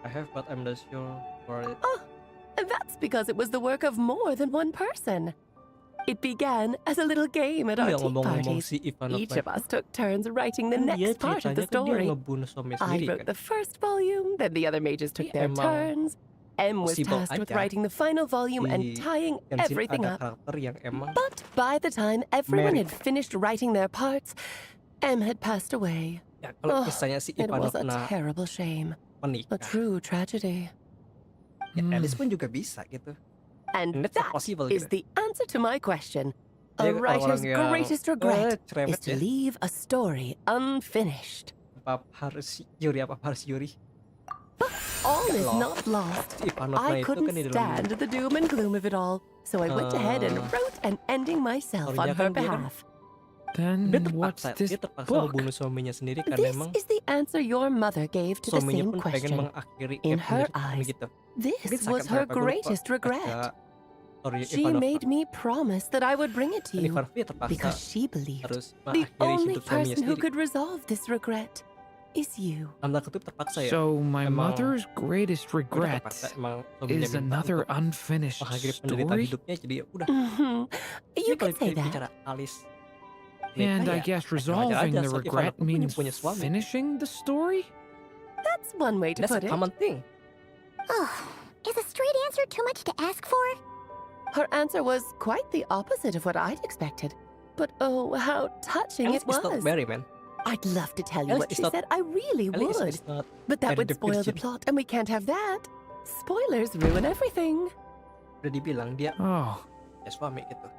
Speaker 1: I have, but I'm not sure for it.
Speaker 17: Oh, that's because it was the work of more than one person. It began as a little game at our
Speaker 1: Iya,
Speaker 17: tea
Speaker 1: ngomong-ngomong
Speaker 17: parties.
Speaker 1: si Ivanov
Speaker 17: Each
Speaker 1: lagi.
Speaker 17: of us took turns writing the
Speaker 1: Kan dia
Speaker 17: next part of the
Speaker 1: ceritanya kan dia
Speaker 17: story.
Speaker 1: ngebunuh suami
Speaker 17: I
Speaker 1: sendiri
Speaker 17: wrote
Speaker 1: kan.
Speaker 17: the first volume, then the other mages took
Speaker 1: Ini
Speaker 17: their
Speaker 1: emang
Speaker 17: turns. M was
Speaker 1: possible
Speaker 17: tasked with
Speaker 1: aja
Speaker 17: writing the final volume and
Speaker 1: di
Speaker 17: tying
Speaker 1: Genshin
Speaker 17: everything
Speaker 1: ada
Speaker 17: up.
Speaker 1: karakter yang emang
Speaker 17: But by the time everyone
Speaker 1: merit.
Speaker 17: had finished writing their parts, M had passed away.
Speaker 1: Ya, kalau
Speaker 17: Oh,
Speaker 1: misalnya si
Speaker 17: it
Speaker 1: Ivanov
Speaker 17: was a
Speaker 1: kena
Speaker 17: terrible shame. A
Speaker 1: menikah,
Speaker 17: true tragedy.
Speaker 1: ya Alice pun juga bisa gitu.
Speaker 17: And
Speaker 1: And that's
Speaker 17: that
Speaker 1: possible
Speaker 17: is
Speaker 1: gitu.
Speaker 17: the answer to my question.
Speaker 1: Jadi
Speaker 17: A writer's
Speaker 1: orang-orang yang
Speaker 17: greatest regret
Speaker 1: cerewet
Speaker 17: is to
Speaker 1: ya.
Speaker 17: leave a story unfinished.
Speaker 1: Apa harus Yuri apa harus Yuri?
Speaker 17: All
Speaker 1: Gak
Speaker 17: is
Speaker 1: loh.
Speaker 17: not lost.
Speaker 1: Si Ivanovna
Speaker 17: I
Speaker 1: itu
Speaker 17: couldn't
Speaker 1: kan di dalam
Speaker 17: stand the doom and gloom of it all, so I went ahead and wrote an ending myself on
Speaker 1: story-nya
Speaker 17: her
Speaker 1: kan dia kan
Speaker 17: behalf.
Speaker 10: Then
Speaker 1: dia
Speaker 10: what's
Speaker 1: terpaksa
Speaker 10: this
Speaker 1: membunuh
Speaker 10: book?
Speaker 1: suaminya sendiri karena
Speaker 17: This
Speaker 1: emang
Speaker 17: is the answer your mother gave to the
Speaker 1: suaminya
Speaker 17: same
Speaker 1: pun pengen
Speaker 17: question.
Speaker 1: mengakhiri
Speaker 17: In her
Speaker 1: penulisan
Speaker 17: eyes,
Speaker 1: gitu.
Speaker 17: this
Speaker 1: Mungkin
Speaker 17: was
Speaker 1: sakit
Speaker 17: her
Speaker 1: berapa gue lupa
Speaker 17: greatest regret.
Speaker 1: baca story
Speaker 17: She
Speaker 1: Ivanov.
Speaker 17: made me promise that I would bring it to
Speaker 1: Dan
Speaker 17: you
Speaker 1: Ivanov ya terpaksa
Speaker 17: because she believed
Speaker 1: harus
Speaker 17: the
Speaker 1: mengakhiri
Speaker 17: only
Speaker 1: hidup suaminya
Speaker 17: person who
Speaker 1: sendiri.
Speaker 17: could resolve this regret is you.
Speaker 1: Dalam tanda kutip terpaksa ya.
Speaker 10: So my
Speaker 1: Emang
Speaker 10: mother's greatest
Speaker 1: udah
Speaker 10: regret
Speaker 1: terpaksa emang suaminya
Speaker 10: is
Speaker 1: minta
Speaker 10: another
Speaker 1: untuk
Speaker 10: unfinished
Speaker 1: mengakhiri penderitaan
Speaker 10: story?
Speaker 1: hidupnya jadi ya udah.
Speaker 17: You
Speaker 1: Ini kalau
Speaker 17: could say that.
Speaker 1: bicara Alice
Speaker 10: And
Speaker 1: nikah
Speaker 10: I
Speaker 1: ya
Speaker 10: guess
Speaker 1: wajar
Speaker 10: resolving
Speaker 1: aja
Speaker 10: the
Speaker 1: soal
Speaker 10: regret
Speaker 1: Ivanov pun
Speaker 10: means
Speaker 1: punya suami.
Speaker 10: finishing the story?
Speaker 17: That's one way to
Speaker 1: That's
Speaker 17: put
Speaker 1: a
Speaker 17: it.
Speaker 1: common thing.
Speaker 5: Oh, is a straight answer too much to ask for?
Speaker 17: Her answer was quite the opposite of what I'd expected. But oh, how touching
Speaker 1: Alice
Speaker 17: it
Speaker 1: is not
Speaker 17: was.
Speaker 1: married, man.
Speaker 17: I'd love to tell you
Speaker 1: Alice
Speaker 17: what
Speaker 1: is
Speaker 17: she
Speaker 1: not-
Speaker 17: said. I really
Speaker 1: Alice
Speaker 17: would.
Speaker 1: is not
Speaker 17: But that
Speaker 1: married
Speaker 17: would
Speaker 1: to
Speaker 17: spoil the
Speaker 1: Virgin.
Speaker 17: plot, and we can't have that. Spoilers ruin everything.
Speaker 1: Udah dibilang dia
Speaker 10: Oh,
Speaker 1: ya suami gitu.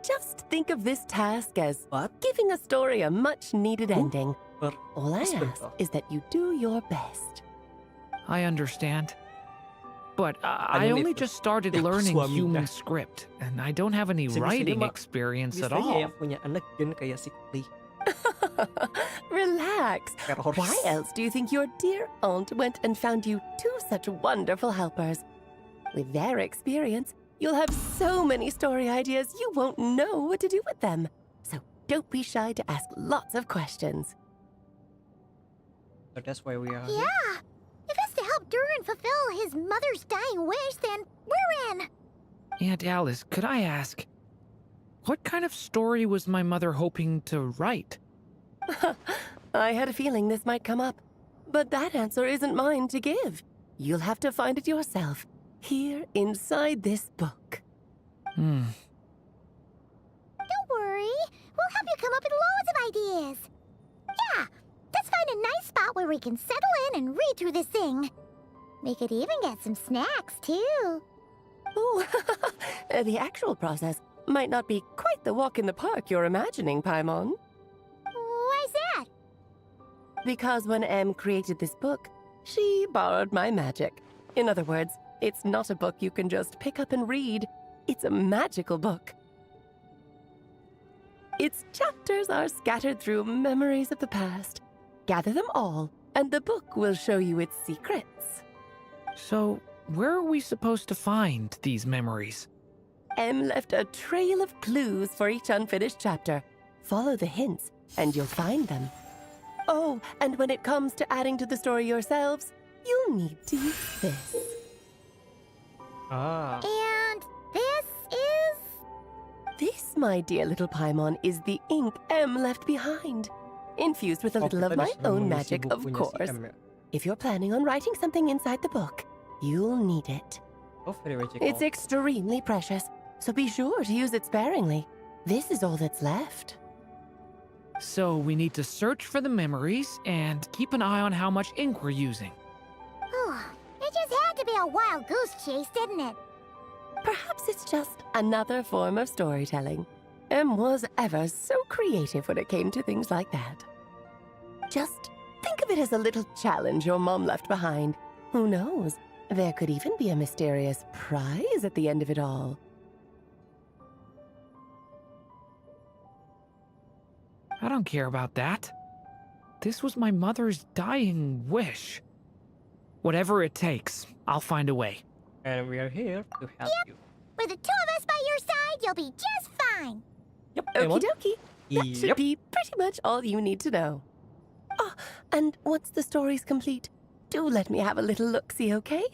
Speaker 17: Just think of this task as
Speaker 1: What?
Speaker 17: giving a story a much-needed ending.
Speaker 1: Per
Speaker 17: All I
Speaker 1: husband,
Speaker 17: ask
Speaker 1: though.
Speaker 17: is that you do your best.
Speaker 10: I understand. But I
Speaker 1: Anime
Speaker 10: only
Speaker 1: tuh.
Speaker 10: just started
Speaker 1: Dia
Speaker 10: learning
Speaker 1: suaminya.
Speaker 10: human script, and I don't have any
Speaker 1: Bisa-bisanya
Speaker 10: writing
Speaker 1: mah
Speaker 10: experience at
Speaker 1: Biasanya
Speaker 10: all.
Speaker 1: yang punya anak gen kayak si Klee.
Speaker 17: Relax.
Speaker 1: Terror.
Speaker 17: Why else do you think your dear aunt went and found you two such wonderful helpers? With their experience, you'll have so many story ideas you won't know what to do with them. So don't be shy to ask lots of questions.
Speaker 1: So that's why we are.
Speaker 5: Yeah. If it's to help Durin fulfill his mother's dying wish, then we're in.
Speaker 10: Aunt Alice, could I ask, what kind of story was my mother hoping to write?
Speaker 17: I had a feeling this might come up, but that answer isn't mine to give. You'll have to find it yourself, here inside this book.
Speaker 5: Don't worry. We'll help you come up with loads of ideas. Yeah. Let's find a nice spot where we can settle in and read through this thing. We could even get some snacks, too.
Speaker 17: Oh, the actual process might not be quite the walk in the park you're imagining, Paimon.
Speaker 5: Why's that?
Speaker 17: Because when Em created this book, she borrowed my magic. In other words, it's not a book you can just pick up and read. It's a magical book. Its chapters are scattered through memories of the past. Gather them all, and the book will show you its secrets.
Speaker 10: So, where are we supposed to find these memories?
Speaker 17: Em left a trail of clues for each unfinished chapter. Follow the hints, and you'll find them. Oh, and when it comes to adding to the story yourselves, you'll need to use this.
Speaker 1: Ah.
Speaker 5: And this is...
Speaker 17: This, my dear little Paimon, is the ink Em left behind. Infused with a little of
Speaker 1: kita
Speaker 17: my
Speaker 1: bisa
Speaker 17: own
Speaker 1: mengisi
Speaker 17: magic, of
Speaker 1: bukunya si
Speaker 17: course.
Speaker 1: M ya.
Speaker 17: If you're planning on writing something inside the book, you'll need it.
Speaker 1: Oh, very magical.
Speaker 17: It's extremely precious, so be sure to use it sparingly. This is all that's left.
Speaker 10: So we need to search for the memories and keep an eye on how much ink we're using.
Speaker 5: Oh, it just had to be a wild goose chase, didn't it?
Speaker 17: Perhaps it's just another form of storytelling. Em was ever so creative when it came to things like that. Just think of it as a little challenge your mom left behind. Who knows? There could even be a mysterious prize at the end of it all.
Speaker 10: I don't care about that. This was my mother's dying wish. Whatever it takes, I'll find a way.
Speaker 1: And we are here to help you.
Speaker 5: With the two of us by your side, you'll be just fine.
Speaker 1: Yep,
Speaker 17: Okie dokie. That should
Speaker 1: Yep.
Speaker 17: be pretty much all you need to know. Oh, and once the story's complete, do let me have a little look-see, okay?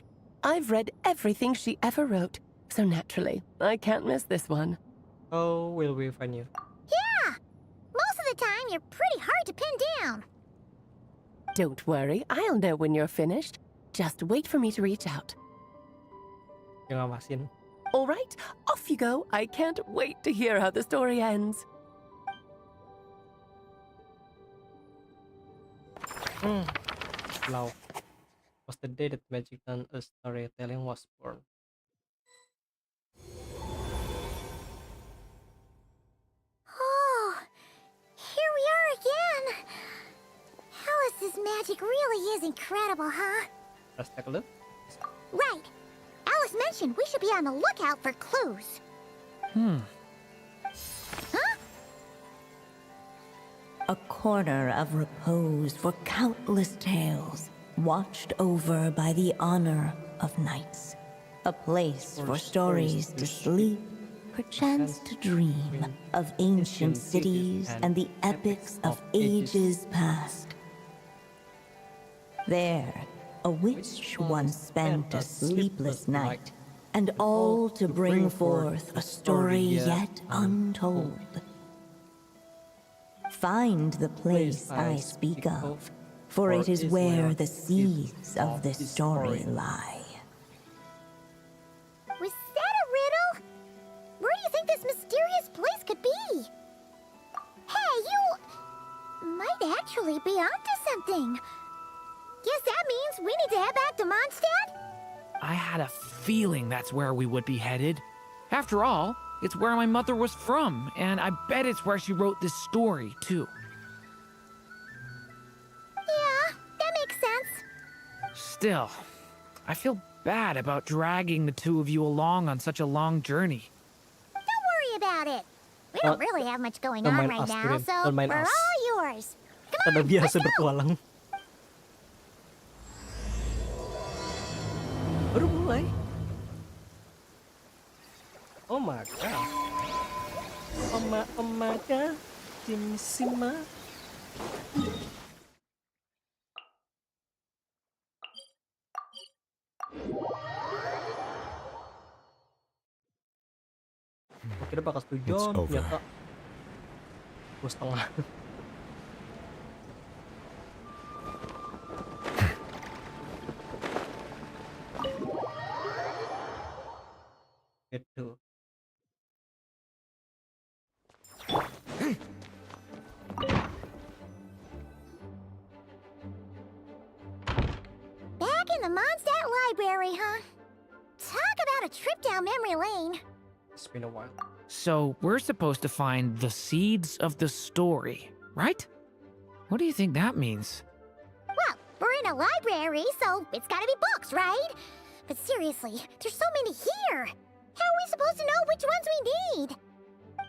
Speaker 17: I've read everything she ever wrote. So naturally, I can't miss this one.
Speaker 1: How will we find you?
Speaker 5: Yeah! Most of the time, you're pretty hard to pin down.
Speaker 17: Don't worry, I'll know when you're finished. Just wait for me to reach out.
Speaker 1: Yang ngawasin.
Speaker 17: All right, off you go. I can't wait to hear how the story ends.
Speaker 1: Law was the day that magic and storytelling was born.
Speaker 5: Oh, here we are again. Alice's magic really is incredible, huh?
Speaker 1: Let's take a look.
Speaker 5: Right. Alice mentioned we should be on the lookout for clues. Huh?
Speaker 3: A corner of repose for countless tales, watched over by the honor of knights. A place for stories to sleep, perchance to dream of ancient cities and the epics of ages past. There, a witch once spent a sleepless night, and all to bring forth a story yet untold. Find the place I speak of, for it is where the seeds of this story lie.
Speaker 5: Was that a riddle? Where do you think this mysterious place could be? Hey, you might actually be onto something. Guess that means we need to head back to Mondstadt?
Speaker 14: I had a feeling that's where we would be headed. After all, it's where my mother was from, and I bet it's where she wrote this story, too.
Speaker 5: Yeah, that makes sense.
Speaker 14: Still, I feel bad about dragging the two of you along on such a long journey.
Speaker 5: Don't worry about it. We don't really have much going on right now, so we're all yours. Come on, let's go.
Speaker 1: Bertualang. Baru mulai. Oh my god. Oh my god. Simsima. Kira bakal setuju, ternyata gue setengah. Gitu.
Speaker 5: Back in the Mondstadt Library, huh? Talk about a trip down memory lane.
Speaker 1: It's been a while.
Speaker 14: So, we're supposed to find the seeds of the story, right? What do you think that means?
Speaker 5: Well, we're in a library, so it's gotta be books, right? But seriously, there's so many here. How are we supposed to know which ones we need?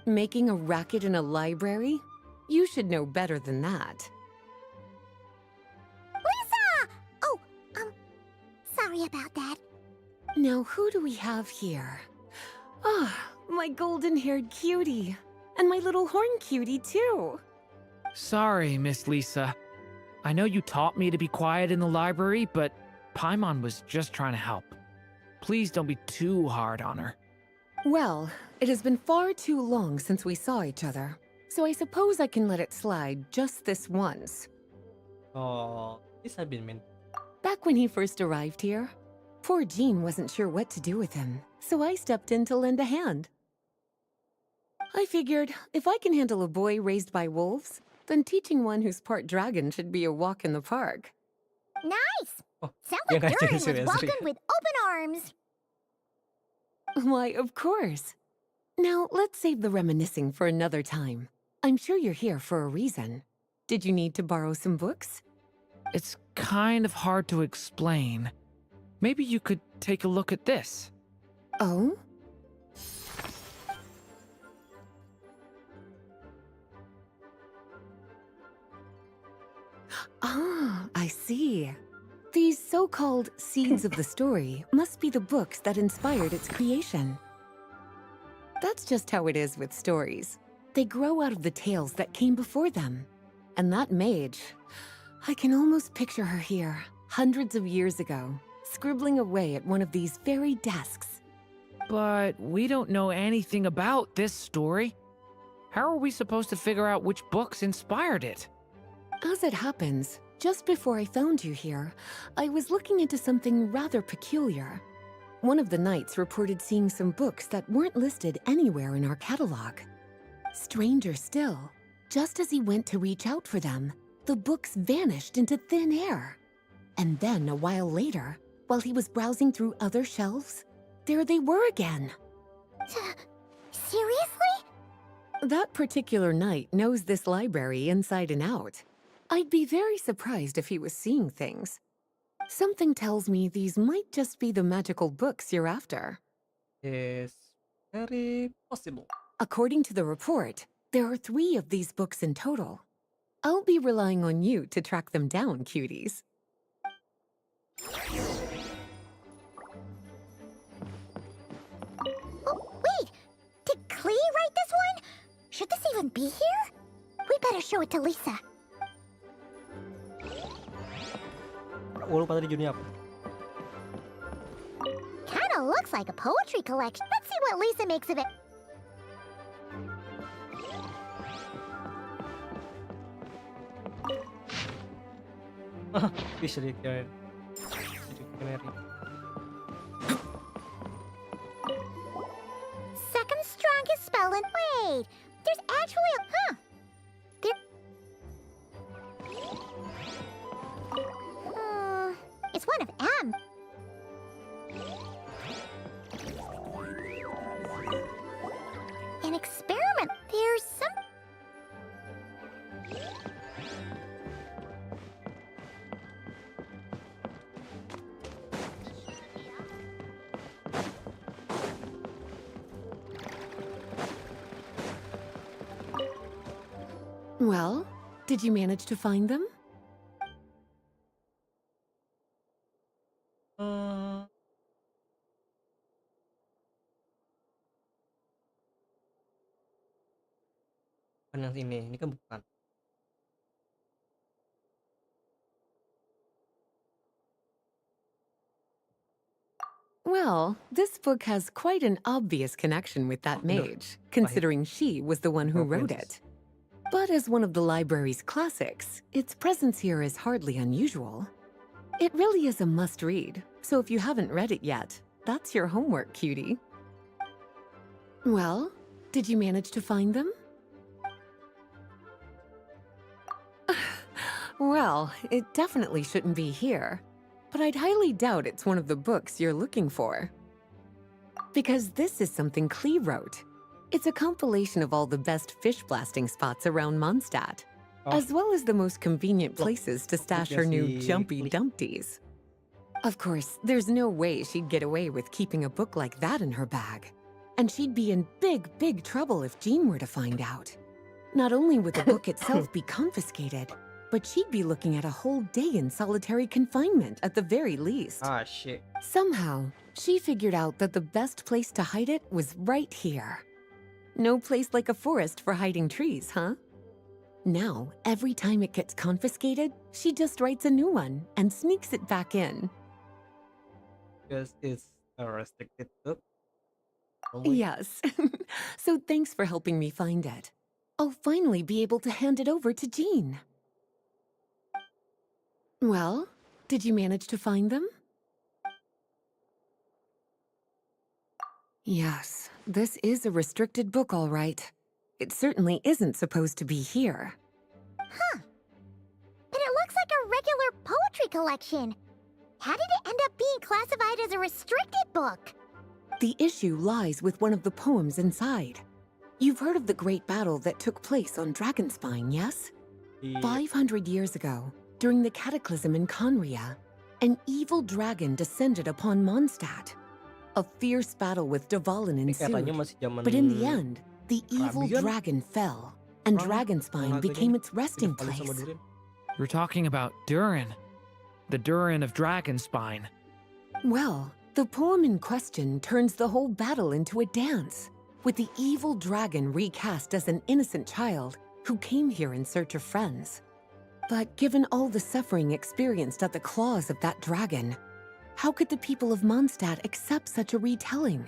Speaker 18: Making a racket in a library? You should know better than that.
Speaker 5: Lisa! Oh, sorry about that.
Speaker 18: Now, who do we have here? Ah, my golden-haired cutie. And my little horn cutie, too.
Speaker 14: Sorry, Miss Lisa. I know you taught me to be quiet in the library, but Paimon was just trying to help. Please don't be too hard on her.
Speaker 18: Well, it has been far too long since we saw each other, so I suppose I can let it slide just this once.
Speaker 1: Oh, this has been meant.
Speaker 18: Back when he first arrived here, poor Jean wasn't sure what to do with him, so I stepped in to lend a hand. I figured, if I can handle a boy raised by wolves, then teaching one who's part dragon should be a walk in the park.
Speaker 5: Nice!
Speaker 1: Oh,
Speaker 5: sounds like Durin was welcomed with open arms.
Speaker 18: Why, of course. Now, let's save the reminiscing for another time. I'm sure you're here for a reason. Did you need to borrow some books?
Speaker 14: It's kind of hard to explain. Maybe you could take a look at this.
Speaker 18: Oh? Ah, I see. These so-called seeds of the story must be the books that inspired its creation. That's just how it is with stories. They grow out of the tales that came before them. And that mage, I can almost picture her here, hundreds of years ago, scribbling away at one of these very desks.
Speaker 14: But we don't know anything about this story. How are we supposed to figure out which books inspired it?
Speaker 18: As it happens, just before I found you here, I was looking into something rather peculiar. One of the knights reported seeing some books that weren't listed anywhere in our catalog. Stranger still, just as he went to reach out for them, the books vanished into thin air. And then, a while later, while he was browsing through other shelves, there they were again.
Speaker 5: Seriously?
Speaker 18: That particular knight knows this library inside and out. I'd be very surprised if he was seeing things. Something tells me these might just be the magical books you're after.
Speaker 1: Yes, very possible.
Speaker 18: According to the report, there are 3 of these books in total. I'll be relying on you to track them down, cuties.
Speaker 5: Oh, wait! Did Klee write this one? Should this even be here? We better show it to Lisa.
Speaker 1: Lupa tadi judulnya apa?
Speaker 5: Kinda looks like a poetry collection. Let's see what Lisa makes of it.
Speaker 1: Visually canary.
Speaker 5: Second strongest spell in... Wait, there's actually a... Huh. It's one of M. An experiment. There's some...
Speaker 18: Well, did you manage to find them?
Speaker 1: Bukan yang ini kan bukan.
Speaker 18: Well, this book has quite an obvious connection with that mage, considering she was the one who wrote it. But as one of the library's classics, its presence here is hardly unusual. It really is a must-read, so if you haven't read it yet, that's your homework, cutie. Well, did you manage to find them? Well, it definitely shouldn't be here, but I'd highly doubt it's one of the books you're looking for. Because this is something Klee wrote. It's a compilation of all the best fish blasting spots around Mondstadt, as well as the most convenient places to stash her new jumpy dumpties. Of course, there's no way she'd get away with keeping a book like that in her bag. And she'd be in big trouble if Jean were to find out. Not only would the book itself be confiscated, but she'd be looking at a whole day in solitary confinement at the very least.
Speaker 1: Ah, shit.
Speaker 18: Somehow, she figured out that the best place to hide it was right here. No place like a forest for hiding trees, huh? Now, every time it gets confiscated, she just writes a new one and sneaks it back in.
Speaker 1: Because it's a restricted book.
Speaker 18: Yes. So thanks for helping me find it. I'll finally be able to hand it over to Jean. Well, did you manage to find them? Yes, this is a restricted book, all right. It certainly isn't supposed to be here.
Speaker 5: Huh. But it looks like a regular poetry collection. How did it end up being classified as a restricted book?
Speaker 18: The issue lies with one of the poems inside. You've heard of the great battle that took place on Dragonspine, yes? 500 years ago, during the cataclysm in Conria, an evil dragon descended upon Mondstadt. A fierce battle with Dvalin ensued, but in the end, the evil dragon fell, and Dragonspine became its resting place.
Speaker 14: You're talking about Durin, the Durin of Dragonspine.
Speaker 18: Well, the poem in question turns the whole battle into a dance, with the evil dragon recast as an innocent child who came here in search of friends. But given all the suffering experienced at the claws of that dragon, how could the people of Mondstadt accept such a retelling?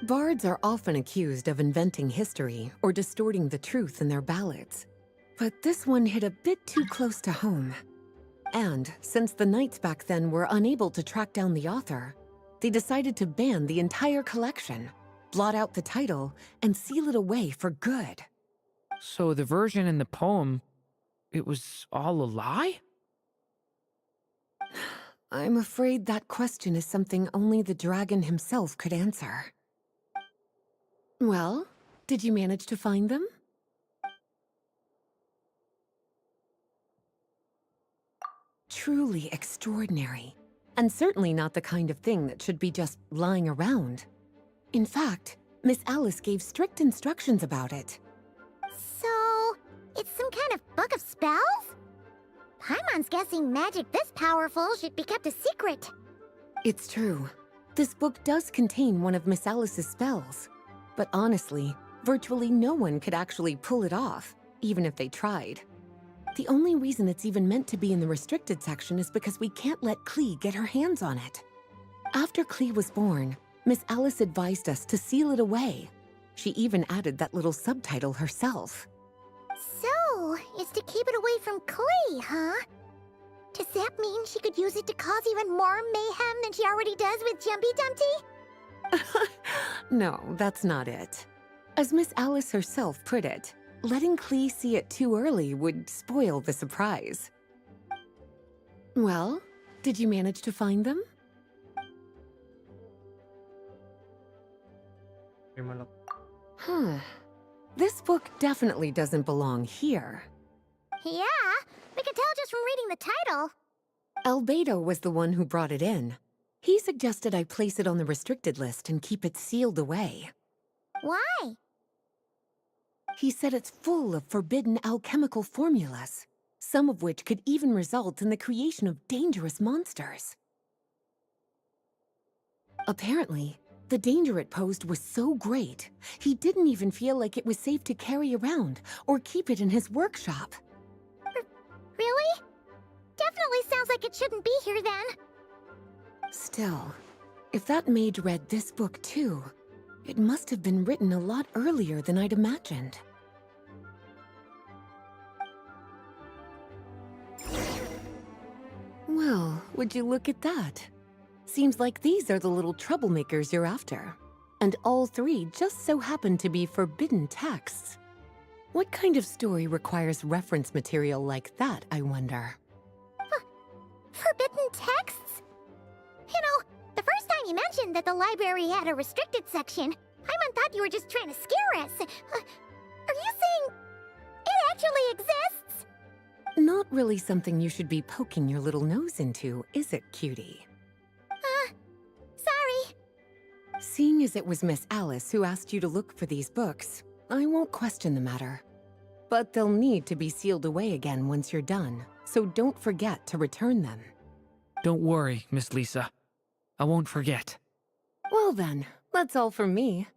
Speaker 18: Bards are often accused of inventing history or distorting the truth in their ballads. But this one hit a bit too close to home. And since the knights back then were unable to track down the author, they decided to ban the entire collection, blot out the title, and seal it away for good.
Speaker 14: So the version in the poem, it was all a lie?
Speaker 18: I'm afraid that question is something only the dragon himself could answer. Well, did you manage to find them? Truly extraordinary, and certainly not the kind of thing that should be just lying around. In fact, Miss Alice gave strict instructions about it.
Speaker 5: So, it's some kind of book of spells? Paimon's guessing magic this powerful should be kept a secret.
Speaker 18: It's true. This book does contain one of Miss Alice's spells. But honestly, virtually no one could actually pull it off, even if they tried. The only reason it's even meant to be in the restricted section is because we can't let Klee get her hands on it. After Klee was born, Miss Alice advised us to seal it away. She even added that little subtitle herself.
Speaker 5: So, it's to keep it away from Klee, huh? Does that mean she could use it to cause even more mayhem than she already does with Jumpy Dumpty?
Speaker 18: No, that's not it. As Miss Alice herself put it, letting Klee see it too early would spoil the surprise. Well, did you manage to find them? Huh. This book definitely doesn't belong here.
Speaker 5: Yeah, we can tell just from reading the title.
Speaker 18: Rubedo was the one who brought it in. He suggested I place it on the restricted list and keep it sealed away.
Speaker 5: Why?
Speaker 18: He said it's full of forbidden alchemical formulas, some of which could even result in the creation of dangerous monsters. Apparently, the danger it posed was so great, he didn't even feel like it was safe to carry around or keep it in his workshop.
Speaker 5: Really? Definitely sounds like it shouldn't be here then.
Speaker 18: Still, if that mage read this book too, it must have been written a lot earlier than I'd imagined. Well, would you look at that? Seems like these are the little troublemakers you're after. And all three just so happen to be forbidden texts. What kind of story requires reference material like that, I wonder?
Speaker 5: Forbidden texts? You know, the first time you mentioned that the library had a restricted section, Paimon thought you were just trying to scare us. Are you saying it actually exists?
Speaker 18: Not really something you should be poking your little nose into, is it, cutie?
Speaker 5: Sorry.
Speaker 18: Seeing as it was Miss Alice who asked you to look for these books, I won't question the matter. But they'll need to be sealed away again once you're done, so don't forget to return them.
Speaker 14: Don't worry, Miss Lisa. I won't forget.
Speaker 18: Well then, that's all from me.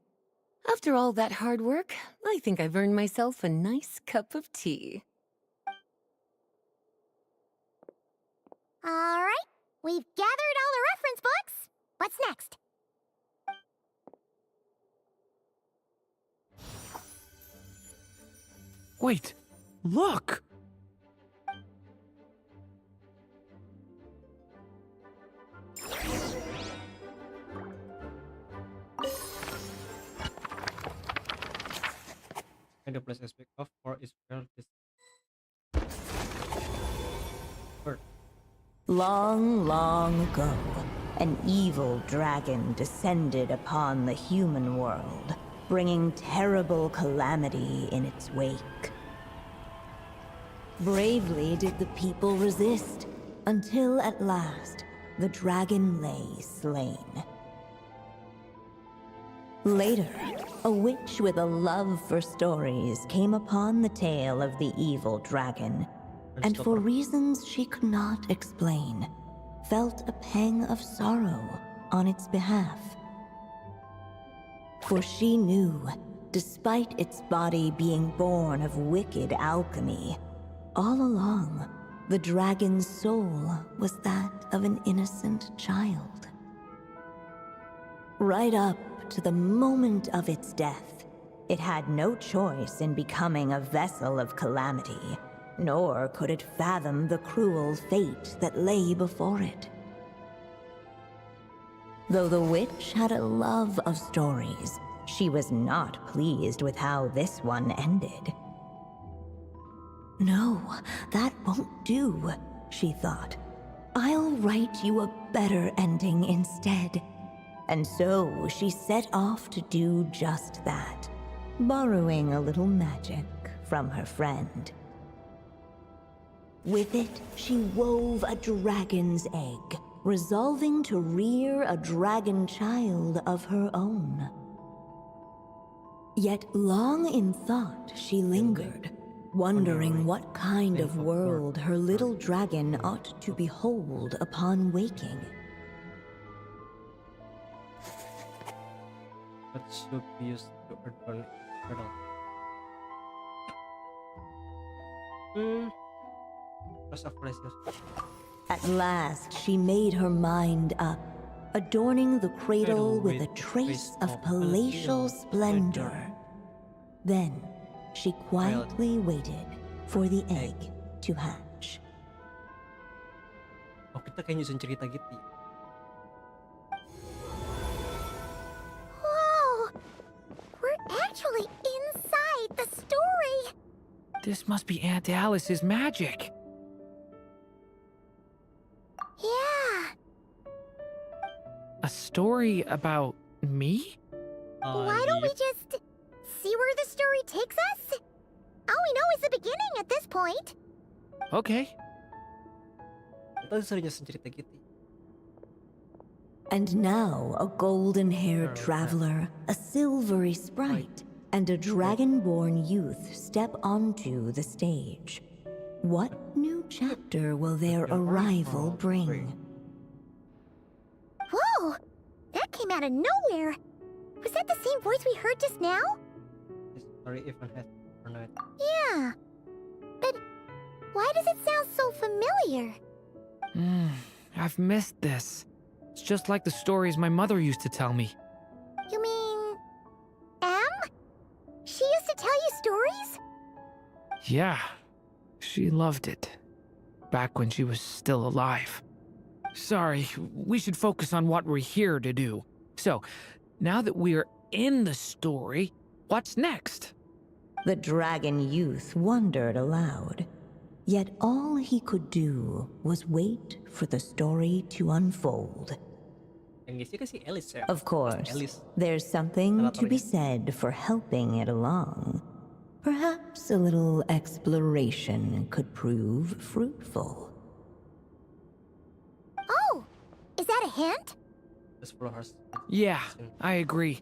Speaker 18: After all that hard work, I think I've earned myself a nice cup of tea.
Speaker 5: All right, we've gathered all the reference books. What's next?
Speaker 14: Wait, look!
Speaker 1: And the place aspect of or is where this bird.
Speaker 19: Long, long ago, an evil dragon descended upon the human world, bringing terrible calamity in its wake. Bravely did the people resist, until at last, the dragon lay slain. Later, a witch with a love for stories came upon the tale of the evil dragon, and for reasons she could not explain, felt a pang of sorrow on its behalf. For she knew, despite its body being born of wicked alchemy, all along, the dragon's soul was that of an innocent child. Right up to the moment of its death, it had no choice in becoming a vessel of calamity, nor could it fathom the cruel fate that lay before it. Though the witch had a love of stories, she was not pleased with how this one ended. No, that won't do, she thought. I'll write you a better ending instead. And so she set off to do just that, borrowing a little magic from her friend. With it, she wove a dragon's egg, resolving to rear a dragon child of her own. Yet long in thought she lingered, wondering what kind of world her little dragon ought to behold upon waking.
Speaker 1: What should be used to adorn turtle?
Speaker 19: At last, she made her mind up, adorning the cradle with a trace of palatial splendor. Then, she quietly waited for the egg to hatch.
Speaker 1: Oh, kita kayak nyusun cerita gitu.
Speaker 5: Whoa! We're actually inside the story!
Speaker 14: This must be Aunt Alice's magic.
Speaker 5: Yeah.
Speaker 14: A story about me?
Speaker 5: Why don't we just see where the story takes us? All we know is the beginning at this point.
Speaker 14: Okay.
Speaker 1: Kita sering nyusun cerita gitu.
Speaker 19: And now a golden-haired traveler, a silvery sprite, and a dragon-born youth step onto the stage. What new chapter will their arrival bring?
Speaker 5: Whoa! That came out of nowhere! Was that the same voice we heard just now?
Speaker 1: This story even has or not.
Speaker 5: Yeah. But why does it sound so familiar?
Speaker 14: I've missed this. It's just like the stories my mother used to tell me.
Speaker 5: You mean... Em? She used to tell you stories?
Speaker 14: Yeah, she loved it. Back when she was still alive. Sorry, we should focus on what we're here to do. So, now that we're in the story, what's next?
Speaker 19: The dragon youth wondered aloud. Yet all he could do was wait for the story to unfold. Of course, there's something to be said for helping it along. Perhaps a little exploration could prove fruitful.
Speaker 5: Oh! Is that a hint?
Speaker 14: Yeah, I agree.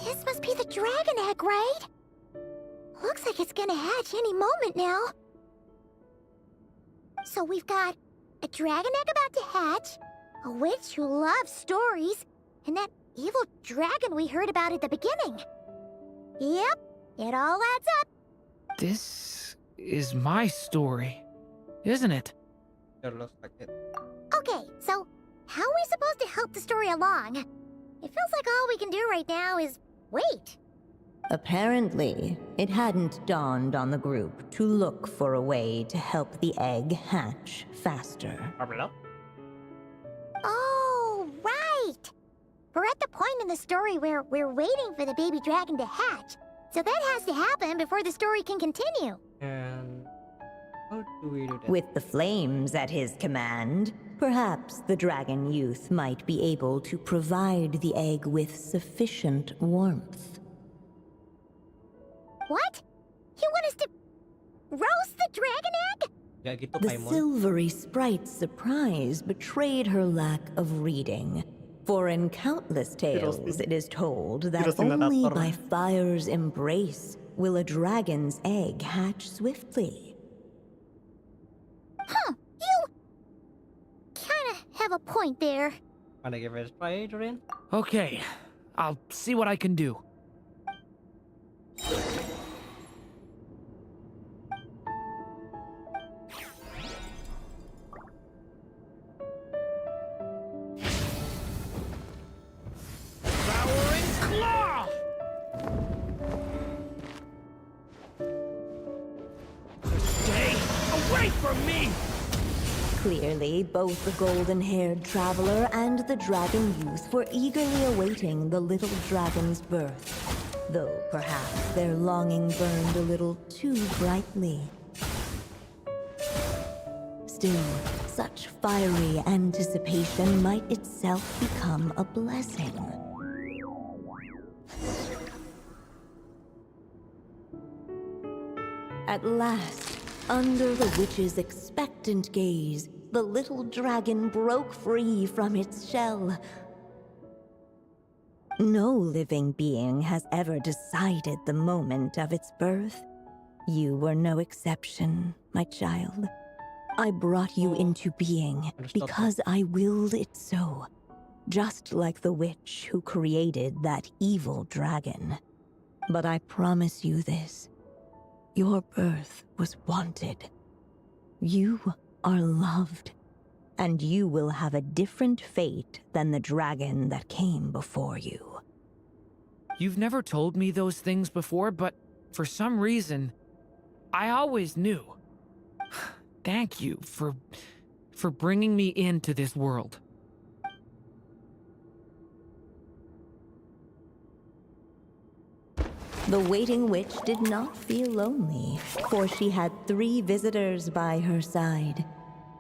Speaker 5: This must be the dragon egg, right? Looks like it's gonna hatch any moment now. So we've got a dragon egg about to hatch, a witch who loves stories, and that evil dragon we heard about at the beginning. Yep, it all adds up.
Speaker 14: This is my story, isn't it?
Speaker 5: Okay, so how are we supposed to help the story along? It feels like all we can do right now is wait.
Speaker 19: Apparently, it hadn't dawned on the group to look for a way to help the egg hatch faster.
Speaker 5: Oh, right! We're at the point in the story where we're waiting for the baby dragon to hatch. So that has to happen before the story can continue.
Speaker 1: And how do we do that?
Speaker 19: With the flames at his command, perhaps the dragon youth might be able to provide the egg with sufficient warmth.
Speaker 5: What? You want us to roast the dragon egg?
Speaker 19: The silvery sprite's surprise betrayed her lack of reading. For in countless tales it is told that only by fire's embrace will a dragon's egg hatch swiftly.
Speaker 5: Huh, you kinda have a point there.
Speaker 1: Wanna give it a try, Doreen?
Speaker 14: Okay, I'll see what I can do.
Speaker 19: Clearly, both the golden-haired traveler and the dragon youth were eagerly awaiting the little dragon's birth, though perhaps their longing burned a little too brightly. Still, such fiery anticipation might itself become a blessing. At last, under the witch's expectant gaze, the little dragon broke free from its shell. No living being has ever decided the moment of its birth. You were no exception, my child. I brought you into being because I willed it so, just like the witch who created that evil dragon. But I promise you this. Your birth was wanted. You are loved, and you will have a different fate than the dragon that came before you.
Speaker 14: You've never told me those things before, but for some reason, I always knew. Thank you for bringing me into this world.
Speaker 19: The waiting witch did not feel lonely, for she had 3 visitors by her side.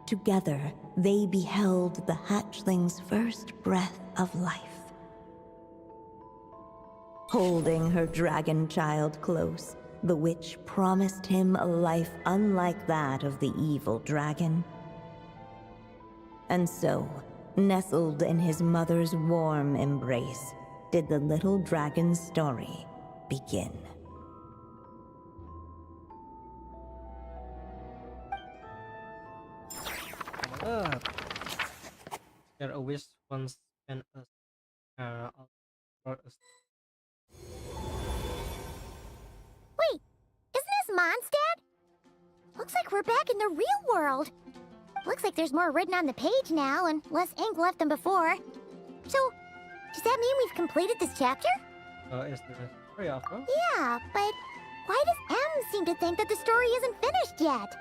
Speaker 19: Together, they beheld the hatchling's first breath of life. Holding her dragon child close, the witch promised him a life unlike that of the evil dragon. And so, nestled in his mother's warm embrace, did the little dragon's story begin.
Speaker 1: There always once and us for us.
Speaker 5: Wait, isn't this Mondstadt? Looks like we're back in the real world. Looks like there's more written on the page now and less ink left than before. So, does that mean we've completed this chapter?
Speaker 1: Is the story after?
Speaker 5: Yeah, but why does M seem to think that the story isn't finished yet?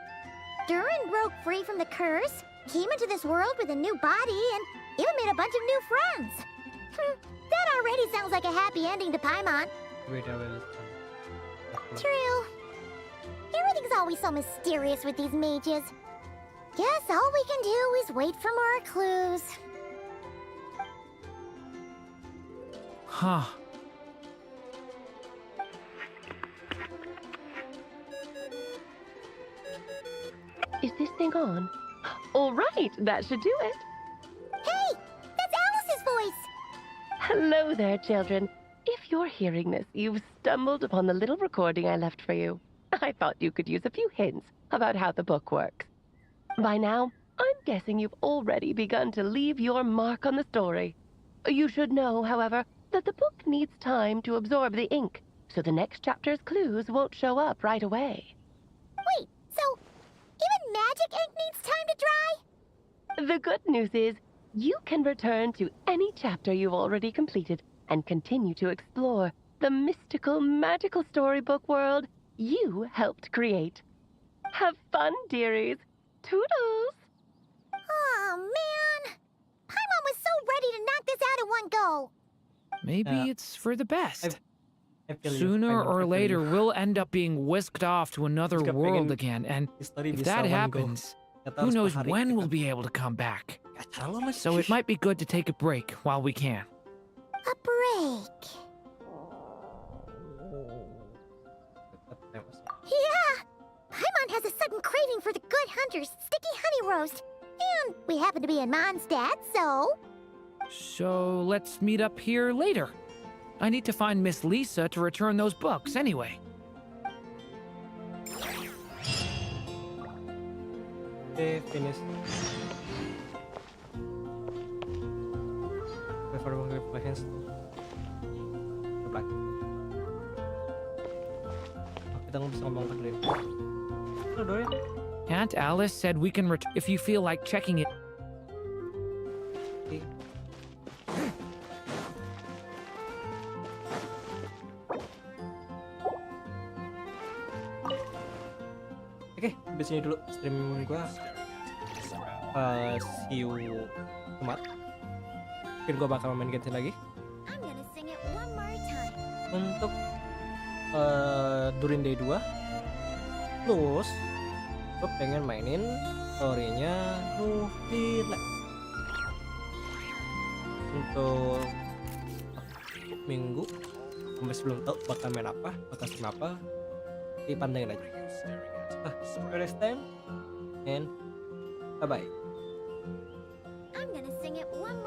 Speaker 5: Durin broke free from the curse, came into this world with a new body, and even made a bunch of new friends. That already sounds like a happy ending to Paimon.
Speaker 1: Wait, I will.
Speaker 5: True. Everything's always so mysterious with these mages. Guess all we can do is wait for more clues.
Speaker 14: Huh.
Speaker 17: Is this thing on? All right, that should do it.
Speaker 5: Hey, that's Alice's voice.
Speaker 17: Hello there, children. If you're hearing this, you've stumbled upon the little recording I left for you. I thought you could use a few hints about how the book works. By now, I'm guessing you've already begun to leave your mark on the story. You should know, however, that the book needs time to absorb the ink, so the next chapter's clues won't show up right away.
Speaker 5: Wait, so even magic ink needs time to dry?
Speaker 17: The good news is, you can return to any chapter you've already completed and continue to explore the mystical, magical storybook world you helped create. Have fun, dearies. Toodles!
Speaker 5: Oh, man! Paimon was so ready to knock this out in one go.
Speaker 14: Maybe it's for the best.
Speaker 1: I feel you.
Speaker 14: Sooner
Speaker 1: I
Speaker 14: or
Speaker 1: feel
Speaker 14: later,
Speaker 1: you.
Speaker 14: we'll end up being whisked off to another
Speaker 1: Jika
Speaker 14: world
Speaker 1: pengen
Speaker 14: again, and
Speaker 1: story
Speaker 14: if
Speaker 1: bisa
Speaker 14: that
Speaker 1: one go.
Speaker 14: happens,
Speaker 1: Kata
Speaker 14: who
Speaker 1: harus
Speaker 14: knows
Speaker 1: per hari
Speaker 14: when
Speaker 1: gitu
Speaker 14: we'll
Speaker 1: kan.
Speaker 14: be able to come back.
Speaker 1: Kalau
Speaker 14: So it might be good to take a break while we can.
Speaker 5: A break. Yeah! Paimon has a sudden craving for the Good Hunter's sticky honey roast. And we happen to be in Mondstadt, so...
Speaker 14: So let's meet up here later. I need to find Miss Lisa to return those books anyway.
Speaker 1: Okay, finish. Wait for the reflections. Black. Kita nggak bisa ngomong tadi. Udah ya.
Speaker 14: Aunt Alice said we can if you feel like checking it.
Speaker 1: Oke, sampai sini dulu stream gua. See you Jumat. Mungkin gue bakal main Genshin lagi.
Speaker 5: I'm gonna sing it one more time.
Speaker 1: Untuk Durin Day 2. Terus gue pengen mainin story-nya Nuvila. Untuk minggu masih belum tahu bakal main apa, bakal stream apa, dipandangin aja. See you next time and bye bye.
Speaker 5: I'm gonna sing it one